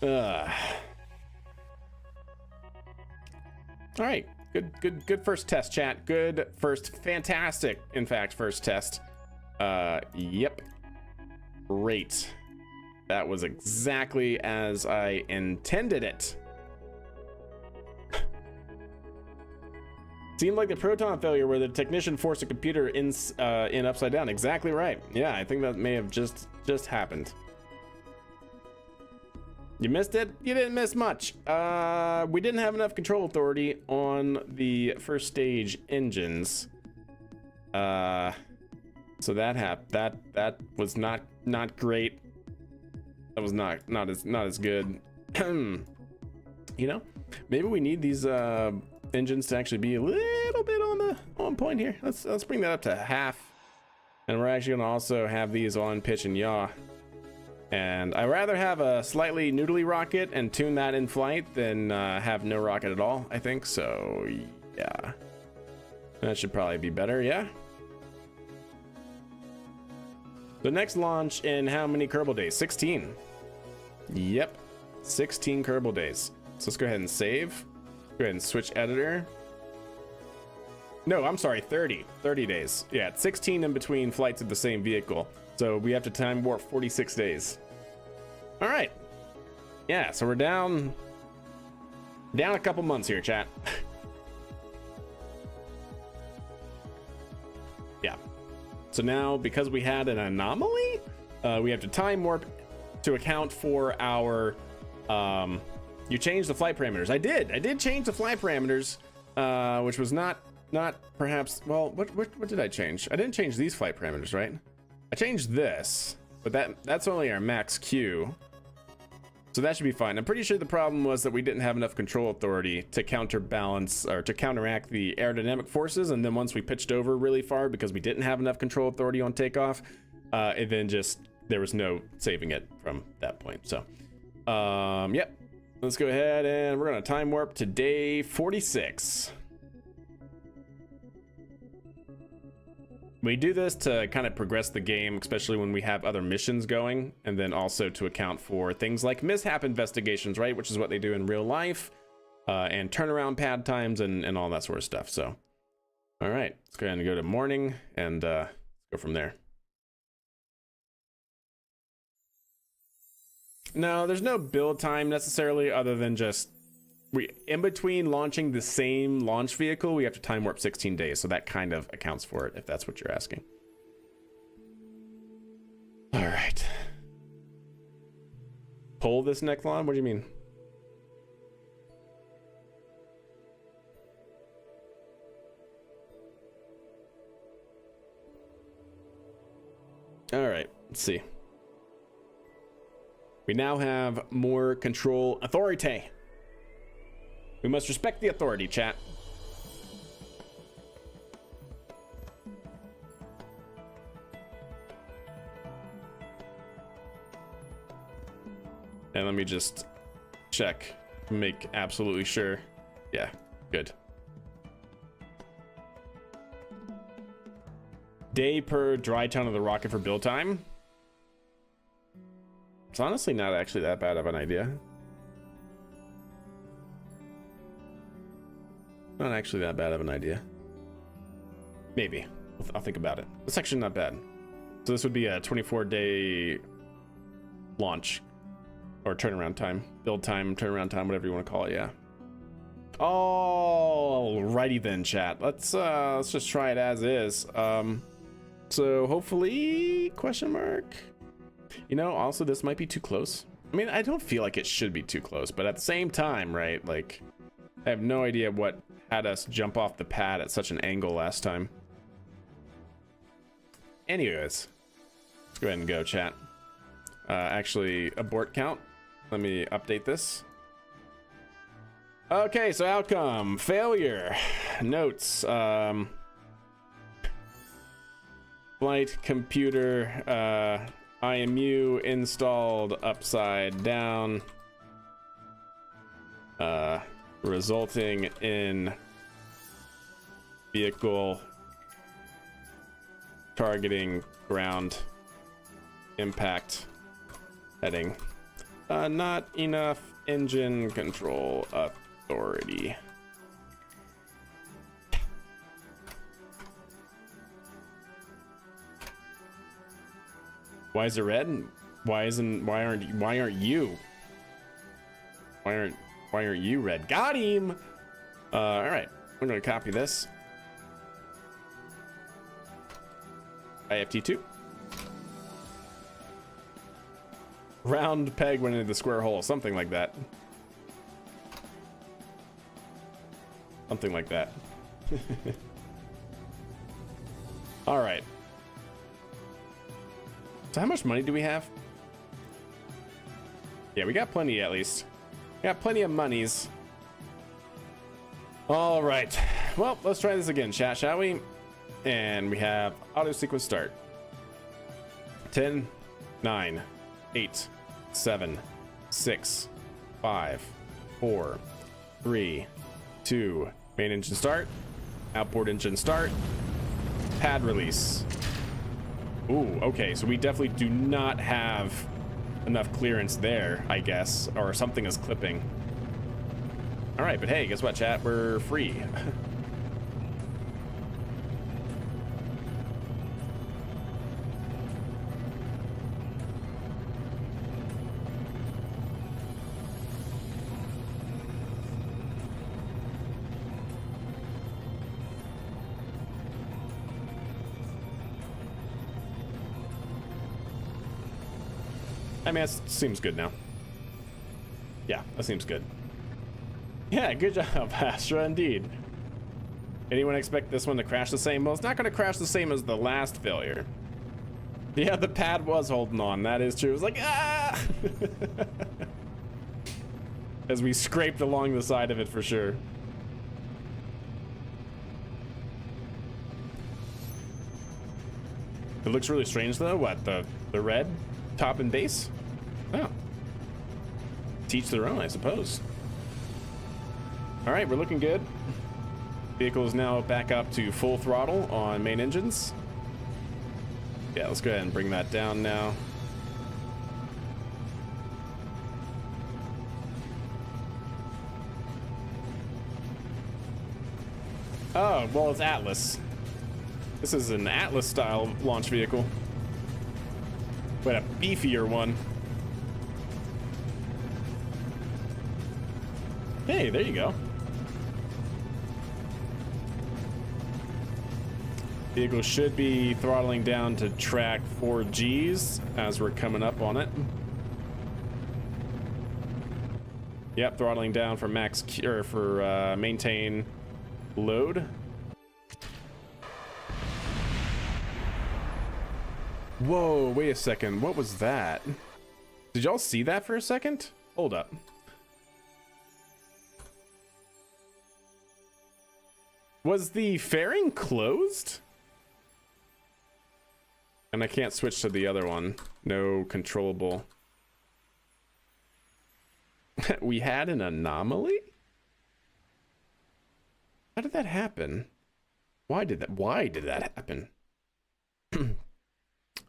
All right. Good first test, chat. Good first, fantastic, in fact, first test. Yep. Great. That was exactly as I intended it. Seemed like the proton failure where the technician forced a computer in upside down. Exactly right. Yeah, I think that may have just happened. You missed it? You didn't miss much. We didn't have enough control authority on the first stage engines. So that was not great. That was not as good. You know, maybe we need these engines to actually be a little bit on point here. Let's bring that up to half, and we're actually gonna also have these on pitch and yaw. And I'd rather have a slightly noodly rocket and tune that in flight than have no rocket at all, I think. So yeah, that should probably be better. Yeah. The next launch in how many Kerbal days? 16. Yep, 16 Kerbal days. So let's go ahead and save. Go ahead and switch editor. No, I'm sorry, 30 days. Yeah, 16 in between flights of the same vehicle. So we have to time warp 46 days. All right. Yeah, so we're down a couple months here, chat. Yeah. So now, because we had an anomaly, we have to time warp to account for our you changed the flight parameters. I did change the flight parameters, which was not perhaps, well, what did I change? I didn't change these flight parameters, right? I changed this, but that's only our max Q, so that should be fine. I'm pretty sure the problem was that we didn't have enough control authority to counterbalance or to counteract the aerodynamic forces, and then once we pitched over really far because we didn't have enough control authority on takeoff, it then just, there was no saving it from that point. So yep, let's go ahead and we're gonna time warp to day 46. We do this to kind of progress the game, especially when we have other missions going, and then also to account for things like mishap investigations, right? Which is what they do in real life, and turnaround pad times and all that sort of stuff. So, all right, let's go ahead and go to morning and go from there. No, there's no build time necessarily, other than just in between launching the same launch vehicle, we have to time warp 16 days, so that kind of accounts for it, if that's what you're asking. All right. Pull this next line? What do you mean? All right, let's see. We now have more control authority. We must respect the authority, chat. And let me just check, make absolutely sure. Yeah, good. Day per dry ton of the rocket for build time. It's honestly not actually that bad of an idea. Not actually that bad of an idea. Maybe. I'll think about it. It's actually not bad. So this would be a 24-day launch or turnaround time, build time, turnaround time, whatever you want to call it. Yeah. Alrighty then, chat. Let's just try it as is. So hopefully, question mark. You know, also this might be too close. I mean, I don't feel like it should be too close, but at the same time, right? Like, I have no idea what had us jump off the pad at such an angle last time. Anyways, let's go ahead and go, chat. Actually, abort count. Let me update this. Okay, so outcome, failure. Notes, flight computer, IMU installed upside down, resulting in vehicle targeting ground impact heading. Not enough engine control authority. Why is it red? Why aren't you red? Got him. All right, I'm gonna copy this. IFT2. Round peg went into the square hole, something like that. Something like that. All right. So how much money do we have? Yeah, we got plenty at least. Got plenty of monies. All right. Well, let's try this again, chat, shall we? And we have auto sequence start. 10, 9, 8, 7, 6, 5, 4, 3, 2. Main engine start. Outboard engine start. Pad release. Ooh, okay, so we definitely do not have enough clearance there, I guess, or something is clipping. All right, but hey, guess what, chat? We're free. I mean, that seems good now. Yeah, that seems good. Yeah, good job, Astra, indeed. Anyone expect this one to crash the same? Well, it's not going to crash the same as the last failure. Yeah, the pad was holding on. That is true. It was like, ah! As we scraped along the side of it for sure. It looks really strange though. What, the red top and base? Oh. Teach their own, I suppose. All right, we're looking good. Vehicle is now back up to full throttle on main engines. Yeah, let's go ahead and bring that down now. Oh, well, it's Atlas. This is an Atlas style launch vehicle, but a beefier one. Hey, there you go. Vehicle should be throttling down to track 4Gs as we're coming up on it. Yep, throttling down for max or for maintain load. Whoa, wait a second. What was that? Did y'all see that for a second? Hold up. Was the fairing closed? And I can't switch to the other one. No controllable. We had an anomaly? How did that happen? Why did that happen?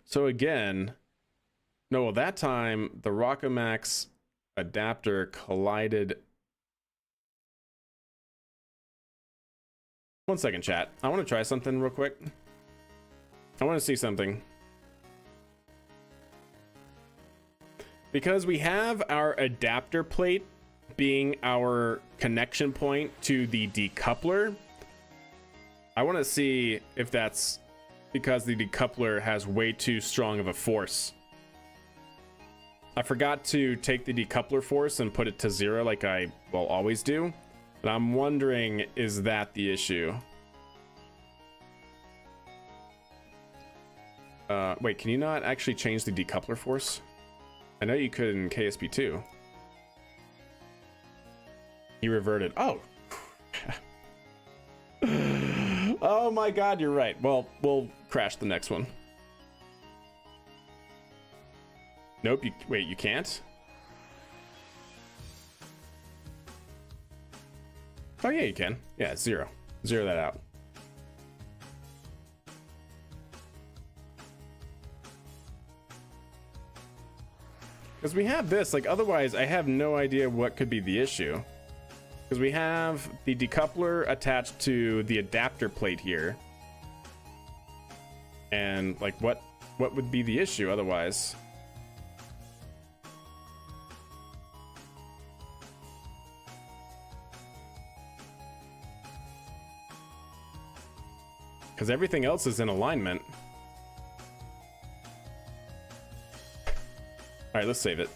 So again, no, well, that time the Rockamax adapter collided. One second, chat. I want to try something real quick. I want to see something. Because we have our adapter plate being our connection point to the decoupler, I want to see if that's because the decoupler has way too strong of a force. I forgot to take the decoupler force and put it to 0 like I will always do. But I'm wondering, is that the issue? Wait, can you not actually change the decoupler force? I know you could in KSP 2. He reverted. Oh. Oh my god, you're right. Well, we'll crash the next one. Nope, wait, you can't? Oh yeah, you can. Yeah, 0. 0 that out. Because we have this, like, otherwise I have no idea what could be the issue. Because we have the decoupler attached to the adapter plate here. And, like, what would be the issue otherwise? Because everything else is in alignment. Alright, let's save it.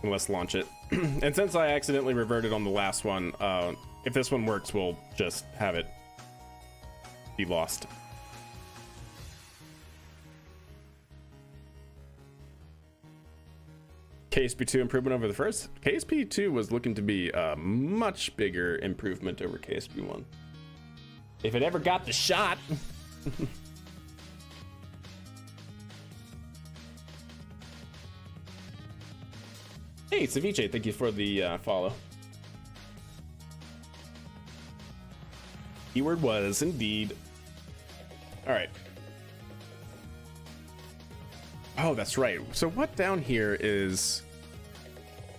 And let's launch it. And since I accidentally reverted on the last one, if this one works, we'll just have it be lost. KSP2 improvement over the first. KSP2 was looking to be a much bigger improvement over KSP1. If it ever got the shot. Hey, Ceviche, thank you for the follow. Keyword was indeed. All right. Oh, that's right. So what down here is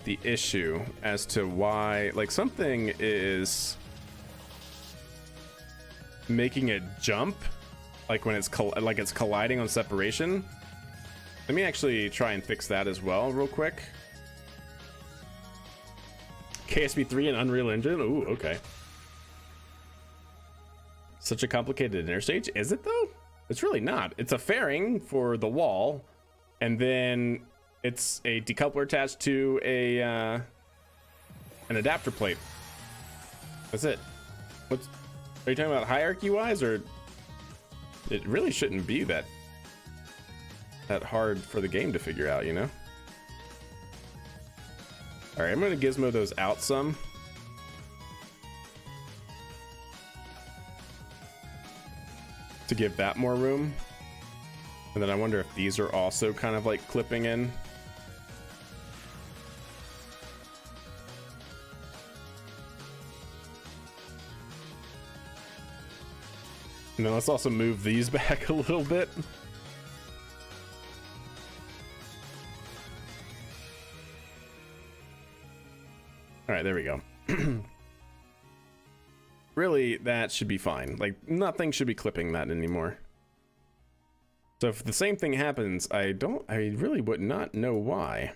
the issue as to why, like, something is making it jump, like when it's colliding on separation. Let me actually try and fix that as well real quick. KSP3 and Unreal Engine. Ooh, okay. Such a complicated interstage. Is it though? It's really not. It's a fairing for the wall, and then it's a decoupler attached to a an adapter plate. That's it. What's, are you talking about hierarchy wise, or it really shouldn't be that hard for the game to figure out, you know? All right, I'm gonna gizmo those out some. To give that more room. And then I wonder if these are also kind of like clipping in. And then let's also move these back a little bit. All right, there we go. Really, that should be fine. Like, nothing should be clipping that anymore. So if the same thing happens, I really would not know why.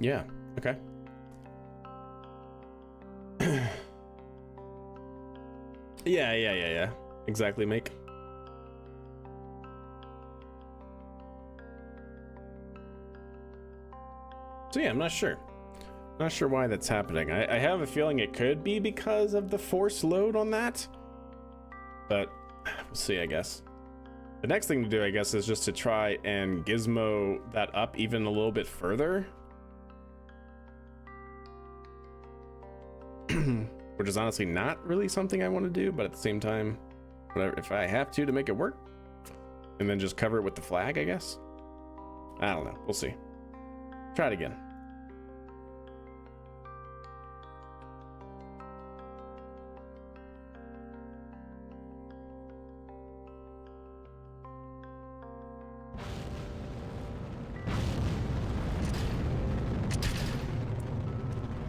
Yeah, okay. Yeah. Exactly, Make. So yeah, I'm not sure. Not sure why that's happening. I have a feeling it could be because of the force load on that. But we'll see, I guess. The next thing to do, I guess, is just to try and gizmo that up even a little bit further. Which is honestly not really something I want to do, but at the same time, whatever, if I have to make it work. And then just cover it with the flag, I guess. I don't know. We'll see. Try it again.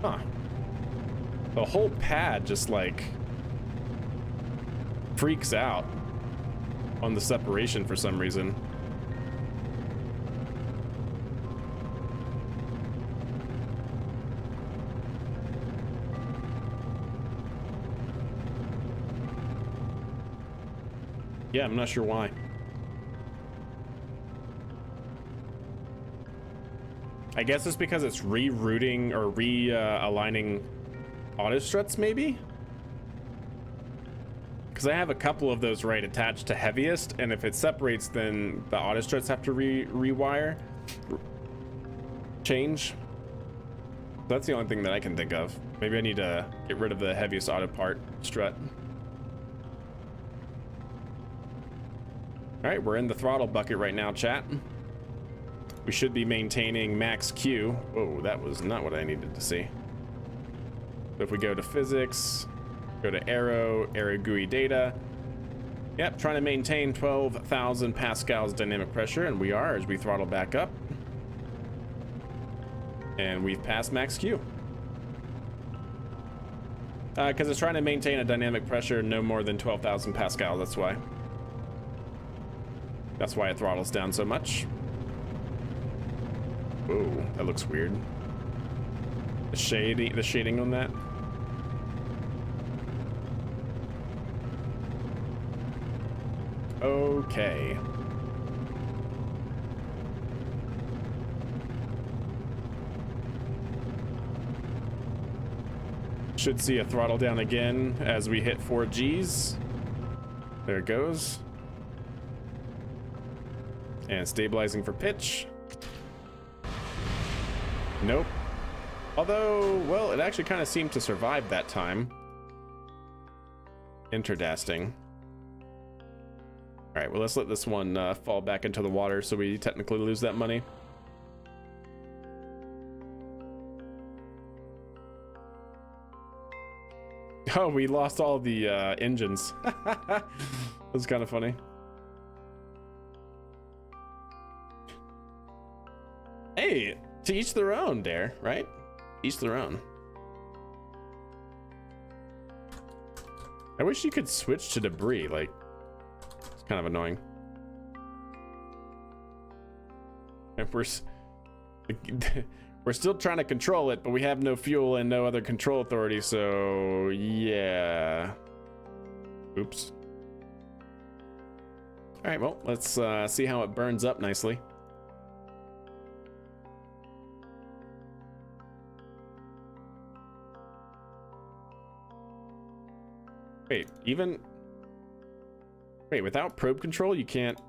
Huh. The whole pad just like freaks out on the separation for some reason. Yeah, I'm not sure why. I guess it's because it's rerouting or aligning auto struts, maybe? Because I have a couple of those right attached to heaviest, and if it separates, then the auto struts have to change. That's the only thing that I can think of. Maybe I need to get rid of the heaviest auto part strut. All right, we're in the throttle bucket right now, chat. We should be maintaining max Q. Whoa, that was not what I needed to see. So if we go to physics, go to aero GUI data. Yep, trying to maintain 12,000 pascals dynamic pressure, and we are as we throttle back up. And we've passed max Q. Because it's trying to maintain a dynamic pressure no more than 12,000 pascals, that's why. That's why it throttles down so much. Whoa, that looks weird. The shading on that. Okay. Should see a throttle down again as we hit 4 Gs. There it goes. And stabilizing for pitch. Nope. Although, well, it actually kind of seemed to survive that time. Interesting. All right, well, let's let this one fall back into the water so we technically lose that money. Oh, we lost all the engines. That was kind of funny. Hey, to each their own, Dare, right? Each their own. I wish you could switch to debris, like, it's kind of annoying. And we're still trying to control it, but we have no fuel and no other control authority, so yeah. Oops. All right, well, let's see how it burns up nicely. Wait, without probe control, you can't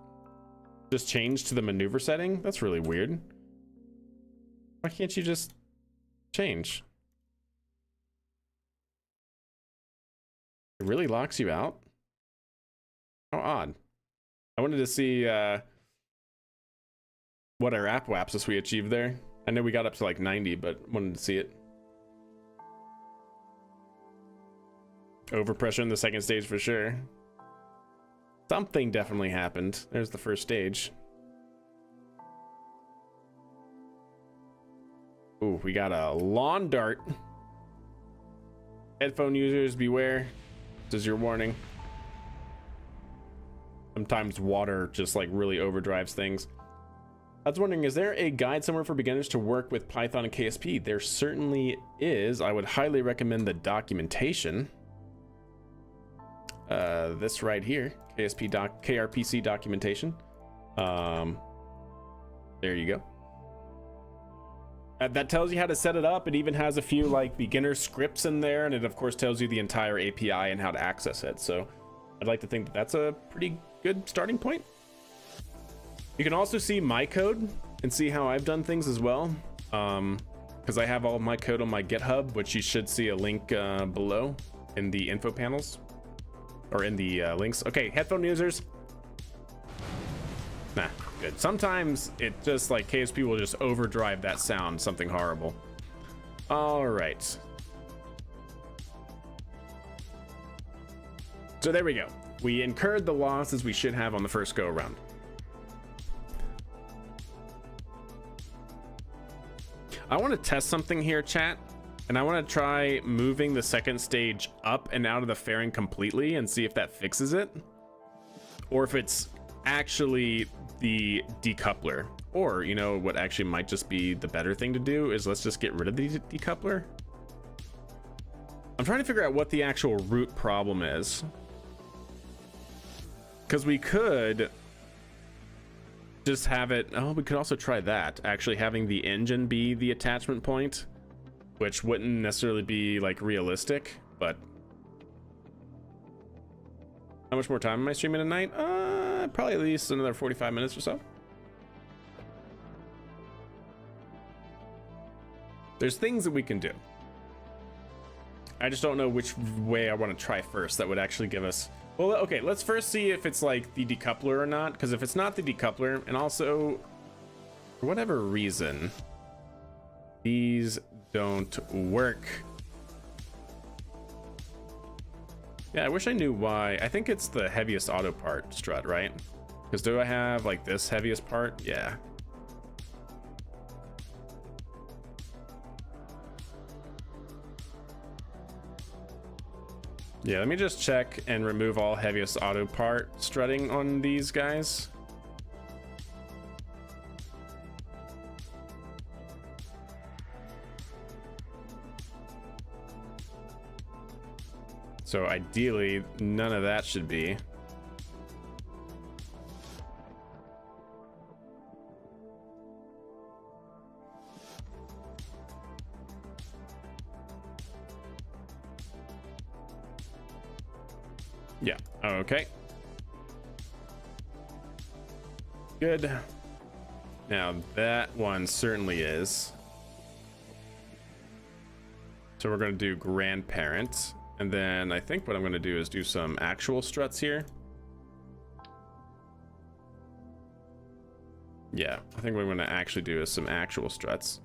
just change to the maneuver setting? That's really weird. Why can't you just change? It really locks you out? How odd. I wanted to see what our apoapsis we achieved there. I know we got up to like 90, but wanted to see it. Overpressure in the second stage for sure. Something definitely happened. There's the first stage. Ooh, we got a lawn dart. Headphone users, beware. This is your warning. Sometimes water just like really overdrives things. I was wondering, is there a guide somewhere for beginners to work with Python and KSP? There certainly is. I would highly recommend the documentation. This right here, KRPC documentation. There you go. That tells you how to set it up. It even has a few like beginner scripts in there, and it of course tells you the entire API and how to access it. So I'd like to think that that's a pretty good starting point. You can also see my code and see how I've done things as well, because I have all of my code on my GitHub, which you should see a link below in the info panels. Or in the links. Okay, headphone users. Nah, good. Sometimes it just like KSP will just overdrive that sound, something horrible. All right. So there we go. We incurred the losses we should have on the first go around. I want to test something here, chat. And I want to try moving the second stage up and out of the fairing completely and see if that fixes it. Or if it's actually the decoupler. Or, you know, what actually might just be the better thing to do is let's just get rid of the decoupler. I'm trying to figure out what the actual root problem is. Because we could just have it... Oh, we could also try that. Actually having the engine be the attachment point. Which wouldn't necessarily be like realistic, but how much more time am I streaming tonight? Probably at least another 45 minutes or so. There's things that we can do. I just don't know which way I want to try first that would actually give us... Well, okay, let's first see if it's like the decoupler or not, because if it's not the decoupler, and also for whatever reason these don't work. Yeah, I wish I knew why. I think it's the heaviest auto part strut, right? Because do I have like this heaviest part? Yeah. Yeah, let me just check and remove all heaviest auto part strutting on these guys. So ideally, none of that should be. Yeah, okay. Good. Now that one certainly is. So we're going to do grandparent. And then I think what I'm going to do is do some actual struts here. Yeah, I think what I'm going to actually do is some actual struts.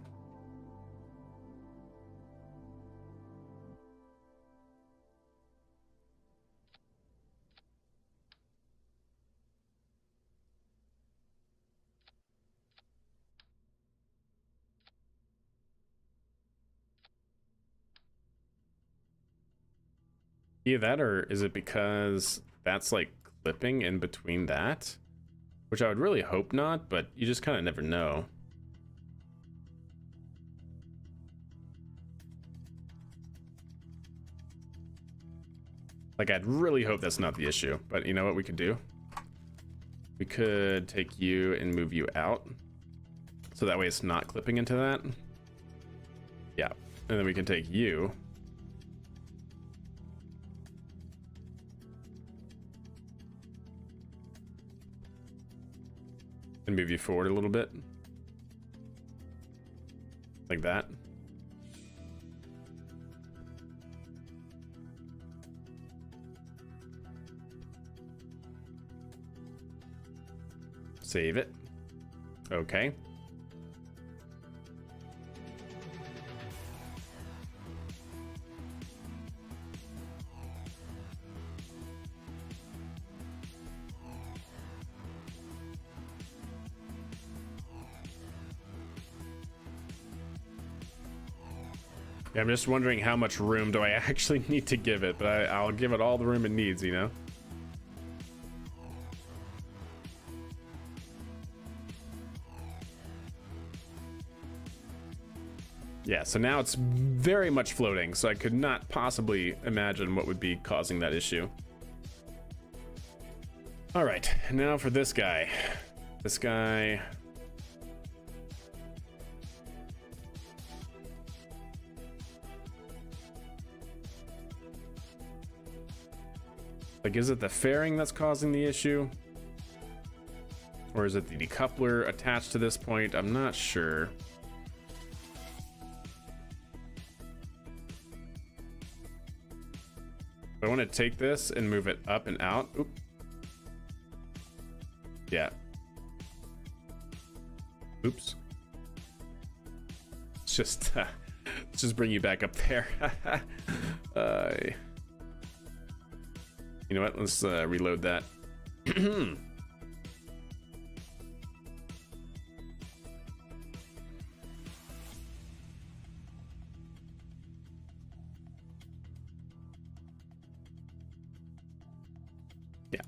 Either that, or is it because that's like clipping in between that? Which I would really hope not, but you just kind of never know. Like, I'd really hope that's not the issue, but you know what we could do? We could take you and move you out. So that way it's not clipping into that. Yeah, and then we can take you. And move you forward a little bit. Like that. Save it. Okay. Yeah, I'm just wondering how much room do I actually need to give it, but I'll give it all the room it needs, you know? Yeah, so now it's very much floating, so I could not possibly imagine what would be causing that issue. All right, now for this guy. This guy... Like, is it the fairing that's causing the issue? Or is it the decoupler attached to this point? I'm not sure. I want to take this and move it up and out. Oop. Yeah. Oops. Let's just bring you back up there. You know what? Let's reload that. Yeah.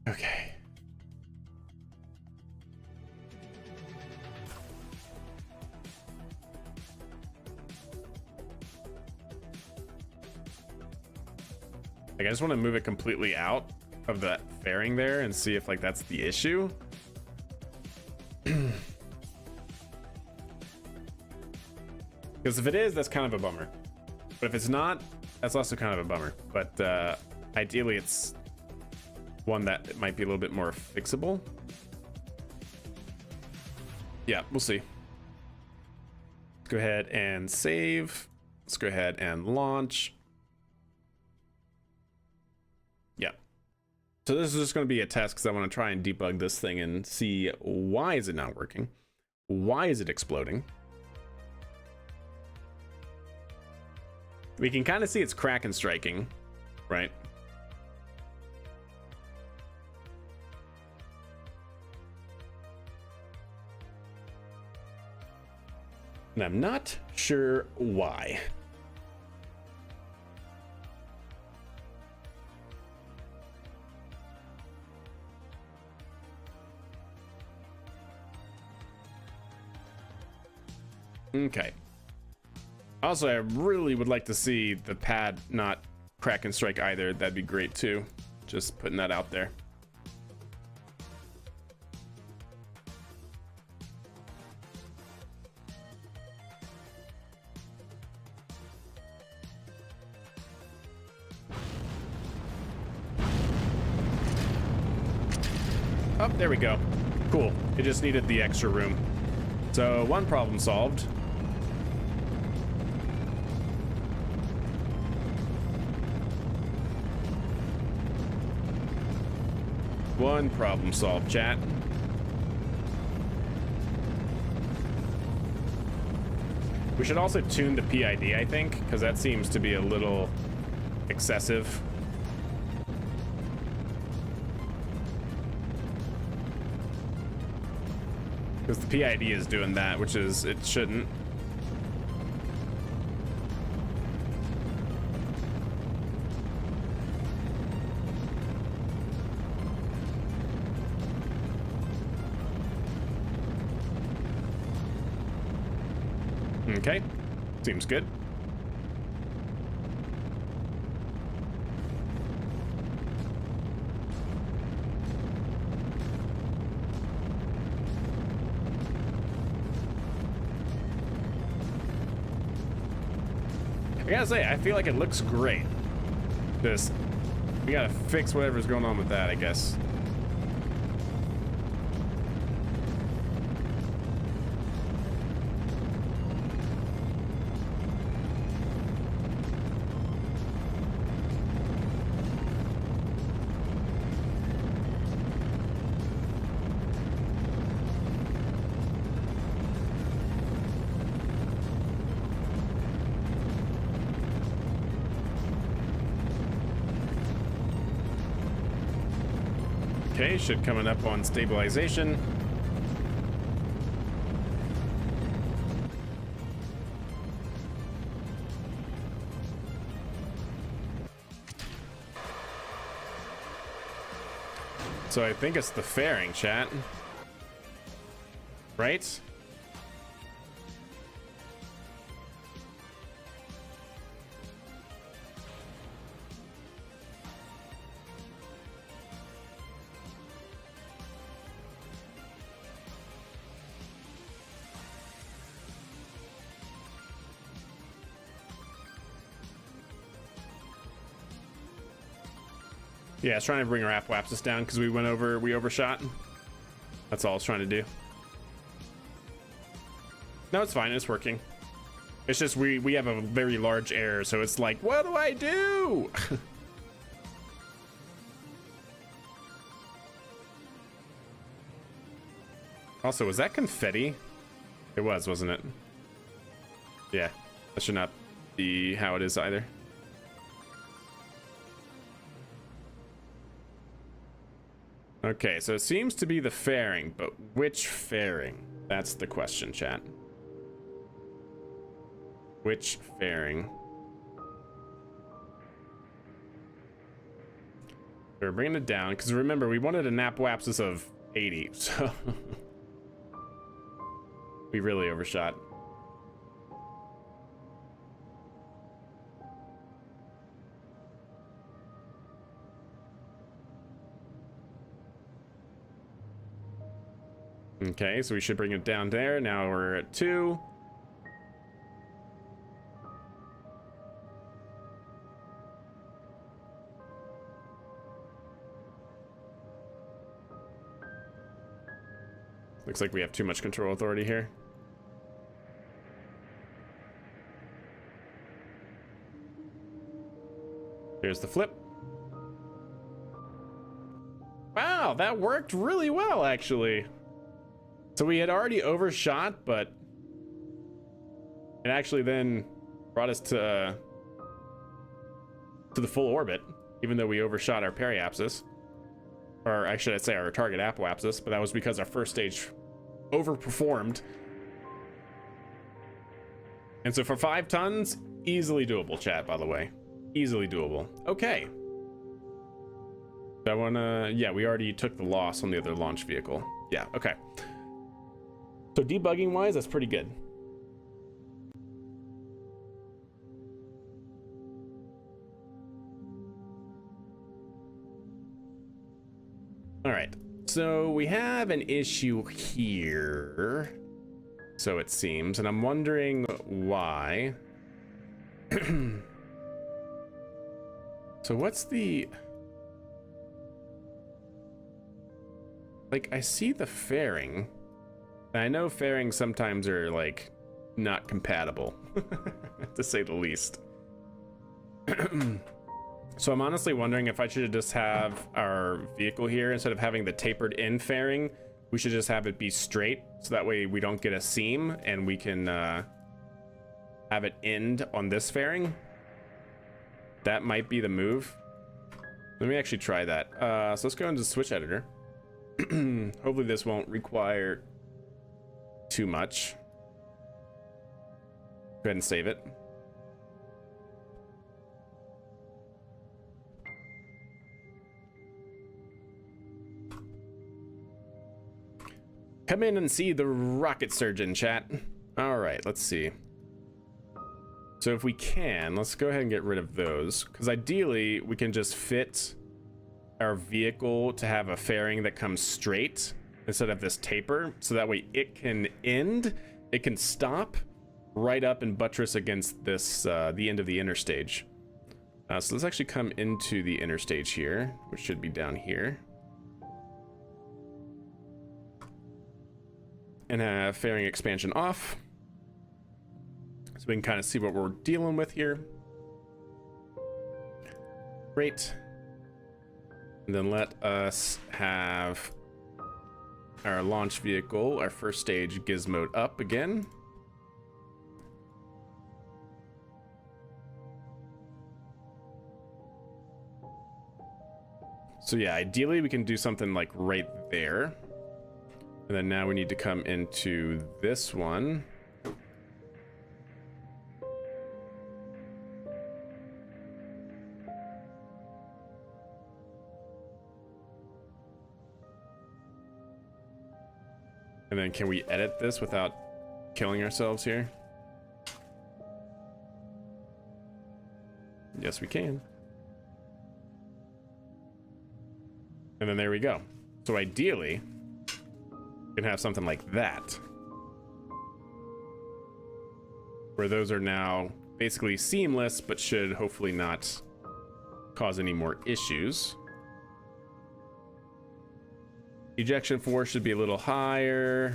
Okay. Like, I just want to move it completely out of that fairing there and see if, like, that's the issue. Because if it is, that's kind of a bummer. But if it's not, that's also kind of a bummer. But ideally, it's one that might be a little bit more fixable. Yeah, we'll see. Let's go ahead and save. Let's go ahead and launch. Yeah. So this is just going to be a test because I want to try and debug this thing and see why is it not working? Why is it exploding? We can kind of see it's crack and striking, right? And I'm not sure why. Okay. Also, I really would like to see the pad not crack and strike either. That'd be great too. Just putting that out there. Oh, there we go. Cool. It just needed the extra room. So one problem solved. One problem solved, chat. We should also tune the PID, I think, because that seems to be a little excessive. Because the PID is doing that, which is, it shouldn't. Okay, seems good. I gotta say, I feel like it looks great. Just, we gotta fix whatever's going on with that, I guess. Okay, shit coming up on stabilization. So I think it's the fairing, chat. Right? Yeah, I was trying to bring our apoapsis down because we overshot. That's all I was trying to do. No, it's fine, it's working. It's just we have a very large error, so it's like, what do I do? Also, was that confetti? It was, wasn't it? Yeah, that should not be how it is either. Okay, so it seems to be the fairing, but which fairing? That's the question, chat. Which fairing? We're bringing it down, because remember, we wanted an apoapsis of 80, so... we really overshot. Okay, so we should bring it down there. Now we're at 2. Looks like we have too much control authority here. Here's the flip. Wow, that worked really well, actually. So we had already overshot, but it actually then brought us to the full orbit, even though we overshot our periapsis. Or actually, I'd say our target apoapsis, but that was because our first stage overperformed. And so for 5 tons, easily doable, chat, by the way. Easily doable. Okay. I wanna, yeah, we already took the loss on the other launch vehicle. Yeah, okay. So debugging wise, that's pretty good. All right, so we have an issue here, so it seems, and I'm wondering why. So what's the... like, I see the fairing. And I know fairings sometimes are, like, not compatible, to say the least. So I'm honestly wondering if I should just have our vehicle here, instead of having the tapered in fairing, we should just have it be straight, so that way we don't get a seam and we can have it end on this fairing. That might be the move. Let me actually try that. So let's go into the switch editor. Hopefully this won't require too much. Go ahead and save it. Come in and see the rocket surgeon, chat. All right, let's see. So if we can, let's go ahead and get rid of those, because ideally we can just fit our vehicle to have a fairing that comes straight instead of this taper, so that way it can end, it can stop right up and buttress against this the end of the inner stage. So let's actually come into the inner stage here, which should be down here, and have fairing expansion off, so we can kind of see what we're dealing with here. Great. And then let us have our launch vehicle, our first stage, gizmoed up again. So yeah, ideally we can do something like right there. And then now we need to come into this one. And then can we edit this without killing ourselves here? Yes, we can. And then there we go. So ideally, we can have something like that, where those are now basically seamless, but should hopefully not cause any more issues. Ejection force should be a little higher,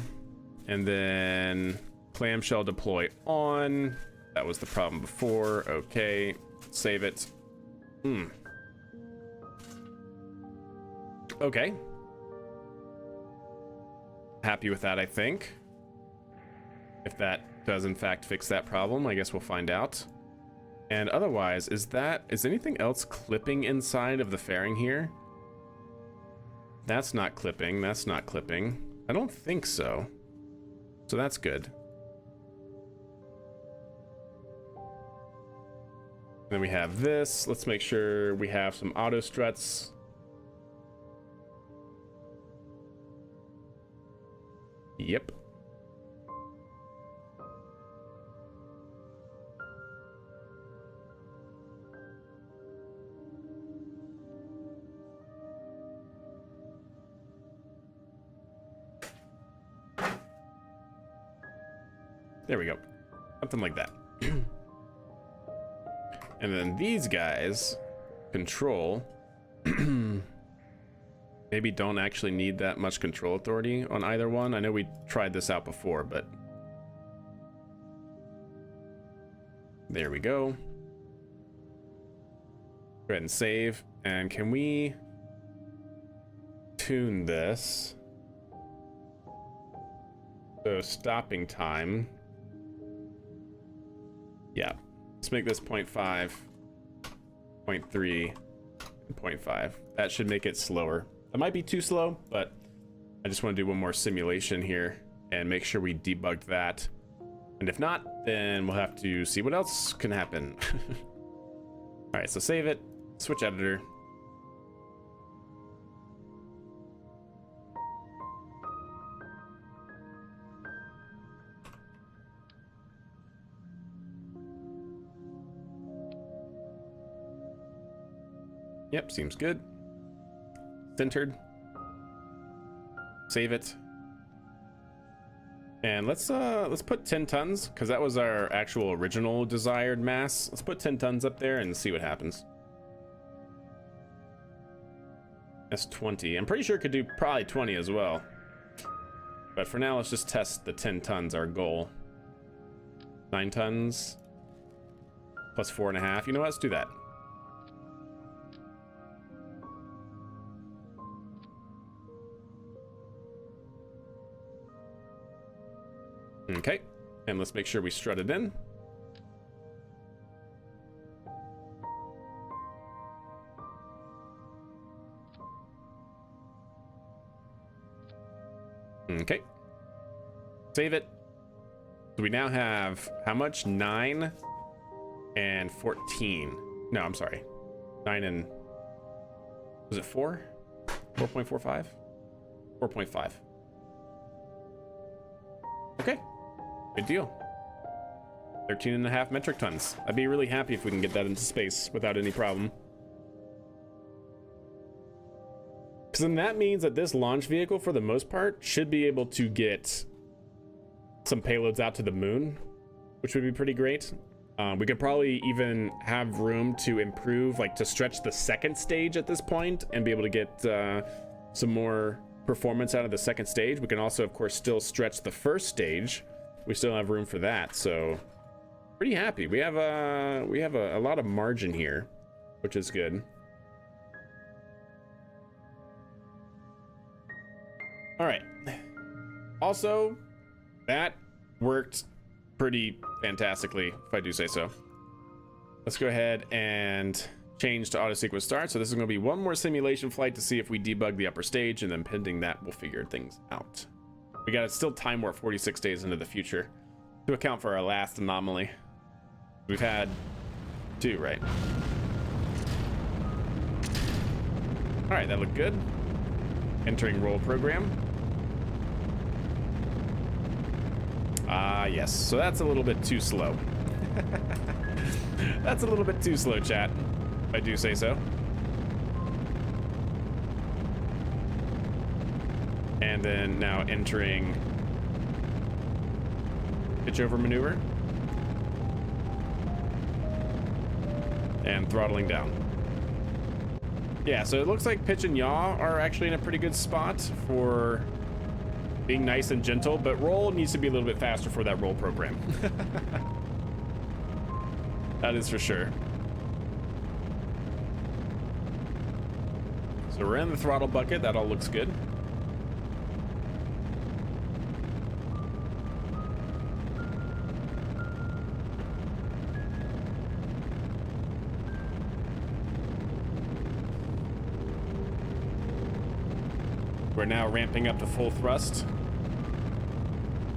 and then clamshell deploy on. That was the problem before. Okay, save it. Okay. Happy with that, I think. If that does in fact fix that problem, I guess we'll find out. And otherwise, is anything else clipping inside of the fairing here? That's not clipping, that's not clipping. I don't think so. So that's good. Then we have this. Let's make sure we have some auto struts. Yep. There we go. Something like that. And then these guys control maybe don't actually need that much control authority on either one. I know we tried this out before, but there we go. Go ahead and save. And can we tune this? So stopping time. Yeah, let's make this 0.5, 0.3, and 0.5. That should make it slower. It might be too slow, but I just want to do one more simulation here and make sure we debugged that. And if not, then we'll have to see what else can happen. All right, so save it, switch editor. Yep, seems good. Centered. Save it. And let's put 10 tons, because that was our actual original desired mass. Let's put 10 tons up there and see what happens. That's 20. I'm pretty sure it could do probably 20 as well. But for now, let's just test the 10 tons, our goal. 9 tons. Plus 4.5. You know what? Let's do that. Okay. And let's make sure we strut it in. Okay. Save it. So we now have how much? 9 and 14. No, I'm sorry. 9 and... Was it 4? 4.45? 4.5. Okay. Good deal. 13.5 metric tons. I'd be really happy if we can get that into space without any problem. Because then that means that this launch vehicle, for the most part, should be able to get some payloads out to the moon, which would be pretty great. We could probably even have room to improve, like to stretch the second stage at this point and be able to get some more performance out of the second stage. We can also, of course, still stretch the first stage. We still have room for that, so pretty happy. We have a lot of margin here, which is good. All right. Also, that worked pretty fantastically, if I do say so. Let's go ahead and change to auto sequence start. So this is going to be one more simulation flight to see if we debug the upper stage, and then pending that, we'll figure things out. We got to still time warp 46 days into the future to account for our last anomaly. We've had 2, right? All right, that looked good. Entering roll program. Ah, yes. So that's a little bit too slow. That's a little bit too slow, chat, if I do say so. And then now entering pitch over maneuver. And throttling down. Yeah, so it looks like pitch and yaw are actually in a pretty good spot for being nice and gentle, but roll needs to be a little bit faster for that roll program. That is for sure. So we're in the throttle bucket. That all looks good. We're now ramping up to full thrust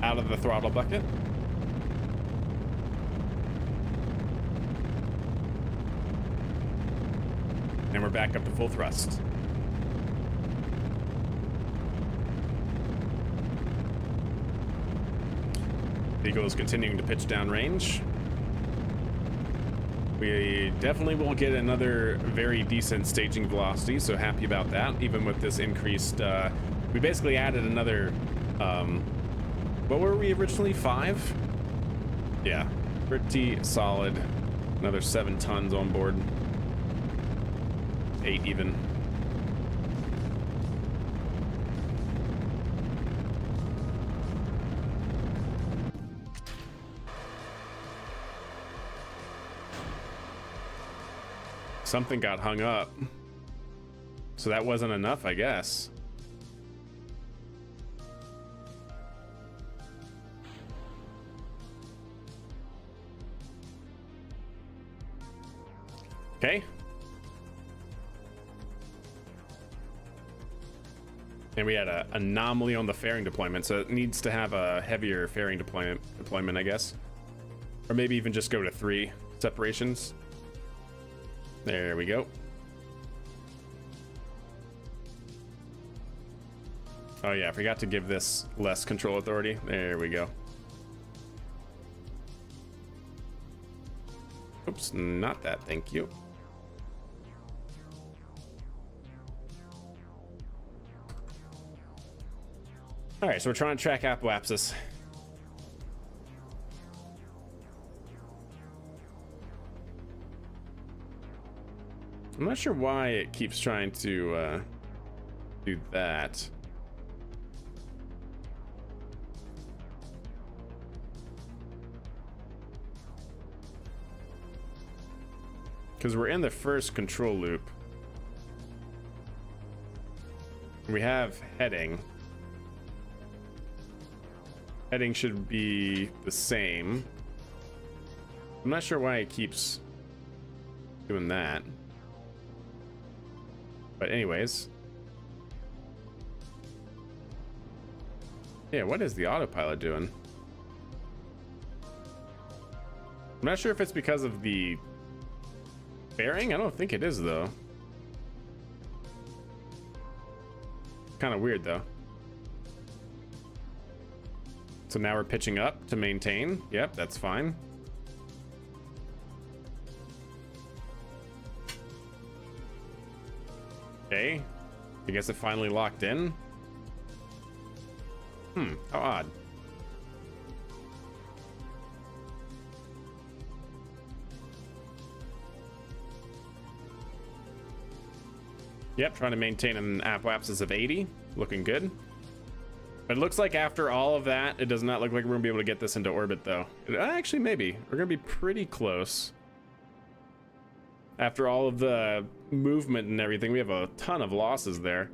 out of the throttle bucket. And we're back up to full thrust. Eagle is continuing to pitch down range. We definitely will get another very decent staging velocity, so happy about that. Even with this increased, we basically added another, what were we originally, 5? Yeah, pretty solid. Another 7 tons on board. 8 even. Something got hung up, so that wasn't enough, I guess. Okay. And we had an anomaly on the fairing deployment, so it needs to have a heavier fairing deployment, I guess. Or maybe even just go to 3 separations. There we go. Oh yeah, I forgot to give this less control authority. There we go. Oops, not that, thank you. All right, so we're trying to track apoapsis. I'm not sure why it keeps trying to do that. Because we're in the first control loop. We have heading. Heading should be the same. I'm not sure why it keeps doing that. But anyways. Yeah, what is the autopilot doing? I'm not sure if it's because of the bearing. I don't think it is though. Kind of weird though. So now we're pitching up to maintain. Yep, that's fine. Okay, I guess it finally locked in. How odd. Yep, trying to maintain an apoapsis of 80. Looking good. But it looks like after all of that, it does not look like we're gonna be able to get this into orbit though. Actually, maybe. We're gonna be pretty close. After all of the movement and everything, we have a ton of losses there.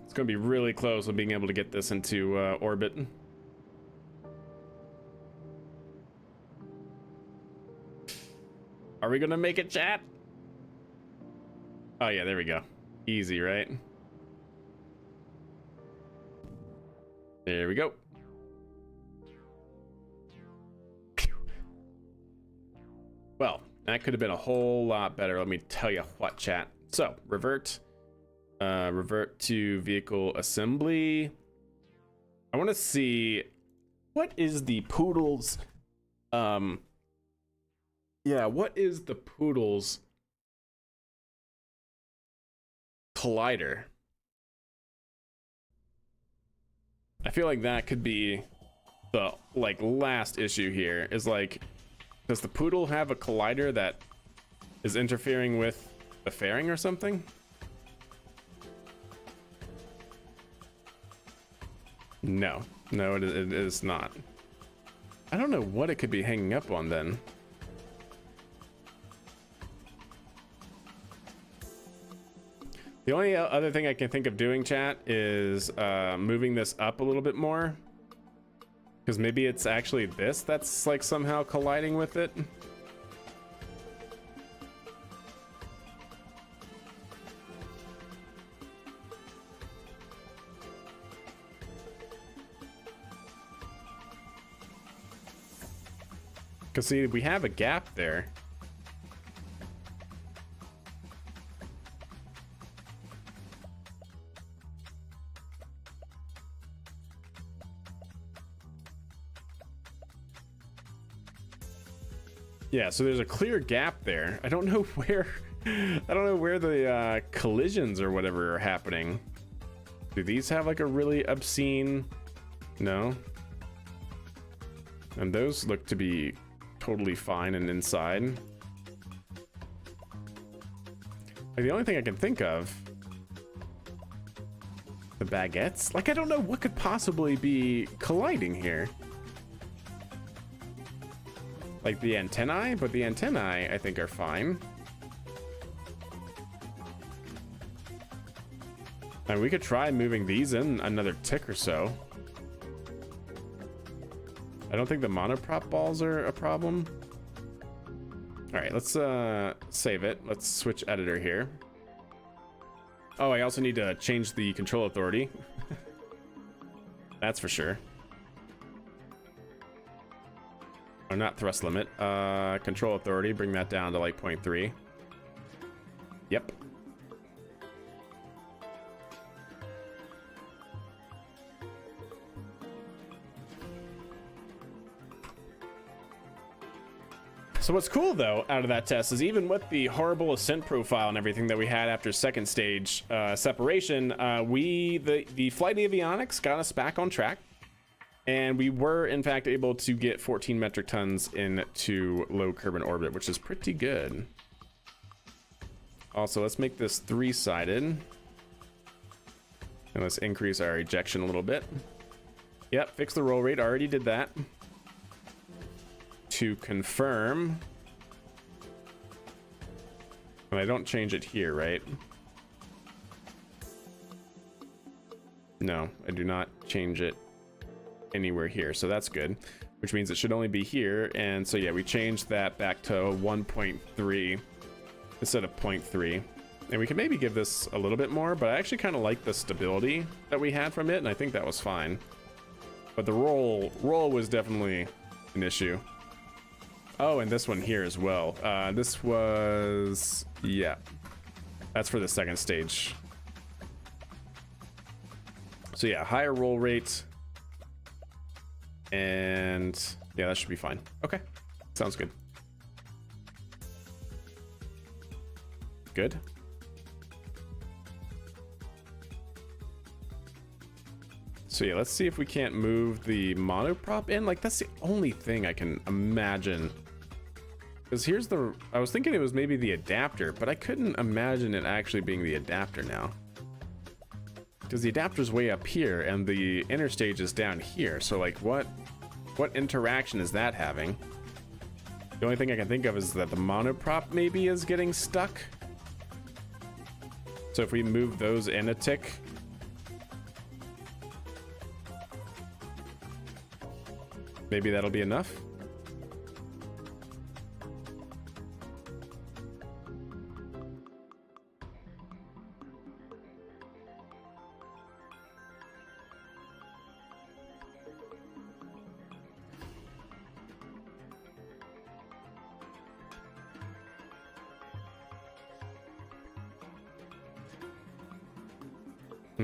It's gonna be really close with being able to get this into orbit. Are we gonna make it, chat? Oh yeah, there we go. Easy, right? There we go. Well, that could have been a whole lot better. Let me tell you what, chat. So, revert to vehicle assembly. I want to see what is the Poodle's what is the Poodle's collider? I feel like that could be the last issue here, is like, does the Poodle have a collider that is interfering with the fairing or something? No, it is not. I don't know what it could be hanging up on then. The only other thing I can think of doing, chat, is moving this up a little bit more. Because maybe it's actually this that's like somehow colliding with it. Because see, we have a gap there. Yeah, so there's a clear gap there. I don't know where the collisions or whatever are happening. Do these have like a really obscene? No. And those look to be totally fine and inside. Like the only thing I can think of, the baguettes. Like I don't know what could possibly be colliding here. Like the antennae, but the antennae I think are fine. And we could try moving these in another tick or so. I don't think the monoprop balls are a problem. All right, let's save it. Let's switch editor here. Oh, I also need to change the control authority. That's for sure. Oh, not thrust limit. Control authority, bring that down to like 0.3. Yep. So what's cool though out of that test is even with the horrible ascent profile and everything that we had after second stage separation, the flight avionics got us back on track, and we were in fact able to get 14 metric tons into low Kerbin orbit, which is pretty good. Also, let's make this 3-sided. And let's increase our ejection a little bit. Yep, fix the roll rate. Already did that. To confirm. And I don't change it here, right? No, I do not change it anywhere here. So that's good. Which means it should only be here. And so yeah, we changed that back to 1.3 instead of 0.3. And we can maybe give this a little bit more, but I actually kind of like the stability that we had from it, and I think that was fine. But the roll was definitely an issue. Oh, and this one here as well. This was, yeah, that's for the second stage. So yeah, higher roll rate. And yeah, that should be fine. Okay, sounds good. Good. So yeah, let's see if we can't move the monoprop in. Like, that's the only thing I can imagine. Because here's the, I was thinking it was maybe the adapter, but I couldn't imagine it actually being the adapter now. Because the adapter's way up here and the interstage is down here. So like, what interaction is that having? The only thing I can think of is that the monoprop maybe is getting stuck. So if we move those in a tick, maybe that'll be enough.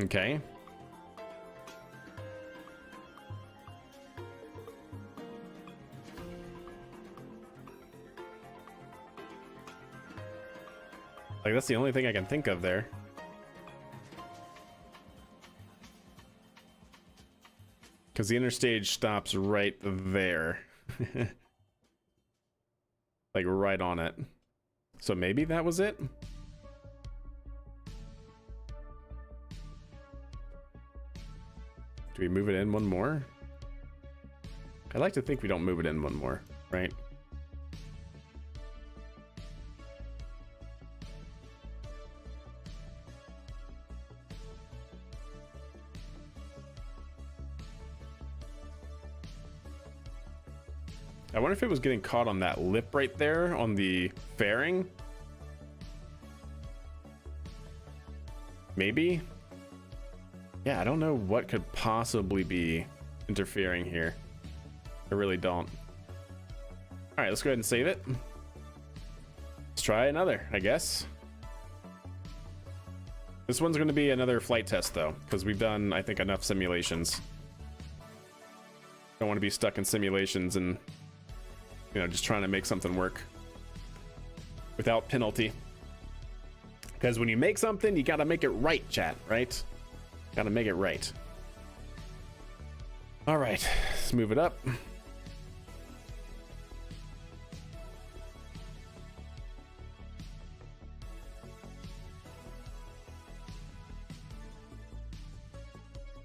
Okay. Like, that's the only thing I can think of there. Because the interstage stops right there. Like, right on it. So maybe that was it? Do we move it in one more? I'd like to think we don't move it in one more, right? I wonder if it was getting caught on that lip right there on the fairing. Maybe? Yeah, I don't know what could possibly be interfering here. I really don't. All right, let's go ahead and save it. Let's try another, I guess. This one's going to be another flight test, though, because we've done, I think, enough simulations. Don't want to be stuck in simulations and, you know, just trying to make something work without penalty. Because when you make something, you got to make it right, chat, right? Got to make it right. All right, let's move it up.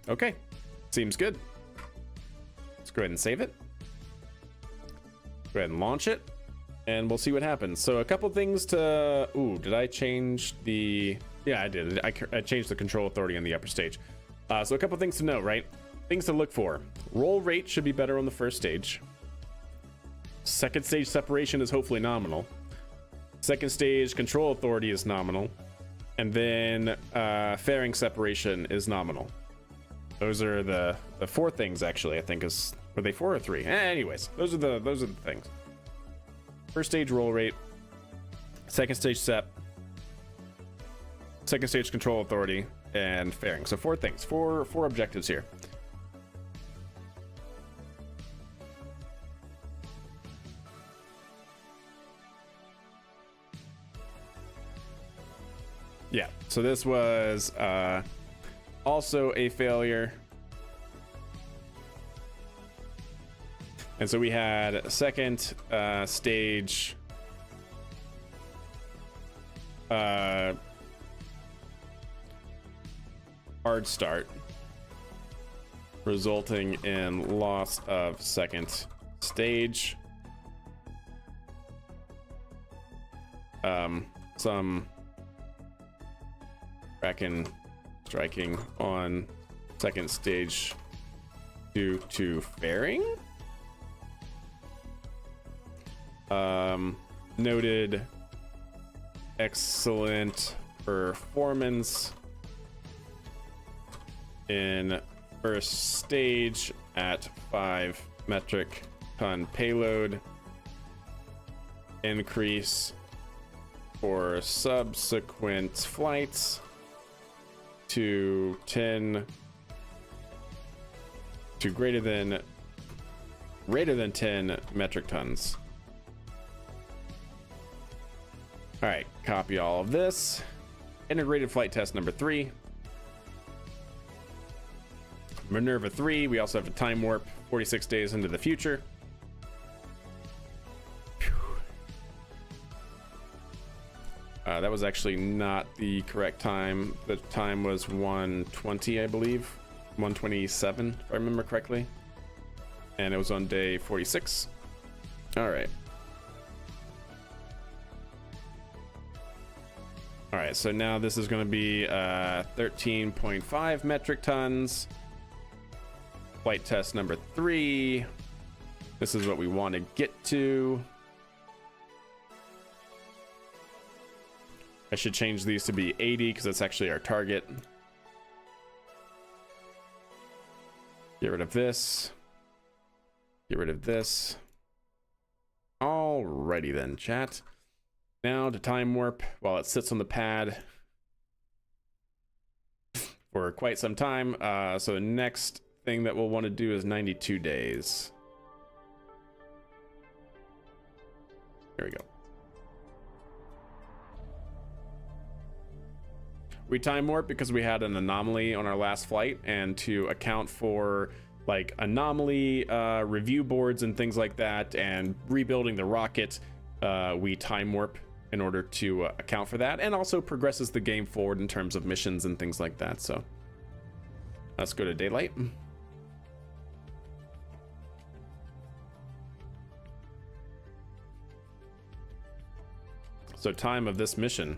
Okay, seems good. Let's go ahead and save it. Go ahead and launch it, and we'll see what happens. So a couple things to... Ooh, did I change the... Yeah, I did. I changed the control authority on the upper stage. So a couple things to note, right? Things to look for. Roll rate should be better on the first stage. Second stage separation is hopefully nominal. Second stage control authority is nominal. And then fairing separation is nominal. Those are the four things, actually, I think is... Were they 4 or 3? Anyways, those are the things. First stage roll rate, second stage sep, second stage control authority, and fairing. So 4 things, four objectives here. Yeah, so this was also a failure. And so we had a second stage hard start, resulting in loss of second stage. Some Kraken striking on second stage due to fairing. Noted excellent performance in first stage at 5 metric ton payload. Increase for subsequent flights to 10 to greater than 10 metric tons. All right, copy all of this. Integrated flight test number 3. Minerva 3, we also have a time warp 46 days into the future. That was actually not the correct time. The time was 1:20, I believe. 1:27, if I remember correctly. And it was on day 46. All right. All right, so now this is going to be 13.5 metric tons. Flight test number 3. This is what we want to get to. I should change these to be 80 because that's actually our target. Get rid of this. Get rid of this. Alrighty then, chat. Now to time warp while it sits on the pad for quite some time. So the next thing that we'll want to do is 92 days. Here we go. We time warp because we had an anomaly on our last flight, and to account for like anomaly review boards and things like that and rebuilding the rocket, we time warp in order to account for that, and also progresses the game forward in terms of missions and things like that. So let's go to daylight. So time of this mission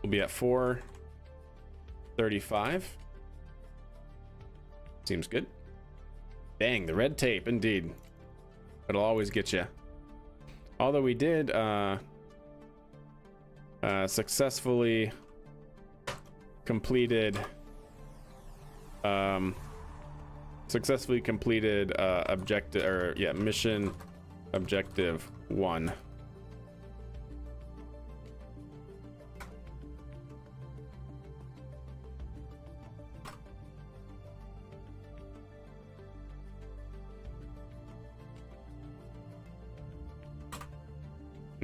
will be at 4:35. Seems good. Dang, the red tape, indeed. It'll always get you. Although we did successfully completed objective, or yeah, mission objective 1.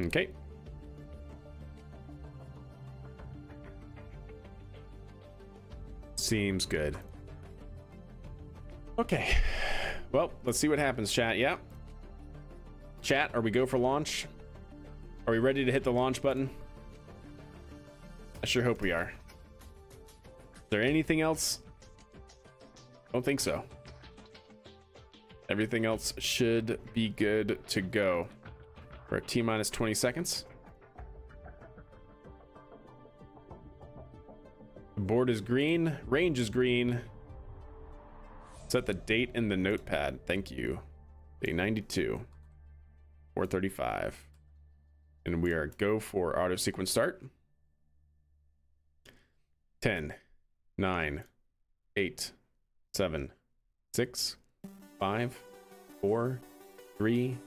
Okay. Seems good. Okay. Well, let's see what happens, chat. Yeah. Chat, are we go for launch? Are we ready to hit the launch button? I sure hope we are. Is there anything else? Don't think so. Everything else should be good to go. We're at T-minus 20 seconds. The board is green. Range is green. Set the date in the notepad. Thank you. Day 92. 4:35. And we are go for auto sequence start. 10, 9, 8, 7, 6, 5, 4, 3,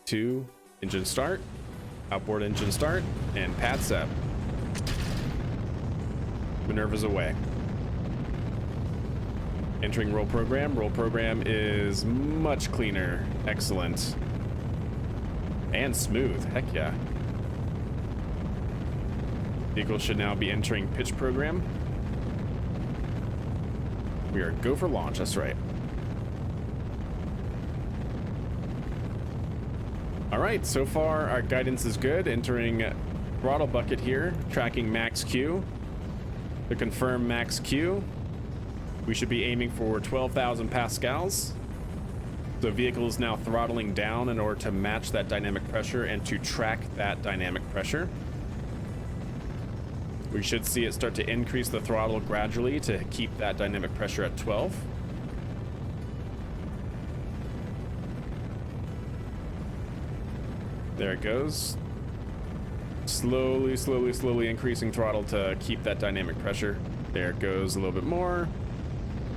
2, engine start, outboard engine start, and pad set. Minerva's away. Entering roll program. Roll program is much cleaner. Excellent. And smooth. Heck yeah. Vehicle should now be entering pitch program. We are go for launch. That's right. All right, so far our guidance is good. Entering throttle bucket here, tracking max Q. To confirm max Q, We should be aiming for 12,000 pascals. The vehicle is now throttling down in order to match that dynamic pressure and to track that dynamic pressure. We should see it start to increase the throttle gradually to keep that dynamic pressure at 12. There it goes. Slowly increasing throttle to keep that dynamic pressure. There it goes a little bit more.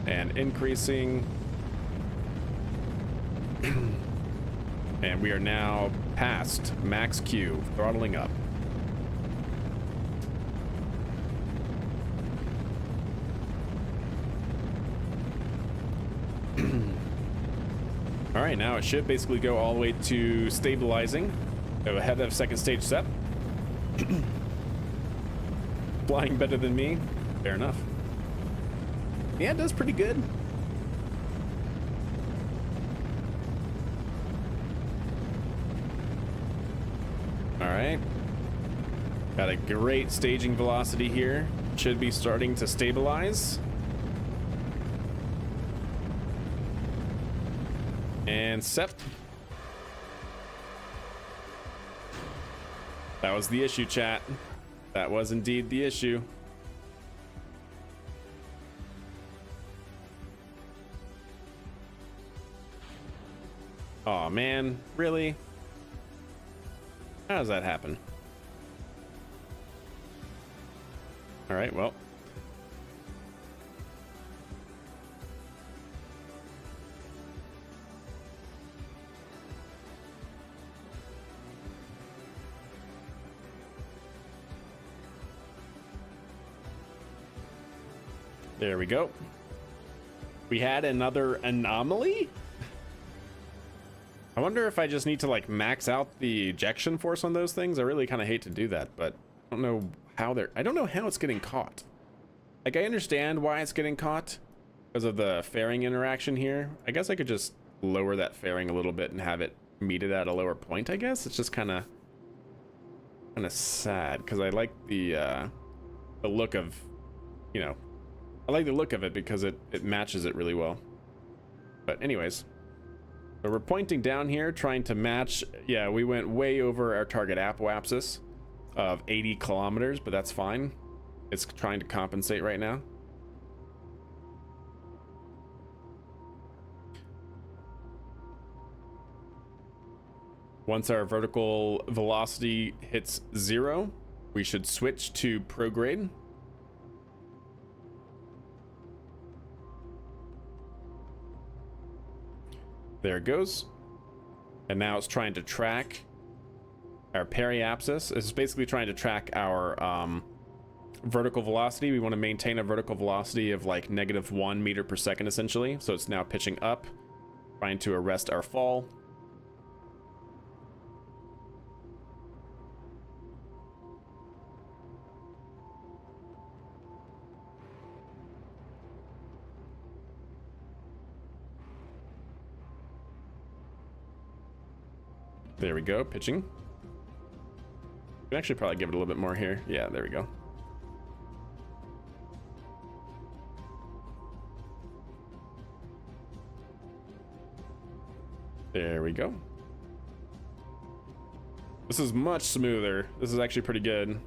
And increasing. And we are now past max Q, throttling up. All right, now it should basically go all the way to stabilizing. Go ahead of second stage set. Flying better than me. Fair enough. Yeah, it does pretty good. All right. Got a great staging velocity here. Should be starting to stabilize. And set. That was the issue, chat. That was indeed the issue. Oh man, really? How does that happen? All right, well. There we go. We had another anomaly? I wonder if I just need to like max out the ejection force on those things. I really kind of hate to do that, but I don't know how I don't know how it's getting caught. Like, I understand why it's getting caught because of the fairing interaction here. I guess I could just lower that fairing a little bit and have it meet it at a lower point, I guess. It's just kind of sad because I like the look of, you know, I like the look of it because it matches it really well. But anyways, so we're pointing down here trying to match. Yeah, we went way over our target apoapsis of 80 kilometers, but that's fine. It's trying to compensate right now. Once our vertical velocity hits 0, we should switch to prograde. There it goes. And now it's trying to track our periapsis. It's basically trying to track our vertical velocity. We want to maintain a vertical velocity of like -1 meter per second essentially. So it's now pitching up, trying to arrest our fall. There we go, pitching. We can actually probably give it a little bit more here. Yeah, there we go. There we go. This is much smoother. This is actually pretty good.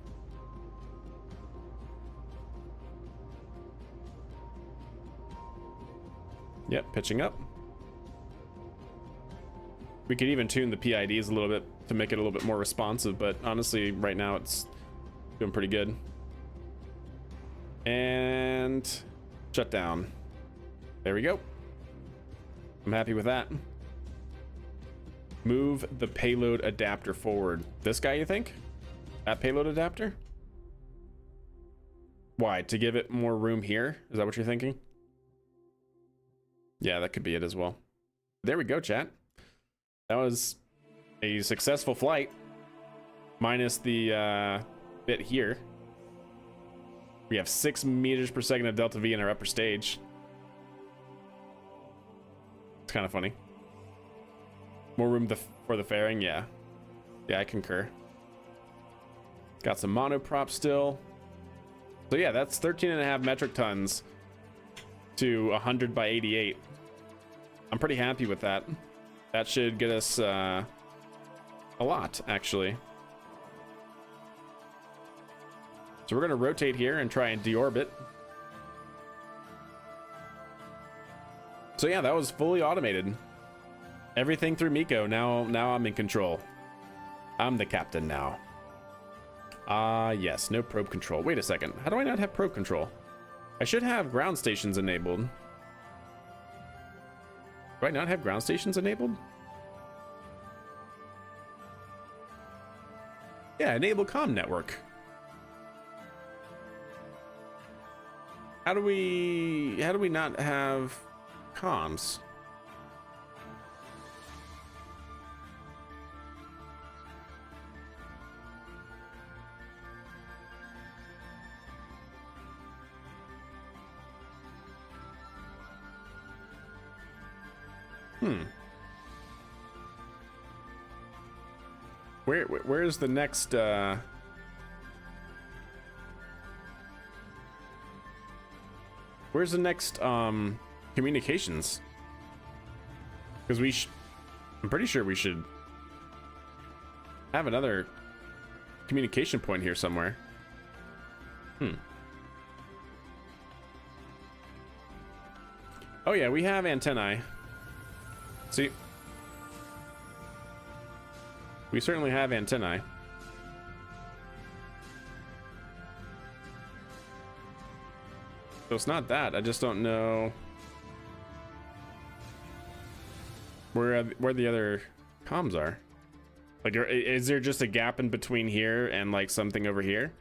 Yep, pitching up. We could even tune the PIDs a little bit to make it a little bit more responsive, but honestly, right now it's doing pretty good. And shut down. There we go. I'm happy with that. Move the payload adapter forward. This guy, you think? That payload adapter? Why? To give it more room here? Is that what you're thinking? Yeah, that could be it as well. There we go, chat. That was a successful flight, minus the bit here. We have 6 meters per second of delta V in our upper stage. It's kind of funny. More room for the fairing, yeah. Yeah, I concur. Got some monoprop still. So yeah, that's 13.5 metric tons to 100 by 88. I'm pretty happy with that. That should get us a lot, actually. So we're going to rotate here and try and deorbit. So yeah, that was fully automated. Everything through Miko. Now I'm in control. I'm the captain now. Yes, no probe control. Wait a second. How do I not have probe control? I should have ground stations enabled. Do I not have ground stations enabled? Yeah, enable comm network. How do we not have comms? Where's the next where's the next communications? Because I'm pretty sure we should have another communication point here somewhere. Oh yeah, we have antennae. See, we certainly have antennae. So it's not that. I just don't know where the other comms are. Like, is there just a gap in between here and like something over here?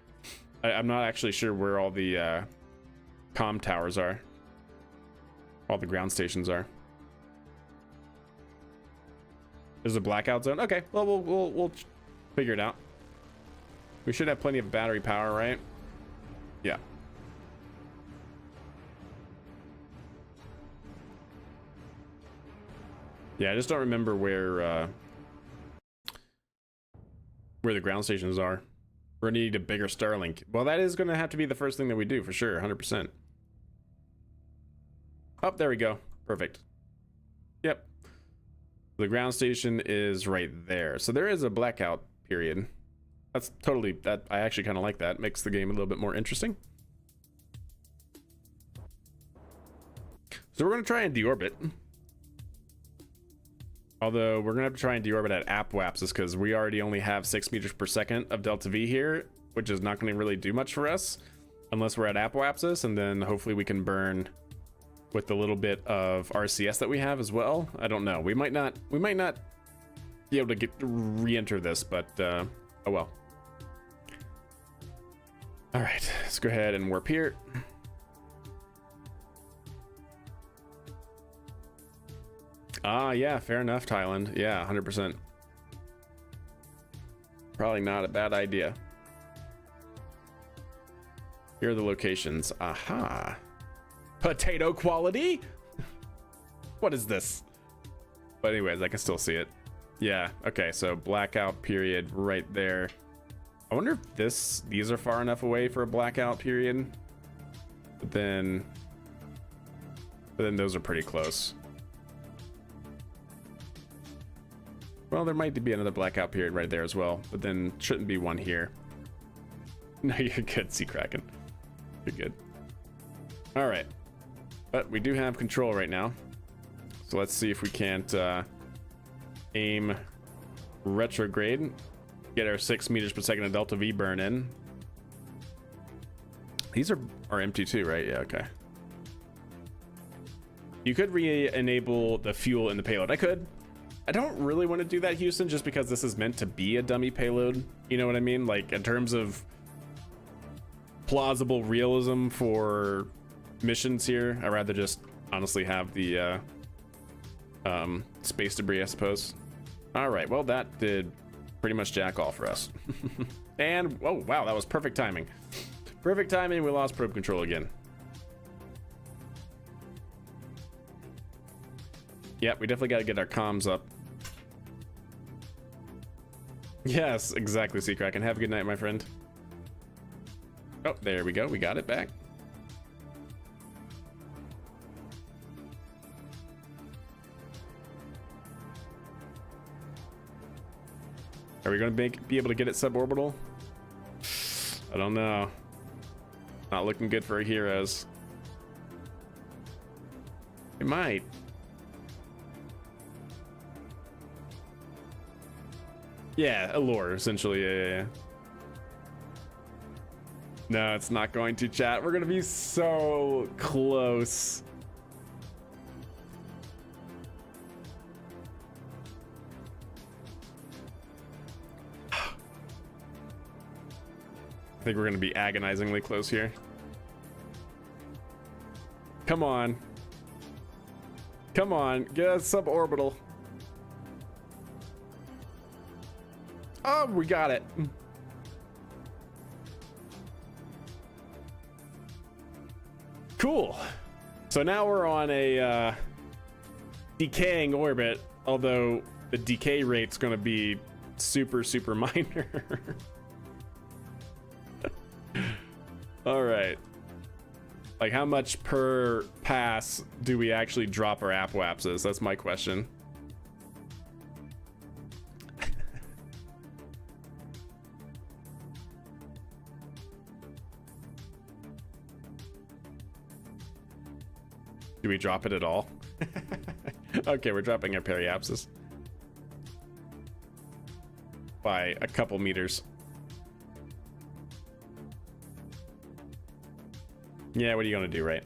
I'm not actually sure where all the comm towers are. All the ground stations are. There's a blackout zone. Okay, well we'll figure it out. We should have plenty of battery power, right? Yeah. Yeah, I just don't remember where the ground stations are. We're gonna need a bigger Starlink. Well, that is gonna have to be the first thing that we do for sure, 100%. Oh, there we go. Perfect. Yep. The ground station is right there. So there is a blackout period. That's totally, that I actually kind of like that. Makes the game a little bit more interesting. So we're going to try and deorbit. Although we're going to have to try and deorbit at apoapsis because we already only have 6 meters per second of delta V here, which is not going to really do much for us unless we're at apoapsis, and then hopefully we can burn with the little bit of RCS that we have as well. I don't know. We might not be able to re-enter this, but oh well. All right, let's go ahead and warp here. Yeah, fair enough, Thailand. Yeah, 100%. Probably not a bad idea. Here are the locations. Aha. Potato quality? What is this? But anyways, I can still see it. Yeah, okay, so blackout period right there. I wonder if these are far enough away for a blackout period. But then those are pretty close. Well, there might be another blackout period right there as well, but then shouldn't be one here. No, you're good, Sea Kraken. You're good. All right. But we do have control right now. So let's see if we can't aim retrograde. Get our 6 meters per second of delta V burn in. These are empty too, right? Yeah, okay. You could re-enable the fuel in the payload. I could. I don't really want to do that, Houston, just because this is meant to be a dummy payload. You know what I mean? Like, in terms of plausible realism for missions here, I'd rather just honestly have the space debris, I suppose. All right, well, that did pretty much jack all for us. And, oh, wow, that was perfect timing. Perfect timing, we lost probe control again. Yep, we definitely got to get our comms up. Yes, exactly, Sea Kraken. Have a good night, my friend. Oh, there we go. We got it back. Are we going to be able to get it suborbital? I don't know. Not looking good for our heroes. It might. Yeah, a lure, essentially. Yeah. No, it's not going to, chat. We're going to be so close. I think we're going to be agonizingly close here. Come on. Come on, get us suborbital. Oh, we got it. Cool. So now we're on a decaying orbit, although the decay rate's going to be super minor. All right. Like, how much per pass do we actually drop our apoapsis? That's my question. Do we drop it at all? Okay, we're dropping our periapsis by a couple meters. Yeah, what are you gonna do, right?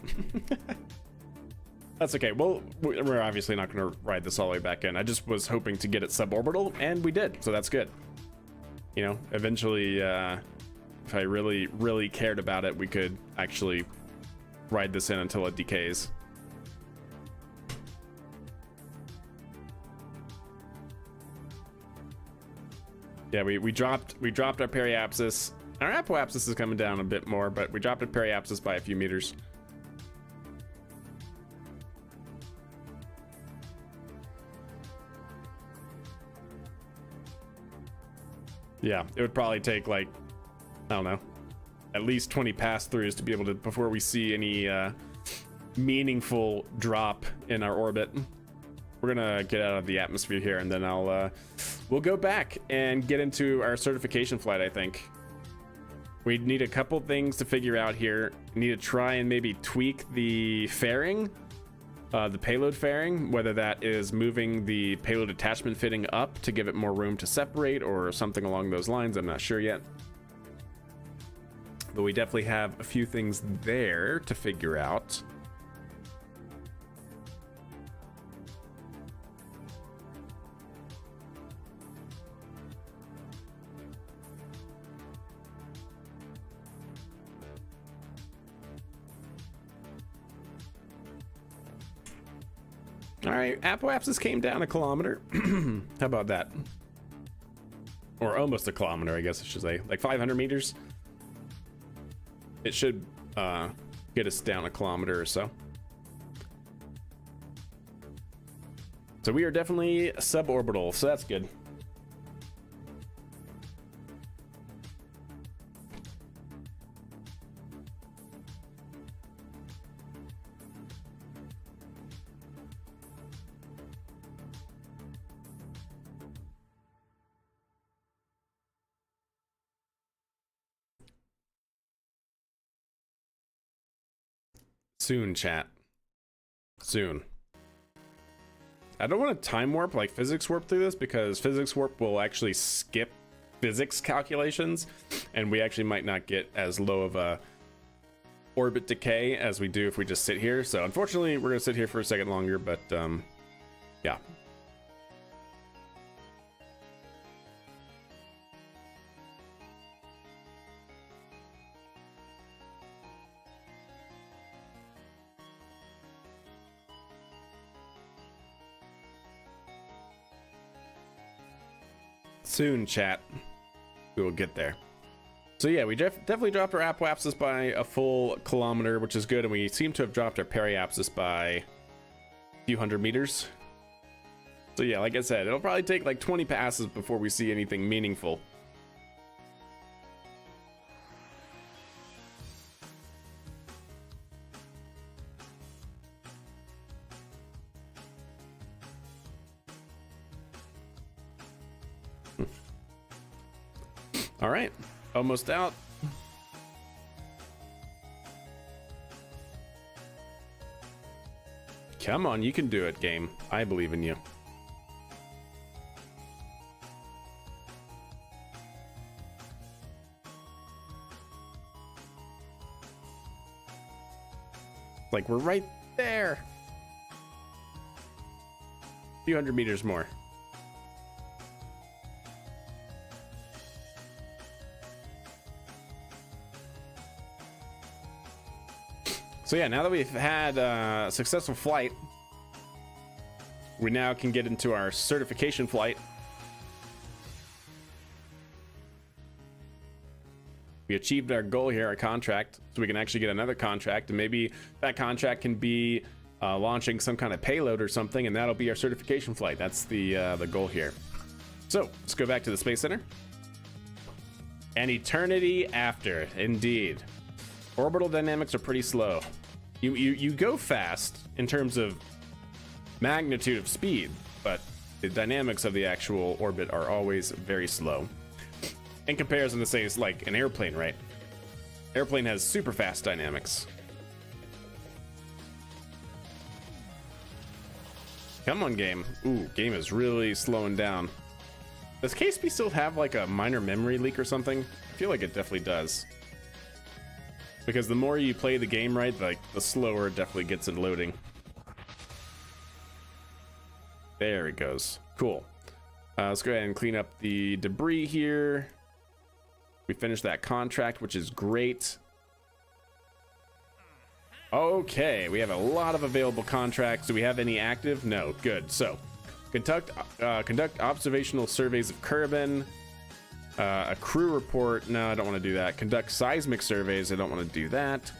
That's okay. Well, we're obviously not gonna ride this all the way back in. I just was hoping to get it suborbital, and we did, so that's good. You know, eventually, if I really cared about it, we could actually ride this in until it decays. Yeah, we dropped our periapsis. Our apoapsis is coming down a bit more, but we dropped our periapsis by a few meters. Yeah, it would probably take, like, I don't know, at least 20 pass-throughs to be able to, before we see any meaningful drop in our orbit. We're gonna get out of the atmosphere here, and then we'll go back and get into our certification flight, I think. We need a couple things to figure out here. We need to try and maybe tweak the fairing, the payload fairing, whether that is moving the payload attachment fitting up to give it more room to separate or something along those lines. I'm not sure yet. But we definitely have a few things there to figure out. All right, apoapsis came down a kilometer. How about that? Or almost a kilometer, I guess I should say. Like 500 meters. It should get us down a kilometer or so. So we are definitely suborbital, so that's good. Soon, chat. Soon. I don't want to time warp, like physics warp through this, because physics warp will actually skip physics calculations, and we actually might not get as low of a orbit decay as we do if we just sit here. So unfortunately, we're gonna sit here for a second longer, but yeah. Soon, chat. We will get there. So yeah, we definitely dropped our apoapsis by a full kilometer, which is good, and we seem to have dropped our periapsis by a few hundred meters. So yeah, like I said, it'll probably take like 20 passes before we see anything meaningful. All right, almost out. Come on, you can do it, game. I believe in you. Like, we're right there. A few hundred meters more. So yeah, now that we've had a successful flight, we now can get into our certification flight. We achieved our goal here, our contract, so we can actually get another contract, and maybe that contract can be launching some kind of payload or something, and that'll be our certification flight. That's the goal here. So let's go back to the Space Center. An eternity after, indeed. Orbital dynamics are pretty slow. You go fast in terms of magnitude of speed, but the dynamics of the actual orbit are always very slow. In comparison to, say, it's like an airplane, right? Airplane has super fast dynamics. Come on, game. Ooh, game is really slowing down. Does KSP still have like a minor memory leak or something? I feel like it definitely does. Because the more you play the game, right, like the slower it definitely gets in loading. There it goes. Cool. Let's go ahead and clean up the debris here. We finished that contract, which is great. Okay, we have a lot of available contracts. Do we have any active? No. Good. So, conduct observational surveys of Kerbin. A crew report. No, I don't want to do that. Conduct seismic surveys. I don't want to do that.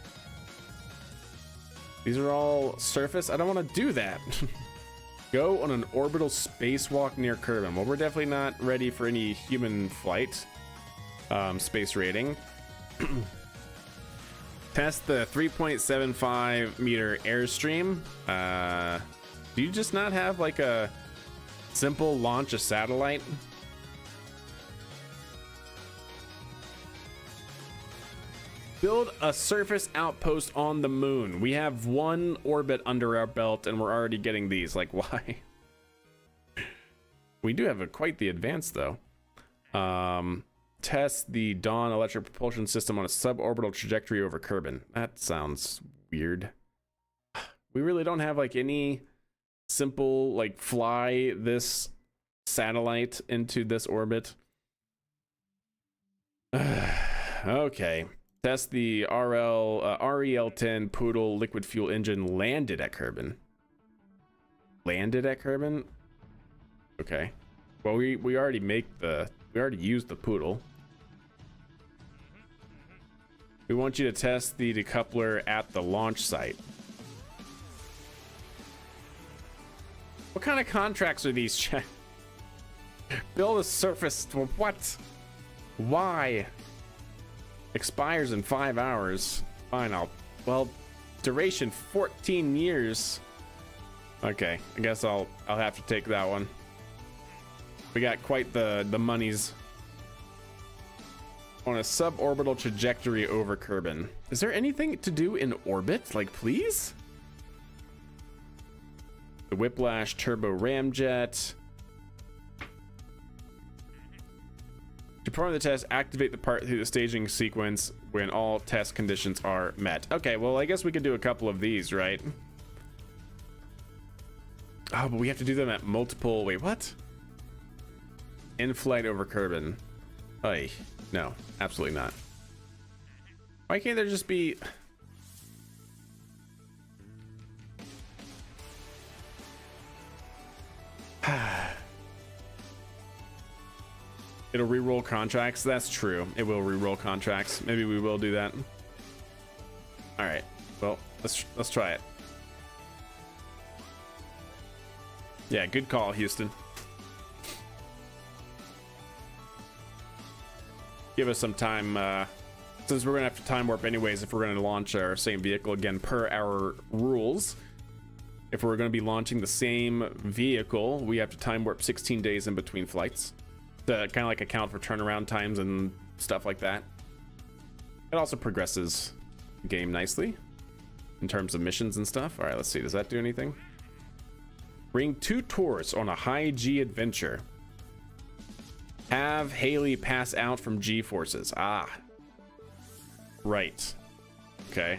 These are all surface. I don't want to do that. Go on an orbital spacewalk near Kerbin. Well, we're definitely not ready for any human flight. Space rating. Test the 3.75 meter airstream. Do you just not have like a simple launch a satellite? Build a surface outpost on the moon. We have one orbit under our belt and we're already getting these. Like, why? We do have quite the advance though. Test the Dawn electric propulsion system on a suborbital trajectory over Kerbin. That sounds weird. We really don't have like any simple like fly this satellite into this orbit. Okay. Test the REL-10 Poodle liquid fuel engine landed at Kerbin. Landed at Kerbin? Okay. Well, we already we already used the Poodle. We want you to test the decoupler at the launch site. What kind of contracts are these? Build a surface. What? Why? Expires in 5 hours. Fine, well, duration 14 years. Okay, I guess I'll have to take that one. We got quite the monies. On a suborbital trajectory over Kerbin. Is there anything to do in orbit? Like, please? The Whiplash Turbo Ramjet. To perform the test, activate the part through the staging sequence when all test conditions are met. Okay, well, I guess we could do a couple of these, right? Oh, but we have to do them at multiple... Wait, what? In flight over Kerbin. Ay, no, absolutely not. Why can't there just be... It'll re-roll contracts. That's true. It will re-roll contracts. Maybe we will do that. All right. Well, let's try it. Yeah, good call, Houston. Give us some time, since we're gonna have to time warp anyways if we're gonna launch our same vehicle again per our rules. If we're gonna be launching the same vehicle, we have to time warp 16 days in between flights to kind of like account for turnaround times and stuff like that. It also progresses the game nicely in terms of missions and stuff. All right, let's see. Does that do anything? Bring 2 tourists on a high G adventure. Have Haley pass out from G forces. Ah. Right. Okay.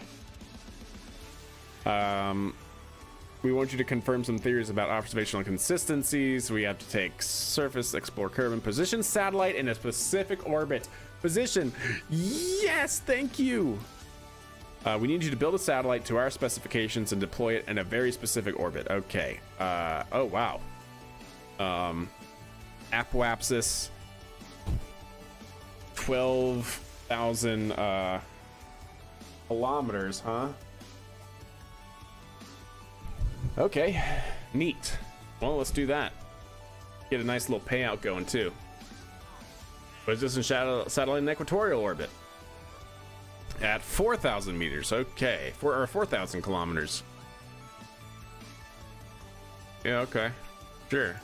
We want you to confirm some theories about observational consistencies. We have to take surface, explore curve, and position satellite in a specific orbit. Position. Yes, thank you. We need you to build a satellite to our specifications and deploy it in a very specific orbit. Okay. Oh, wow. Apoapsis. 12,000 kilometers, huh? Okay, neat. Well, let's do that. Get a nice little payout going too. But it's just in satellite in equatorial orbit at 4,000 meters. Okay, 4,000 kilometers. Yeah, okay, sure.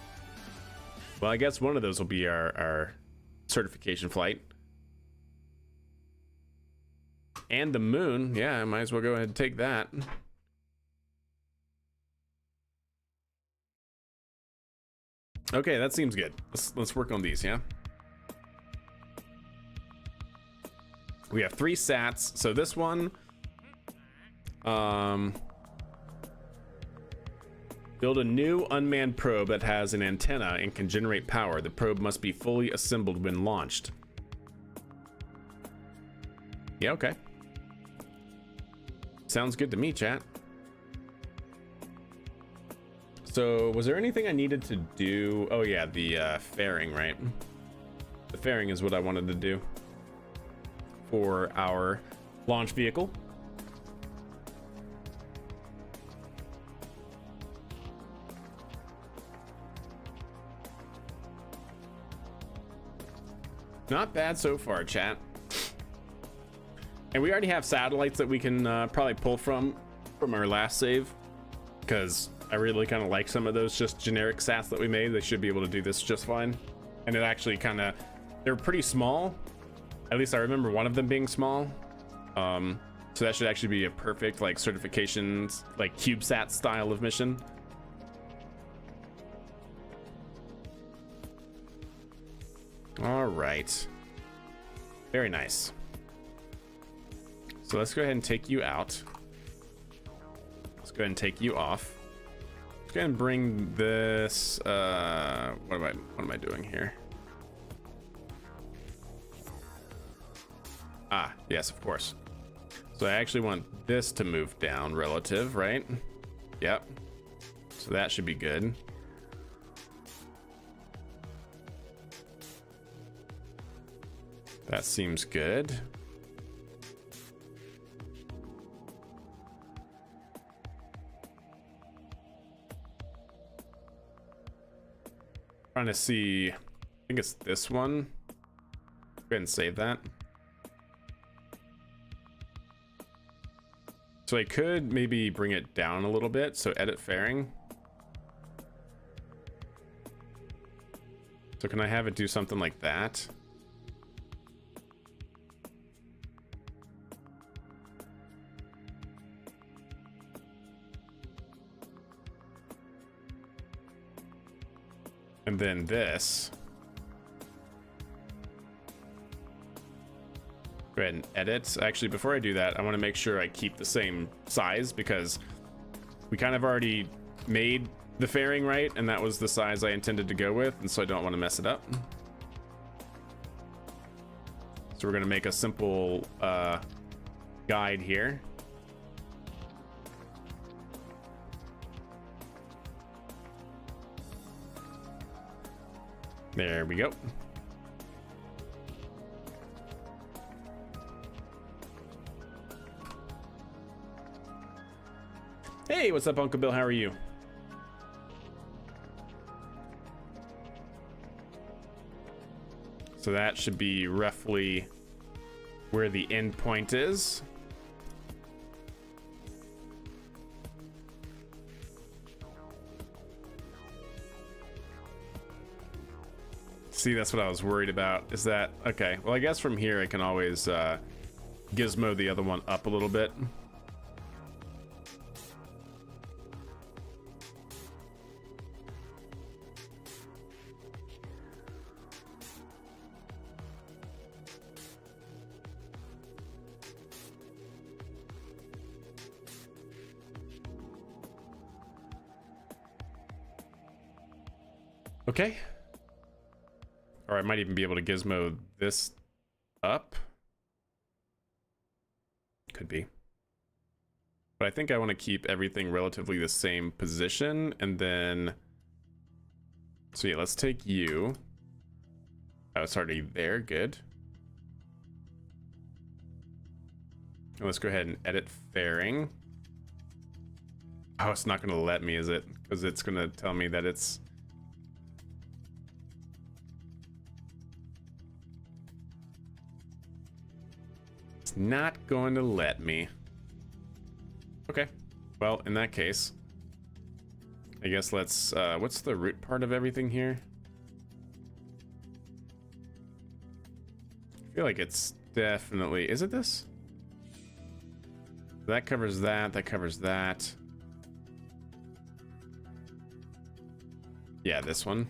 Well, I guess one of those will be our certification flight. And the moon, yeah, I might as well go ahead and take that. Okay, that seems good. Let's work on these, yeah? We have 3 sats. So this one, build a new unmanned probe that has an antenna and can generate power. The probe must be fully assembled when launched. Yeah, okay. Sounds good to me, chat. So, was there anything I needed to do? Oh yeah, the fairing, right? The fairing is what I wanted to do for our launch vehicle. Not bad so far, chat. And we already have satellites that we can probably pull from our last save, because I really kind of like some of those just generic sats that we made. They should be able to do this just fine. And it actually kind of, they're pretty small. At least I remember one of them being small. So that should actually be a perfect like certifications, like CubeSat style of mission. All right. Very nice. So let's go ahead and take you out. Let's go ahead and take you off. Let's go ahead and bring this, what am I doing here? Ah, yes, of course. So I actually want this to move down relative, right? Yep. So that should be good. That seems good. Trying to see, I think it's this one. Go ahead and save that. So I could maybe bring it down a little bit. So edit fairing. So can I have it do something like that? And then this. Go ahead and edit. Actually, before I do that, I want to make sure I keep the same size, because we kind of already made the fairing right, and that was the size I intended to go with, and so I don't want to mess it up. So we're going to make a simple guide here. There we go. Hey, what's up, Uncle Bill? How are you? So that should be roughly where the end point is. See, that's what I was worried about. Is that okay? Well, I guess from here I can always gizmo the other one up a little bit. Okay. Or I might even be able to gizmo this up. Could be. But I think I want to keep everything relatively the same position, and then... So yeah, let's take you. Oh, it's already there, good. And let's go ahead and edit fairing. Oh, it's not gonna let me, is it? Because it's gonna tell me that it's... not going to let me. Okay, well, in that case, I guess let's what's the root part of everything here? I feel like it's definitely, is it this? That covers that, that covers that. Yeah, this one.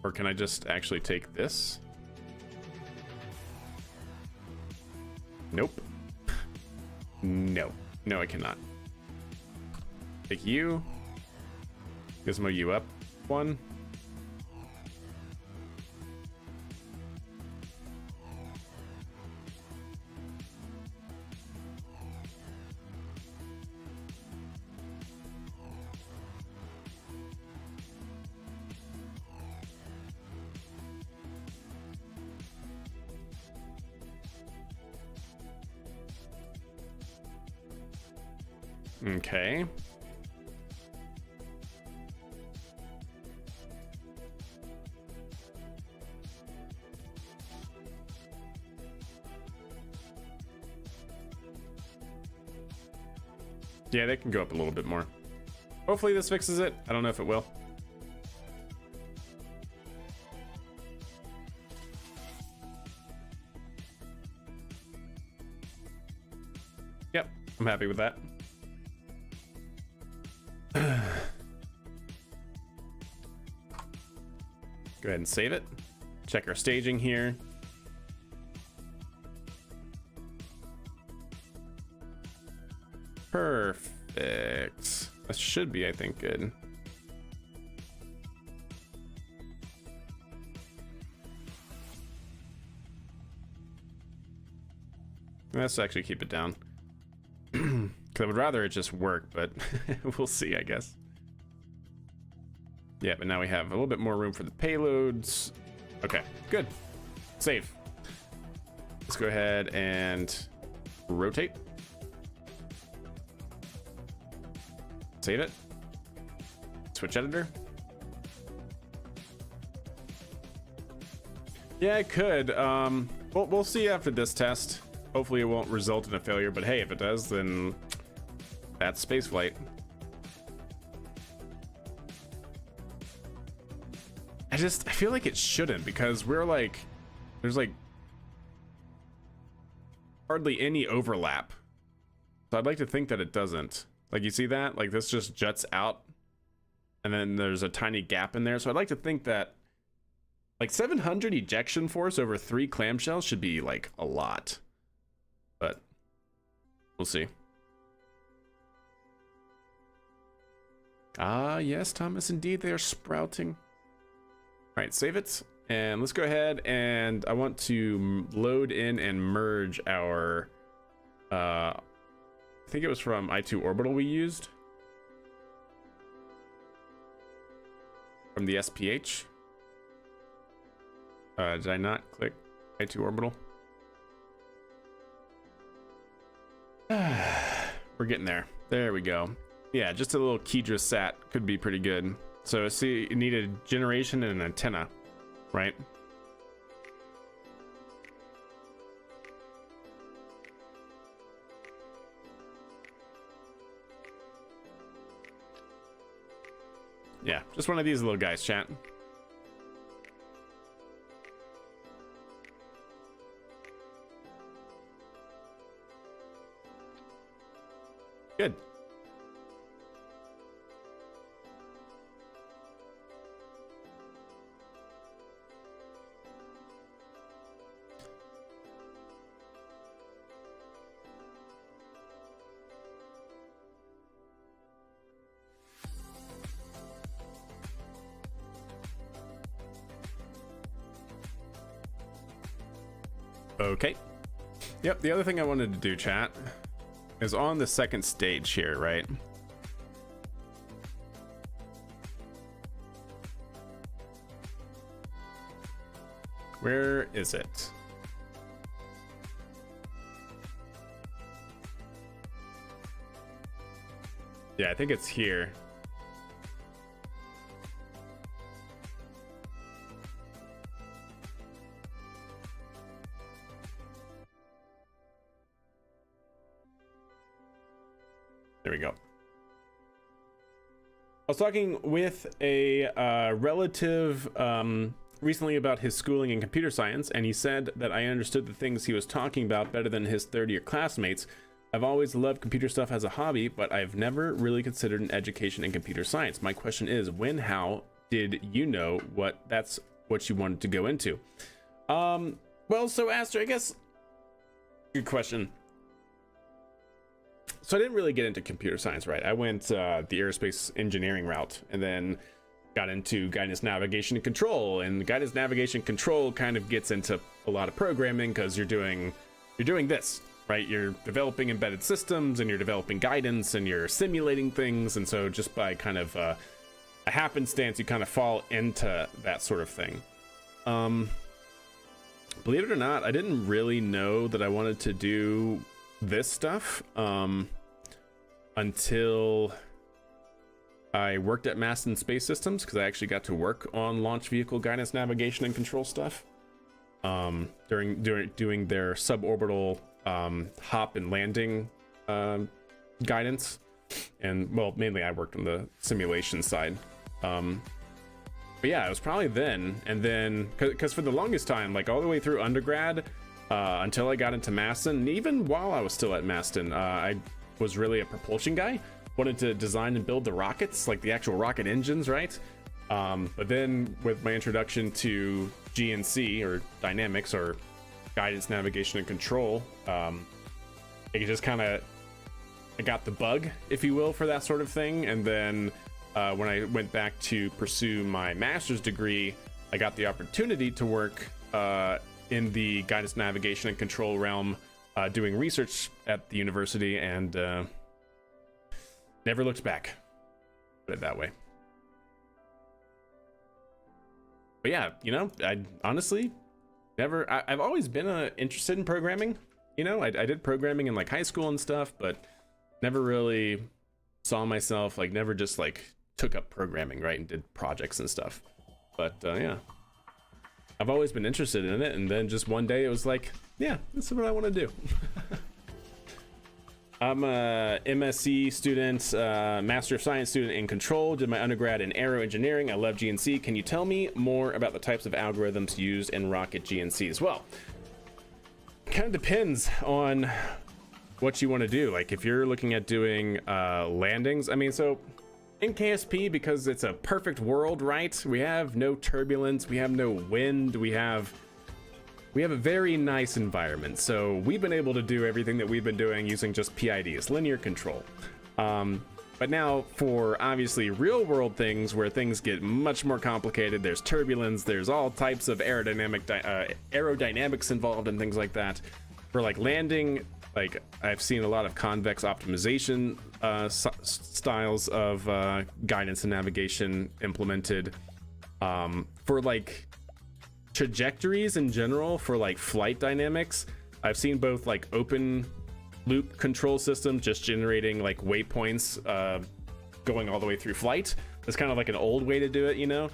Or can I just actually take this? Nope. No. No, I cannot. Take you. Gizmo you up. One. Okay. Yeah, they can go up a little bit more. Hopefully this fixes it. I don't know if it will. Yep, I'm happy with that. Go ahead and save it. Check our staging here. Perfect. That should be, I think, good. Let's actually keep it down. Because I would rather it just work, but we'll see, I guess. Yeah, but now we have a little bit more room for the payloads. Okay, good. Save. Let's go ahead and rotate. Save it. Switch editor. Yeah, it could. We'll see after this test. Hopefully it won't result in a failure, but hey, if it does, then that's spaceflight. I feel like it shouldn't, because we're like, there's like hardly any overlap. So I'd like to think that it doesn't. Like, you see that? Like, this just juts out, and then there's a tiny gap in there. So I'd like to think that like 700 ejection force over 3 clamshells should be like a lot, but we'll see. Ah, yes, Thomas, indeed, they are sprouting. All right, save it, and let's go ahead, and I want to load in and merge our, I think it was from I2 orbital we used. From the SPH. Did I not click I2 orbital? We're getting there. There we go. Yeah, just a little Kedra sat could be pretty good. So see, it needed generation and an antenna, right? Yeah, just one of these little guys, chat. Good. Okay. Yep, the other thing I wanted to do, chat, is on the second stage here, right? Where is it? Yeah, I think it's here. There we go. I was talking with a relative recently about his schooling in computer science, and he said that I understood the things he was talking about better than his third-year classmates. I've always loved computer stuff as a hobby, but I've never really considered an education in computer science. My question is, how did you know that's what you wanted to go into? Well, so Aster, I guess, good question. So I didn't really get into computer science, right? I went the aerospace engineering route, and then got into guidance, navigation, and control. And guidance, navigation, control kind of gets into a lot of programming because you're doing this, right? You're developing embedded systems, and you're developing guidance, and you're simulating things. And so just by kind of a happenstance, you kind of fall into that sort of thing. Believe it or not, I didn't really know that I wanted to do this stuff until I worked at Maston Space Systems, because I actually got to work on launch vehicle guidance, navigation, and control stuff during doing their suborbital hop and landing guidance. And well, mainly I worked on the simulation side. But yeah, it was probably then. And then because for the longest time, like all the way through undergrad, until I got into Maston, and even while I was still at Maston, I was really a propulsion guy. Wanted to design and build the rockets, like the actual rocket engines, right? But then with my introduction to GNC, or dynamics, or guidance, navigation, and control, it just kind of, I got the bug, if you will, for that sort of thing. And then when I went back to pursue my master's degree, I got the opportunity to work in the guidance, navigation, and control realm, doing research at the university, and never looked back, put it that way. But yeah, you know, I honestly I've always been interested in programming. You know, I did programming in like high school and stuff, but never really saw myself, like never just like took up programming, right, and did projects and stuff. But yeah, I've always been interested in it, and then just one day it was like, yeah, this is what I want to do. I'm a MSc student, Master of Science student in Control, did my undergrad in Aero Engineering. I love GNC. Can you tell me more about the types of algorithms used in rocket GNCs? Well, kind of depends on what you want to do. Like if you're looking at doing landings, I mean, so in KSP, because it's a perfect world, right? We have no turbulence, we have no wind, we have a very nice environment. So we've been able to do everything that we've been doing using just PIDs, linear control. But now for obviously real world things where things get much more complicated, there's turbulence, there's all types of aerodynamics involved and things like that. For like landing, like I've seen a lot of convex optimization styles of guidance and navigation implemented. For like trajectories in general, for like flight dynamics, I've seen both like open loop control systems just generating like waypoints going all the way through flight. That's kind of like an old way to do it, you know.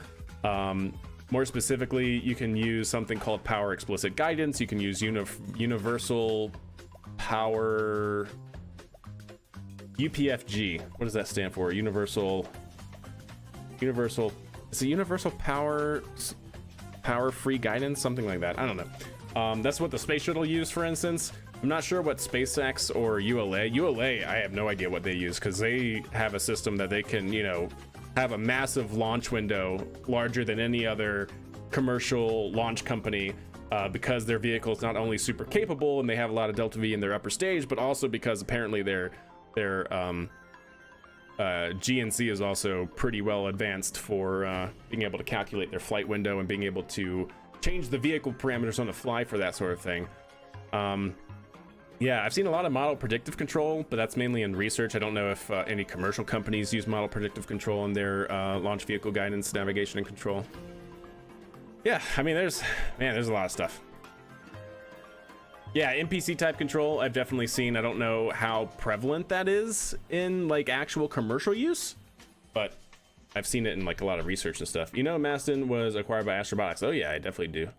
More specifically, you can use something called power explicit guidance. You can use universal power, UPFG. What does that stand for? Universal Universal. Is it universal power free guidance, something like that? I don't know. That's what the space shuttle used, for instance. I'm not sure what SpaceX or ULA, I have no idea what they use, because they have a system that they can, you know, have a massive launch window larger than any other commercial launch company, because their vehicle is not only super capable and they have a lot of delta V in their upper stage, but also because apparently their GNC is also pretty well advanced for being able to calculate their flight window and being able to change the vehicle parameters on the fly for that sort of thing. Yeah, I've seen a lot of model predictive control, but that's mainly in research. I don't know if any commercial companies use model predictive control in their launch vehicle guidance, navigation, and control. Yeah, I mean, there's a lot of stuff. Yeah, NPC type control I've definitely seen. I don't know how prevalent that is in like actual commercial use, but I've seen it in like a lot of research and stuff. You know, Maston was acquired by Astrobotics. Oh yeah, I definitely do.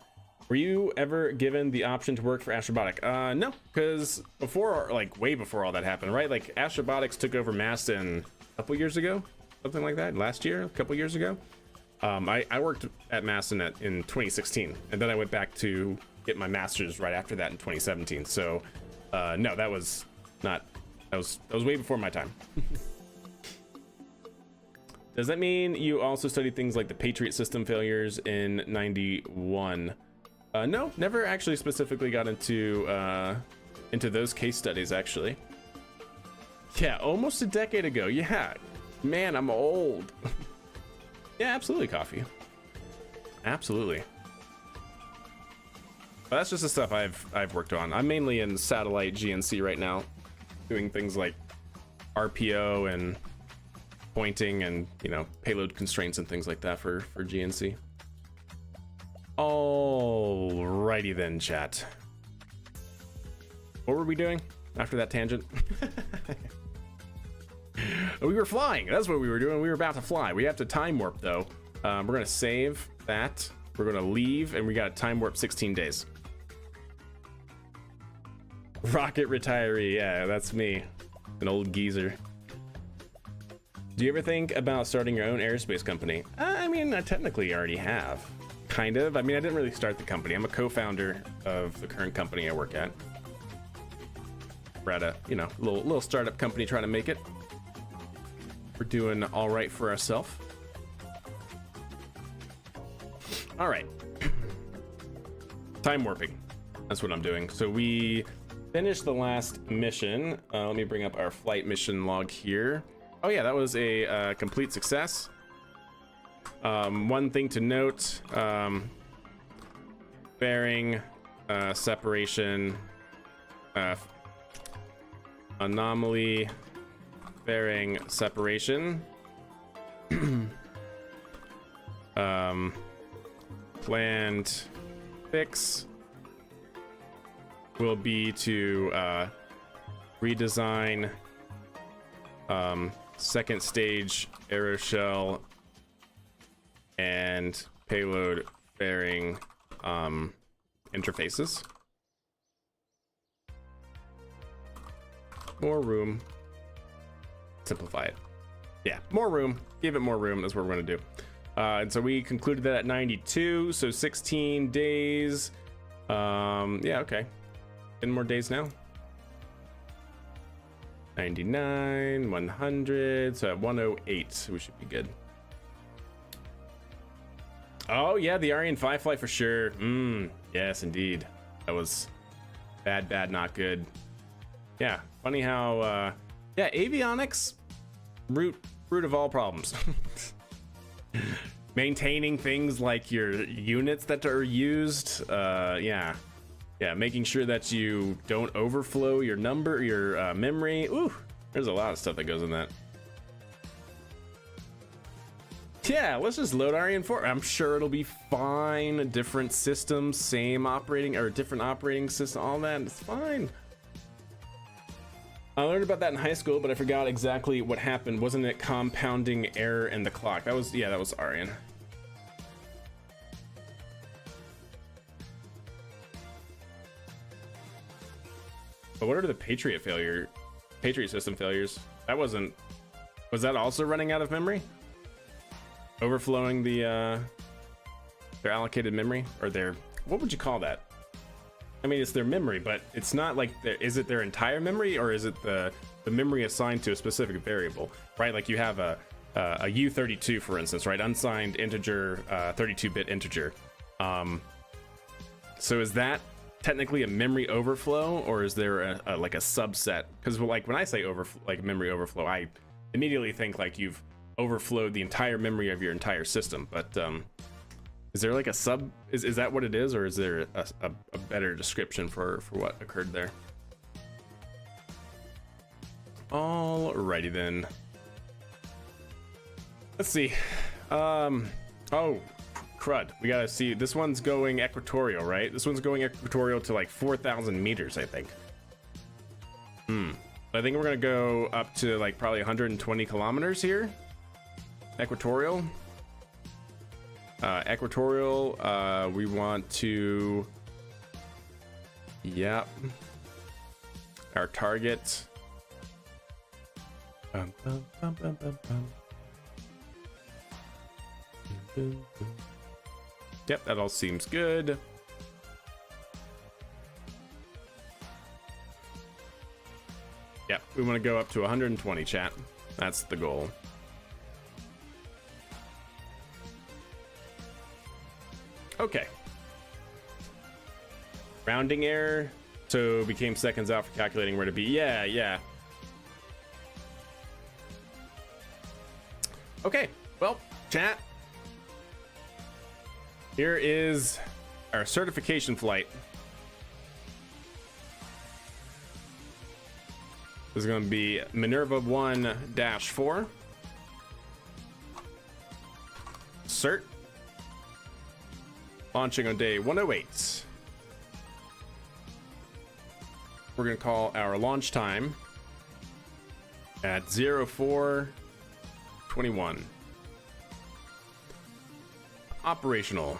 Were you ever given the option to work for Astrobotic? No, because before, like way before all that happened, right? Like Astrobotics took over Maston a couple years ago, something like that. Last year, a couple years ago. I worked at Maston in 2016, and then I went back to get my master's right after that in 2017. So no, that was way before my time. Does that mean you also studied things like the Patriot system failures in 91? No, never actually specifically got into those case studies, actually. Yeah, almost a decade ago. Yeah, man, I'm old. Yeah, absolutely, coffee. Absolutely. But that's just the stuff I've worked on. I'm mainly in satellite GNC right now, doing things like RPO and pointing and, you know, payload constraints and things like that for GNC. Alrighty then, chat. What were we doing after that tangent? We were flying. That's what we were doing. We were about to fly. We have to time warp though. We're gonna save that. We're gonna leave, and we got to time warp 16 days. Rocket retiree. Yeah, that's me. An old geezer. Do you ever think about starting your own aerospace company? I mean, I technically already have. Kind of. I mean, I didn't really start the company. I'm a co-founder of the current company I work at. We're at a, you know, little startup company trying to make it. We're doing all right for ourselves. All right. Time warping. That's what I'm doing. So we finished the last mission. Let me bring up our flight mission log here. Oh yeah, that was a complete success. One thing to note, bearing separation, anomaly, bearing separation, planned fix will be to redesign second stage aeroshell and payload bearing interfaces. More room. Simplify it. Yeah, more room. Give it more room. That's what we're going to do. And so we concluded that at 92. So 16 days. Yeah, okay. 10 more days now. 99, 100. So at 108, we should be good. Oh yeah, the Ariane 5 flight for sure. Yes, indeed. That was bad, not good. Yeah, funny how yeah, avionics, root of all problems. Maintaining things like your units that are used, yeah, making sure that you don't overflow your memory. Ooh, there's a lot of stuff that goes in that. Yeah, let's just load Ariane 4. I'm sure it'll be fine. Different systems, same operating or different operating system, all that, it's fine. I learned about that in high school, but I forgot exactly what happened. Wasn't it compounding error in the clock? That was, yeah, that was Ariane. But what are the Patriot system failures? That wasn't, was that also running out of memory? overflowing their allocated memory, or their, what would you call that? I mean, it's their memory, but it's not like, is it their entire memory, or is it the memory assigned to a specific variable, right? Like you have a U32, for instance, right? Unsigned integer, 32-bit integer. So is that technically a memory overflow, or is there like a subset? Because like when I say memory overflow, I immediately think like you've overflowed the entire memory of your entire system, but is there like a sub, is that what it is, or is there a better description for what occurred there? Alrighty then. Let's see. Oh, crud. We gotta see. This one's going equatorial, right? This one's going equatorial to like 4,000 meters, I think. I think we're gonna go up to like probably 120 kilometers here. Equatorial. Equatorial, we want to, yep, our target, yep, that all seems good. Yep, we want to go up to 120, chat. That's the goal. Okay. Rounding error, so became seconds out for calculating where to be. Yeah. Okay, well, chat. Here is our certification flight. This is going to be Minerva 1-4. Cert. Launching on day 108. We're going to call our launch time at 0421. Operational.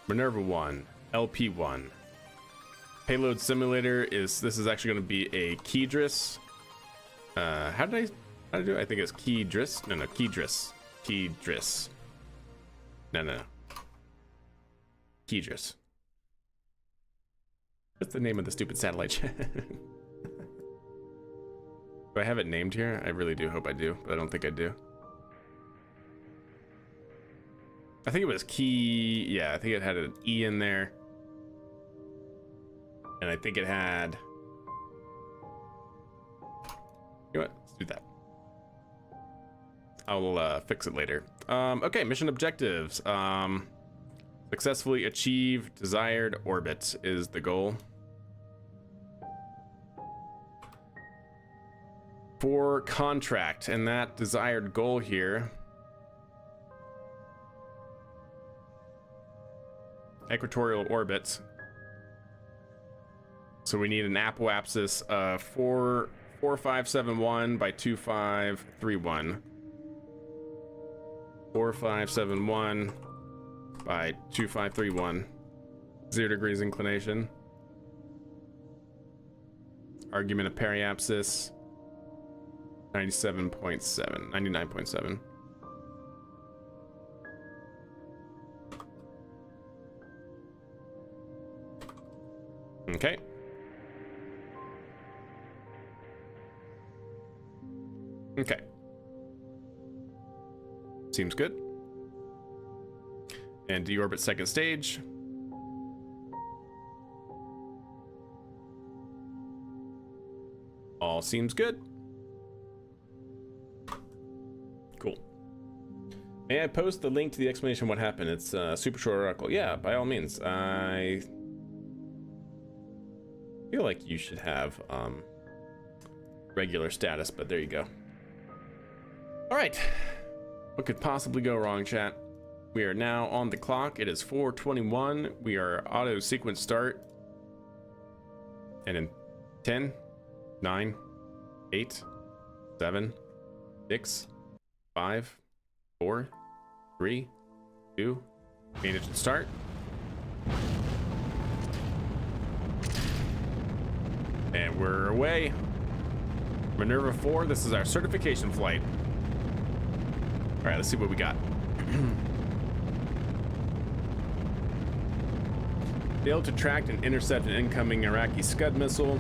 Minerva 1, LP1. Payload simulator is, this is actually going to be a Keydris. How did I do it? I think it's Keydris. No, Keydris. Keydris. No. Keydris. What's the name of the stupid satellite? Do I have it named here? I really do hope I do, but I don't think I do. I think it was yeah, I think it had an E in there. And I think it had, you know what, let's do that. I'll fix it later. Okay, mission objectives. Successfully achieve desired orbit is the goal. For contract, and that desired goal here, equatorial orbit. So we need an apoapsis of 4571 by 2531. 4571 by 2531. 0 degrees inclination. Argument of periapsis 97.7, 99.7. Okay. Okay. Seems good. And deorbit second stage. All seems good. Cool. May I post the link to the explanation of what happened? It's a super short article. Yeah, by all means. I feel like you should have regular status, but there you go. All right. What could possibly go wrong, chat? We are now on the clock. It is 4:21. We are auto sequence start. And in 10, 9, 8, 7, 6, 5, 4, 3, 2, main engine start. And we're away. Minerva 4, this is our certification flight. All right, let's see what we got. Failed to track and intercept an incoming Iraqi Scud missile.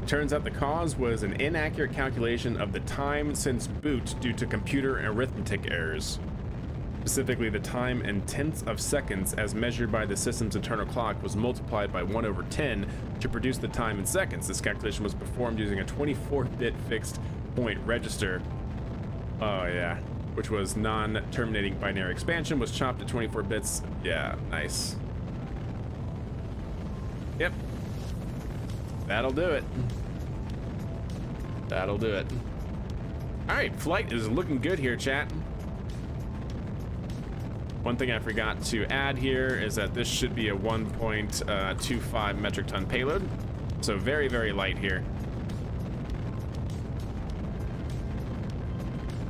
It turns out the cause was an inaccurate calculation of the time since boot due to computer and arithmetic errors. Specifically, the time in tenths of seconds as measured by the system's internal clock was multiplied by 1/10 to produce the time in seconds. This calculation was performed using a 24-bit fixed point register. Oh yeah, which was non-terminating binary expansion, was chopped to 24 bits. Yeah, nice. Yep. That'll do it. That'll do it. All right, flight is looking good here, chat. One thing I forgot to add here is that this should be a 1.25 metric ton payload. So very, very light here.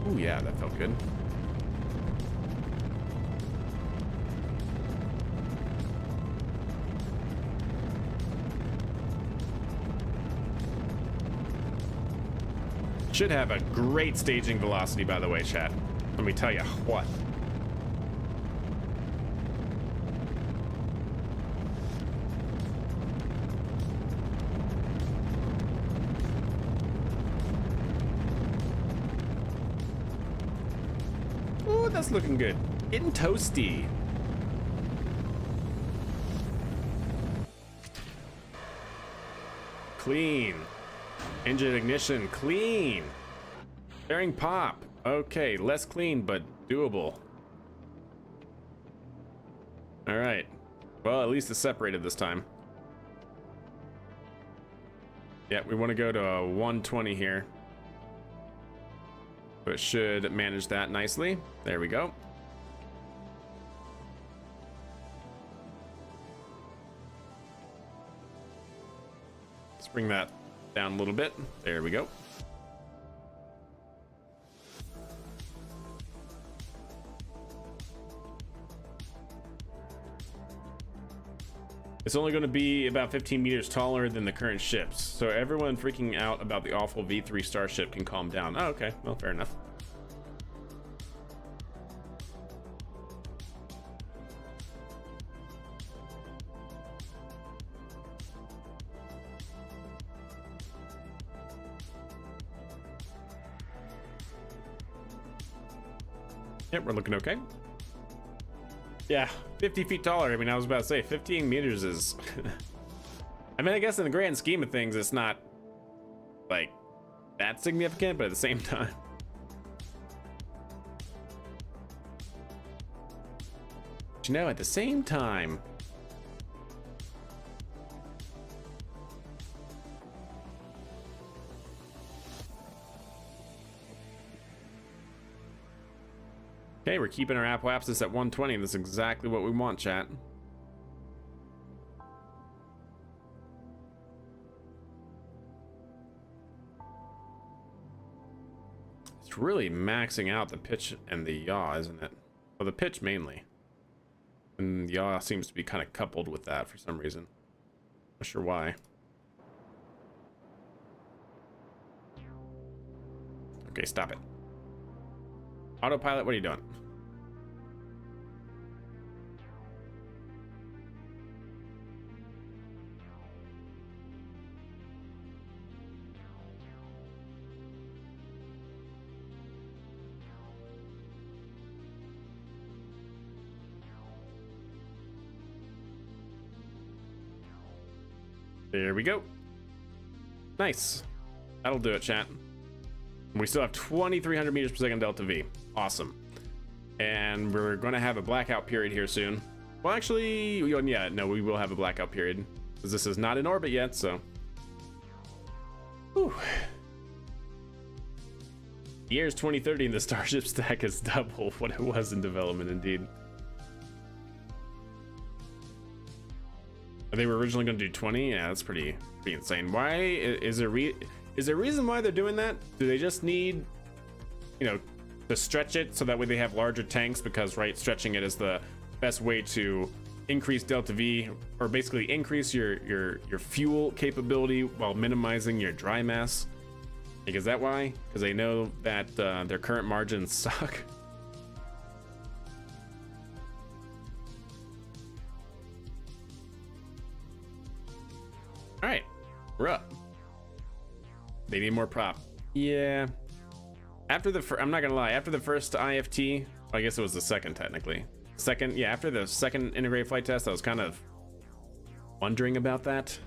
Oh yeah, that felt good. Should have a great staging velocity, by the way, chat. Let me tell you what. Ooh, that's looking good. Getting toasty. Clean. Engine ignition, clean. Bearing pop. Okay, less clean, but doable. All right. Well, at least it's separated this time. Yeah, we want to go to a 120 here. So it should manage that nicely. There we go. Let's bring that down a little bit. There we go. It's only going to be about 15 meters taller than the current ships, so everyone freaking out about the awful V3 Starship can calm down. Oh, okay, well, fair enough. Yep, we're looking okay. Yeah, 50 feet taller. I mean, I was about to say 15 meters is I mean, I guess in the grand scheme of things it's not like that significant, but at the same time, but, you know, at the same time, okay, we're keeping our apoapsis at 120. That's exactly what we want, chat. It's really maxing out the pitch and the yaw, isn't it? Well, the pitch mainly. And the yaw seems to be kind of coupled with that for some reason. Not sure why. Okay, stop it. Autopilot, what are you doing? There we go. Nice. That'll do it, chat. We still have 2,300 meters per second delta V. Awesome. And we're going to have a blackout period here soon. Well, actually, yeah, no, we will have a blackout period because this is not in orbit yet, so. Whew. Years 2030 and the Starship stack is double what it was in development, indeed. They were originally going to do 20. Yeah, that's pretty insane. Why is there a reason why they're doing that? Do they just need, you know, to stretch it so that way they have larger tanks? Because, right, stretching it is the best way to increase delta V, or basically increase your fuel capability while minimizing your dry mass. Like, is that why? Because they know that their current margins suck. All right, we're up. They need more prop. Yeah. After the I'm not gonna lie. After the first IFT, well, I guess it was the second technically. Second, yeah. After the second integrated flight test, I was kind of wondering about that.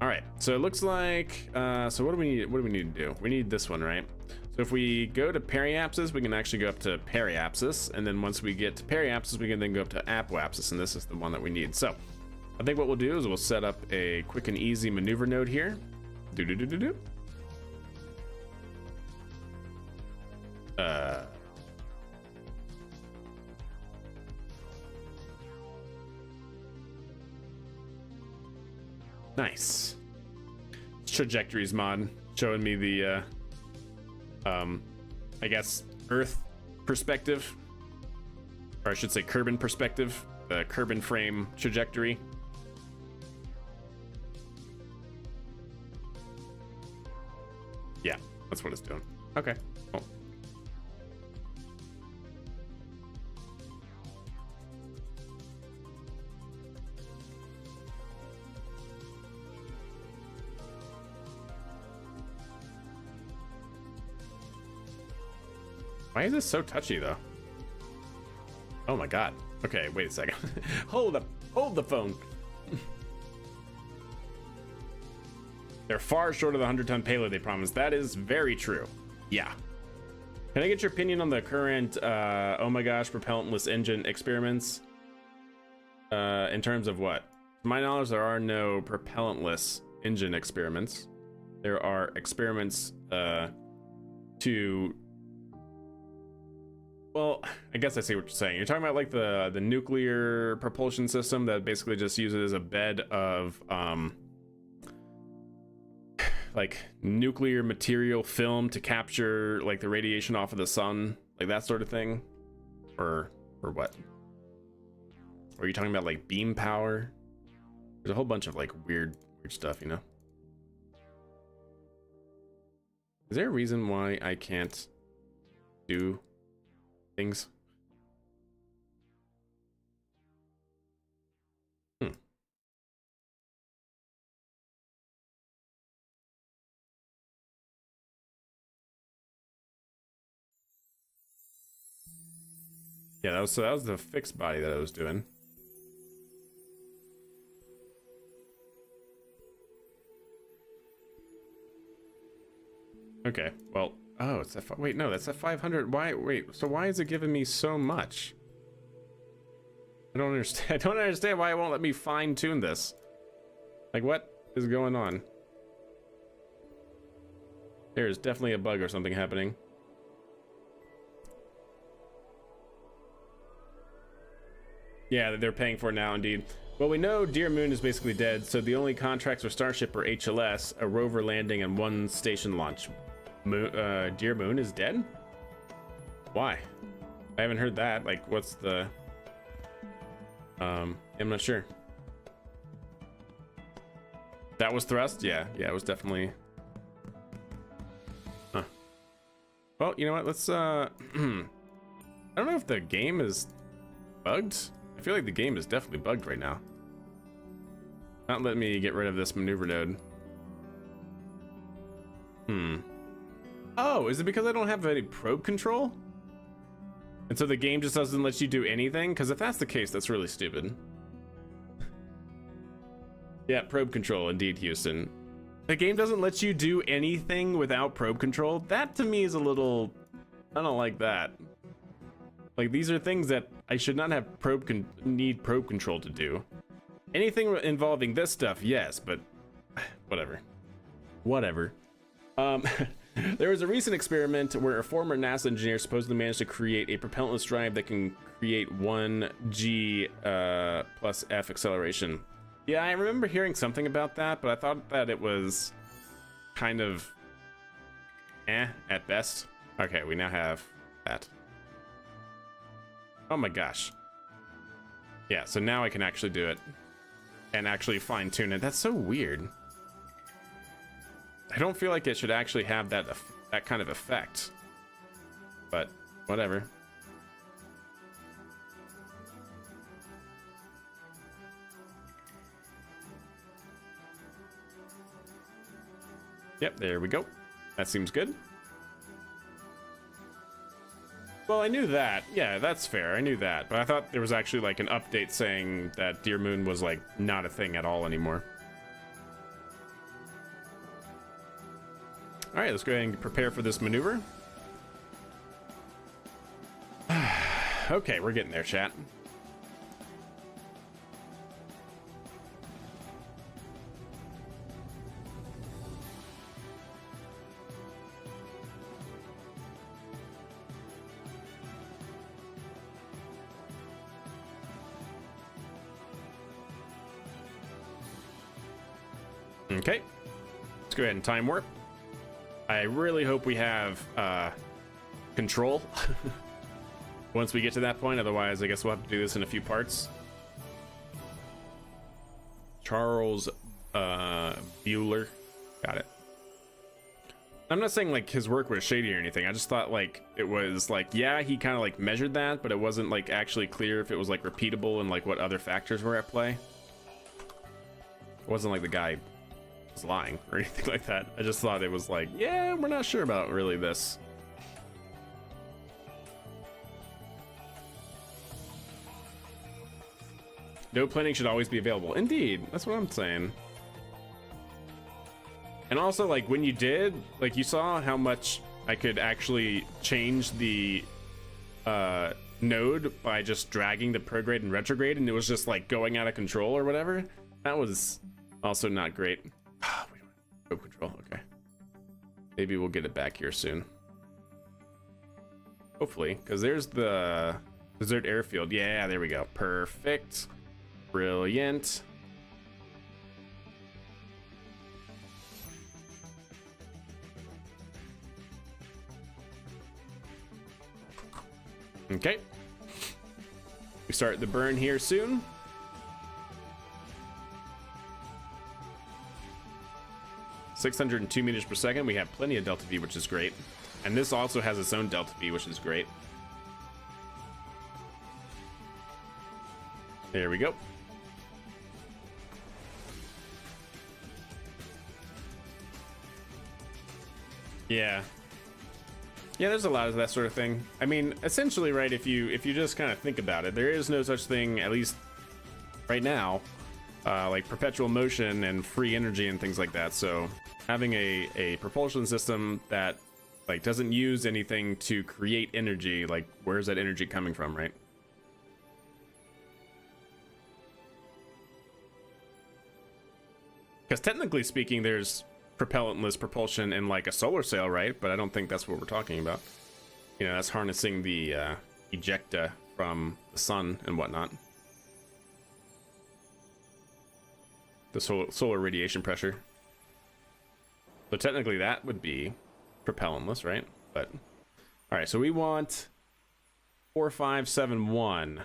All right, so it looks like so what do we need? What do we need to do? We need this one, right? So if we go to periapsis, we can actually go up to periapsis, and then once we get to periapsis, we can then go up to apoapsis, and this is the one that we need. So I think what we'll do is we'll set up a quick and easy maneuver node here. Do. Nice. Trajectories mod showing me the I guess Earth perspective, or I should say Kerbin perspective, the Kerbin frame trajectory. Yeah, that's what it's doing. Okay, cool. Why is this so touchy though? Oh my god. Okay, wait a second. Hold the phone. They're far short of the 100-ton payload they promised. That is very true. Yeah. Can I get your opinion on the current oh my gosh propellantless engine experiments? In terms of what? To my knowledge, there are no propellantless engine experiments. There are experiments to, well, I guess I see what you're saying. You're talking about like the nuclear propulsion system that basically just uses a bed of like nuclear material film to capture like the radiation off of the sun, like that sort of thing, or what? Or are you talking about like beam power? There's a whole bunch of like weird stuff, you know? Is there a reason why I can't do things? Yeah, that was the fixed body that I was doing. Okay, well, oh, it's that. Wait, no, that's a 500. Why? Wait, so why is it giving me so much? I don't understand. I don't understand why it won't let me fine tune this. Like, what is going on? There is definitely a bug or something happening. Yeah, they're paying for it now, indeed. Well, we know Dear Moon is basically dead, so the only contracts for Starship are HLS, a rover landing, and one station launch. Dear Moon is dead? Why? I haven't heard that. Like, what's the... I'm not sure. That was thrust? Yeah, it was definitely... Huh. Well, you know what, let's, I don't know if the game is bugged. I feel like the game is definitely bugged right now. Not letting me get rid of this maneuver node. Oh, is it because I don't have any probe control? And so the game just doesn't let you do anything? Because if that's the case, that's really stupid. Yeah, probe control, indeed, Houston. The game doesn't let you do anything without probe control? That to me is a little... I don't like that. Like, these are things that I should not have need probe control to do. Anything involving this stuff, yes, but whatever. Whatever. There was a recent experiment where a former NASA engineer supposedly managed to create a propellantless drive that can create 1g plus F acceleration. Yeah, I remember hearing something about that, but I thought that it was kind of at best. Okay, we now have that. Oh my gosh. Yeah, so now I can actually do it and actually fine tune it. That's so weird. I don't feel like it should actually have that kind of effect, but whatever. Yep, there we go. That seems good. Well, I knew that. Yeah, that's fair. I knew that. But I thought there was actually like an update saying that Deer Moon was like not a thing at all anymore. All right, let's go ahead and prepare for this maneuver. Okay, we're getting there, chat. Okay, let's go ahead and time warp. I really hope we have control once we get to that point. Otherwise, I guess we'll have to do this in a few parts. Charles Bueller, got it. I'm not saying like his work was shady or anything. I just thought like it was like, yeah, he kind of like measured that, but it wasn't like actually clear if it was like repeatable and like what other factors were at play. It wasn't like the guy was lying or anything like that. I just thought it was like, yeah, we're not sure about really this. No planning should always be available. Indeed, that's what I'm saying. And also, like, when you did, like, you saw how much I could actually change the node by just dragging the prograde and retrograde, and it was just like going out of control or whatever. That was also not great. We don't have control. Okay, maybe we'll get it back here soon, hopefully, because there's the desert airfield. Yeah, there we go. Perfect. Brilliant. Okay, we start the burn here soon. .602 meters per second. We have plenty of delta V, which is great, and this also has its own delta V, which is great. There we go. Yeah, there's a lot of that sort of thing. I mean, essentially, right, if you just kind of think about it, there is no such thing, at least right now, like perpetual motion and free energy and things like that. So having a propulsion system that like doesn't use anything to create energy, like where's that energy coming from, right? Because technically speaking, there's propellantless propulsion in like a solar sail, right? But I don't think that's what we're talking about. You know, that's harnessing the ejecta from the sun and whatnot. The solar radiation pressure. So technically that would be propellantless, right? But all right, so we want 4571.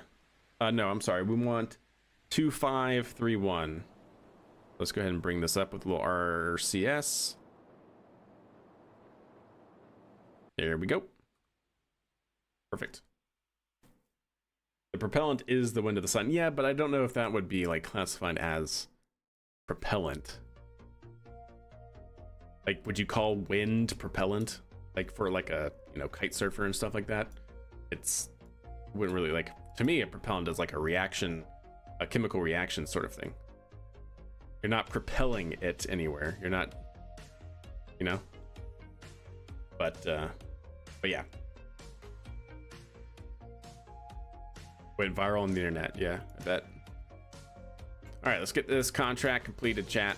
No, I'm sorry, we want 2531. Let's go ahead and bring this up with a little RCS. There we go. Perfect. The propellant is the wind of the sun. Yeah, but I don't know if that would be like classified as propellant. Like, would you call wind propellant? Like for like a, you know, kite surfer and stuff like that? It's wouldn't really like, to me, a propellant is like a reaction, a chemical reaction sort of thing. You're not propelling it anywhere. You're not, you know. But yeah. Went viral on the internet. Yeah, I bet. All right, let's get this contract completed, chat.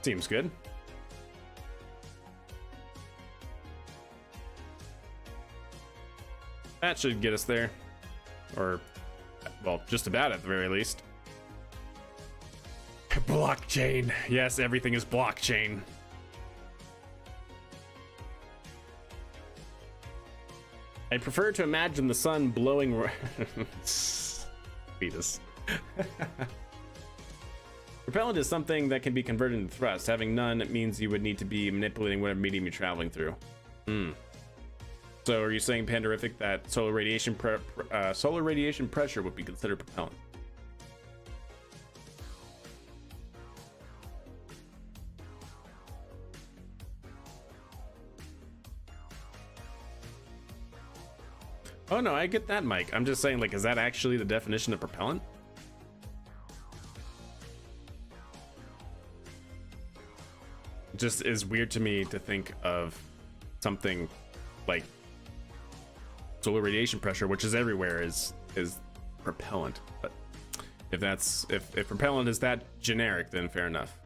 Seems good. That should get us there. Or, well, just about at the very least. Blockchain. Yes, everything is blockchain. I prefer to imagine the sun blowing. Fetus. Propellant is something that can be converted into thrust. Having none means you would need to be manipulating whatever medium you're traveling through. So are you saying, Panderific, that solar radiation pressure would be considered propellant? Oh no, I get that, Mike. I'm just saying, like, is that actually the definition of propellant? Just is weird to me to think of something like solar radiation pressure, which is everywhere, is propellant. But if propellant is that generic, then fair enough.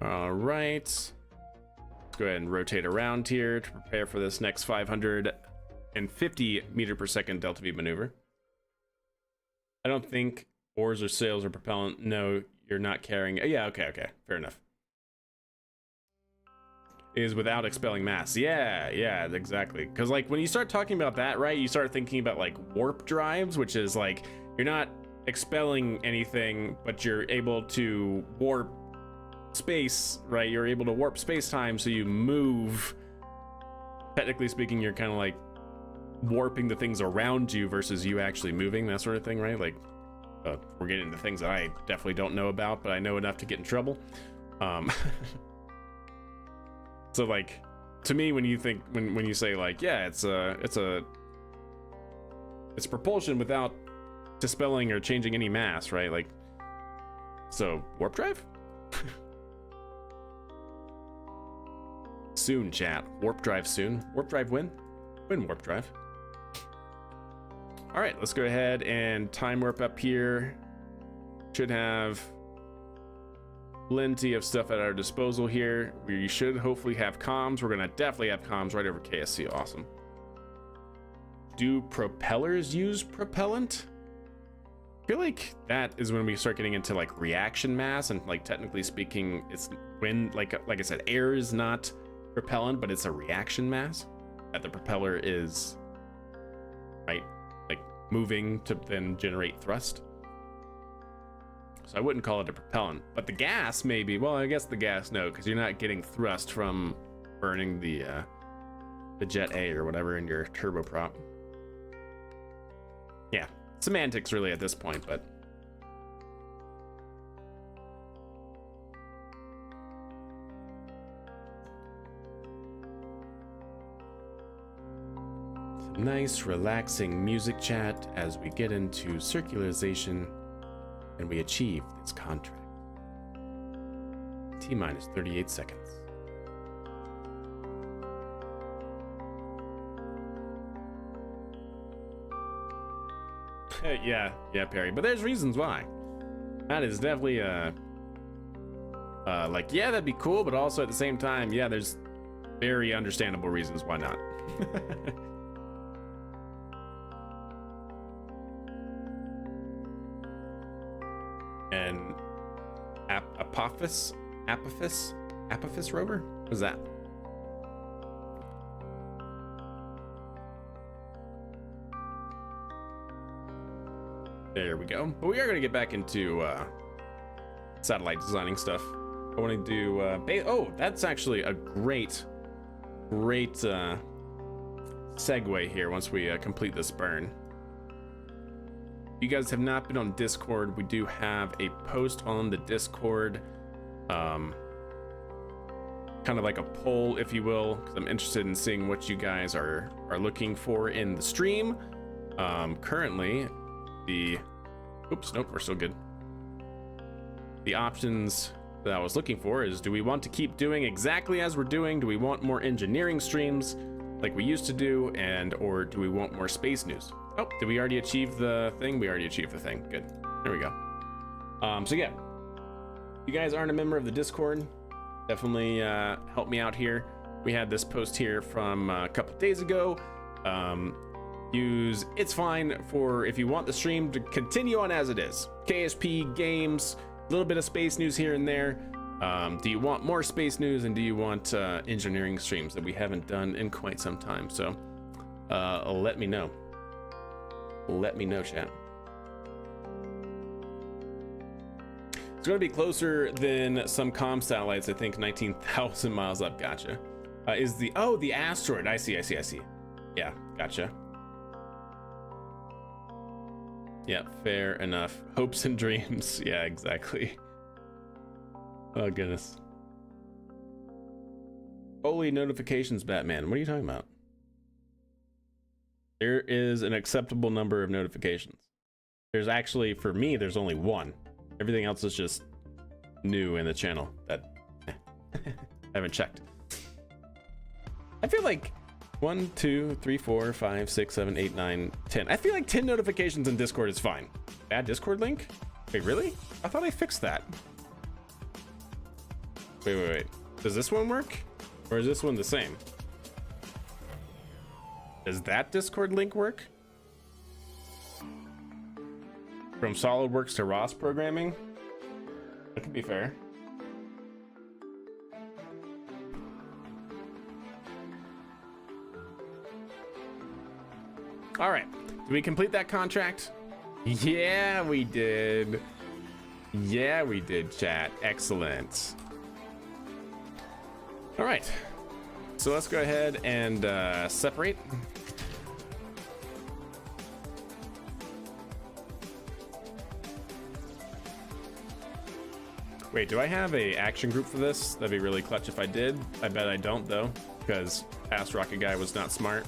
All right, let's go ahead and rotate around here to prepare for this next 550 meter per second delta V maneuver. I don't think ores or sails or propellant. No, you're not carrying. Yeah, okay, fair enough. Is without expelling mass. Yeah, exactly. Because like when you start talking about that, right, you start thinking about like warp drives, which is like you're not expelling anything, but you're able to warp space, right? You're able to warp space-time, so you move. Technically speaking, you're kind of like warping the things around you versus you actually moving, that sort of thing, right? Like we're getting into things that I definitely don't know about, but I know enough to get in trouble. So like, to me, when you think, when you say like, yeah, it's propulsion without dispelling or changing any mass, right? Like, so warp drive? Soon, chat. Warp drive soon. Warp drive when? When warp drive? All right, let's go ahead and time warp up here. Should have plenty of stuff at our disposal here. We should hopefully have comms. We're gonna definitely have comms right over KSC. Awesome. Do propellers use propellant? I feel like that is when we start getting into like reaction mass, and like technically speaking, it's when like I said, air is not propellant, but it's a reaction mass that the propeller is, right, like moving to then generate thrust. So I wouldn't call it a propellant, but the gas maybe. Well, I guess the gas, no, because you're not getting thrust from burning the jet A or whatever in your turboprop. Yeah, semantics really at this point, but some nice relaxing music chat as we get into circularization and we achieve this contract. T-minus 38 seconds. Yeah, Perry, but there's reasons why. That is definitely like, yeah, that'd be cool, but also at the same time, yeah, there's very understandable reasons why not. And Apophis rover? What is that? There we go. But we are going to get back into satellite designing stuff. I want to do oh, that's actually a great segue here once we complete this burn. If you guys have not been on Discord, we do have a post on the Discord, kind of like a poll, if you will, because I'm interested in seeing what you guys are looking for in the stream. Currently oops, nope, we're still good. The options that I was looking for is, do we want to keep doing exactly as we're doing? Do we want more engineering streams like we used to do, or do we want more space news? Oh, did we already achieve the thing? We already achieved the thing. Good. There we go. So yeah, if you guys aren't a member of the Discord, definitely help me out here. We had this post here from a couple days ago. Use it's fine for if you want the stream to continue on as it is. KSP games, a little bit of space news here and there. Do you want more space news, and do you want engineering streams that we haven't done in quite some time? So let me know. Let me know, chat. It's going to be closer than some comm satellites. I think 19,000 miles up. Gotcha. Is the the asteroid? I see. Yeah, gotcha. Yeah, fair enough. Hopes and dreams. Yeah, exactly. Oh goodness. Holy notifications, Batman. What are you talking about? There is an acceptable number of notifications. There's actually, for me, there's only one. Everything else is just new in the channel that I haven't checked. I feel like 1, 2, 3, 4, 5, 6, 7, 8, 9, 10. I feel like 10 notifications in Discord is fine. Bad Discord link? Wait, really? I thought I fixed that. Wait. Does this one work? Or is this one the same? Does that Discord link work? From SolidWorks to ROS programming? That could be fair. All right, did we complete that contract? Yeah, we did. Yeah, we did, chat. Excellent. All right, so let's go ahead and separate. Wait, do I have a action group for this? That'd be really clutch if I did. I bet I don't though, because past rocket guy was not smart.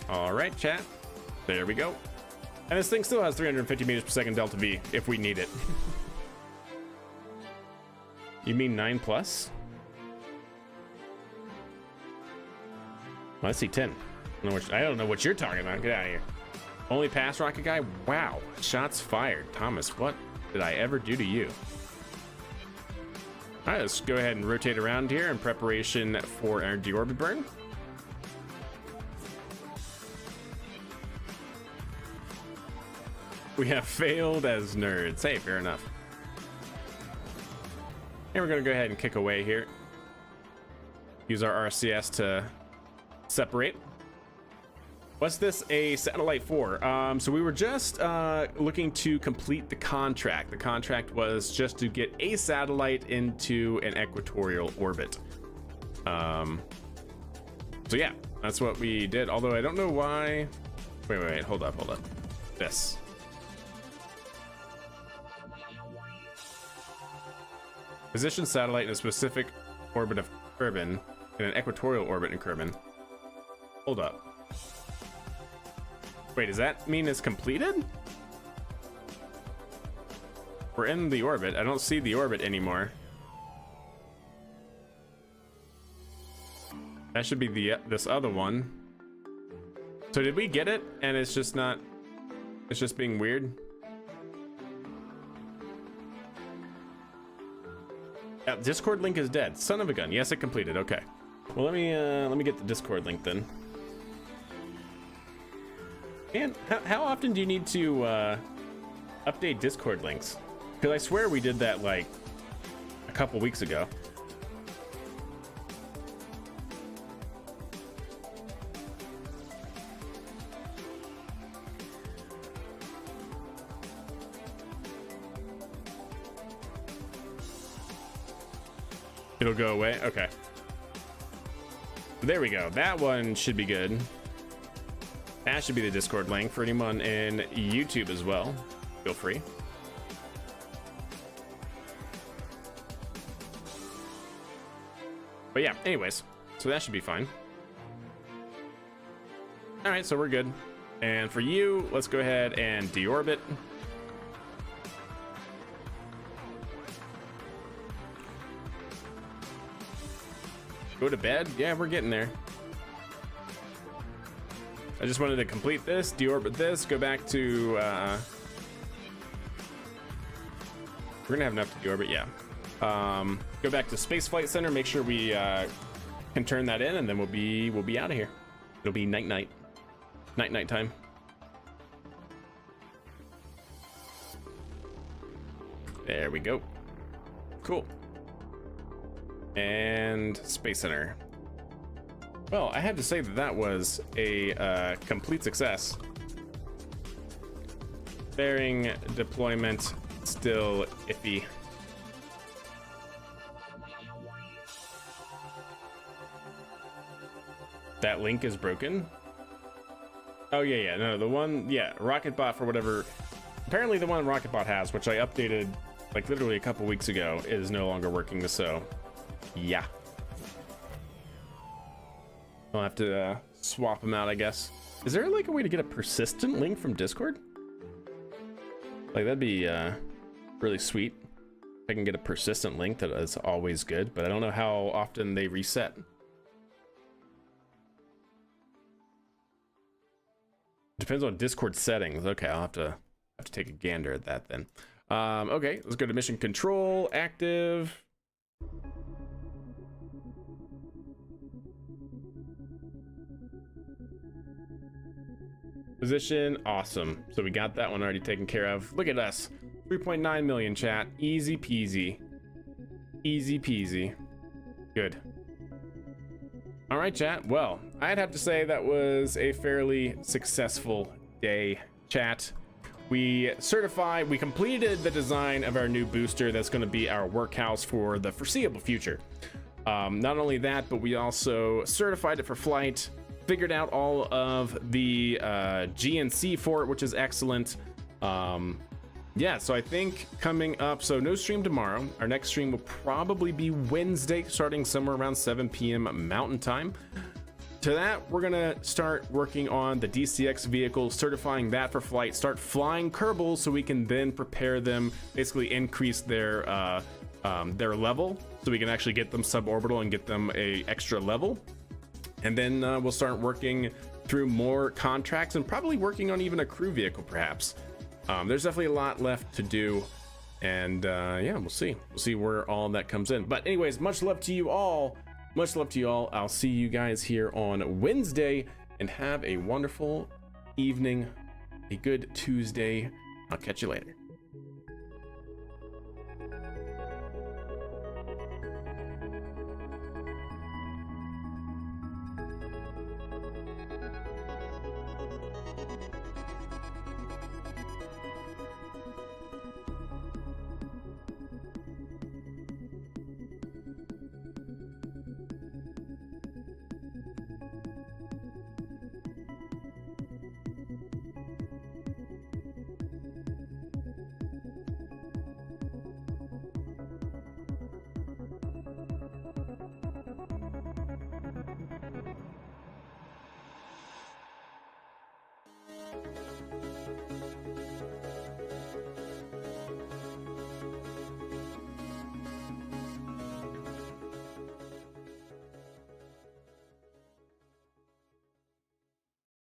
All right, chat. There we go. And this thing still has 350 meters per second delta V if we need it. You mean 9 plus? Well, I see 10. I don't know what you're talking about. Get out of here. Only pass rocket guy? Wow. Shots fired. Thomas, what did I ever do to you? All right, let's go ahead and rotate around here in preparation for our deorbit burn. We have failed as nerds. Hey, fair enough. And we're going to go ahead and kick away here. Use our RCS to separate. What's this a satellite for? So we were just looking to complete the contract. The contract was just to get a satellite into an equatorial orbit. So yeah, that's what we did. Although I don't know why. Wait, hold up. This. Position satellite in a specific orbit of Kerbin, in an equatorial orbit in Kerbin. Hold up. Wait, does that mean it's completed? We're in the orbit. I don't see the orbit anymore. That should be this other one. So did we get it? And it's just not. It's just being weird. Yeah, Discord link is dead. Son of a gun. Yes, it completed. Okay. Well, let me get the Discord link then. And how often do you need to update Discord links? Because I swear we did that like a couple weeks ago. It'll go away. Okay. There we go. That one should be good. That should be the Discord link for anyone in YouTube as well. Feel free. But yeah, anyways, so that should be fine. All right, so we're good. And for you, let's go ahead and deorbit. Go to bed? Yeah, we're getting there. I just wanted to complete this, deorbit this, go back to, we're gonna have enough to deorbit, yeah. Go back to Space Flight Center, make sure we can turn that in, and then we'll be out of here. It'll be night time. There we go. Cool. And Space Center. Well, I had to say that that was a complete success. Bearing deployment still iffy. That link is broken. Oh yeah, no, the one, Rocketbot for whatever. Apparently the one Rocketbot has, which I updated like literally a couple weeks ago, is no longer working. So, yeah, I'll have to swap them out, I guess. Is there like a way to get a persistent link from Discord? Like that'd be really sweet. If I can get a persistent link, that is always good. But I don't know how often they reset. Depends on Discord settings. Okay, I'll have to take a gander at that then. Okay, let's go to mission control, active. Position, awesome. So we got that one already taken care of. Look at us, 3.9 million chat, easy peasy. Easy peasy. Good. All right, chat. Well, I'd have to say that was a fairly successful day, chat. We completed the design of our new booster that's going to be our workhouse for the foreseeable future. Not only that, but we also certified it for flight, figured out all of the GNC for it, which is excellent. Yeah, so I think coming up, so no stream tomorrow. Our next stream will probably be Wednesday, starting somewhere around 7 p.m. Mountain Time. To that, we're gonna start working on the DCX vehicle, certifying that for flight, start flying Kerbals so we can then prepare them, basically increase their level, so we can actually get them suborbital and get them a extra level. And then we'll start working through more contracts and probably working on even a crew vehicle, perhaps. There's definitely a lot left to do, and yeah, we'll see where all that comes in. But anyways, much love to you all. I'll see you guys here on Wednesday, and have a wonderful evening, a good Tuesday. I'll catch you later.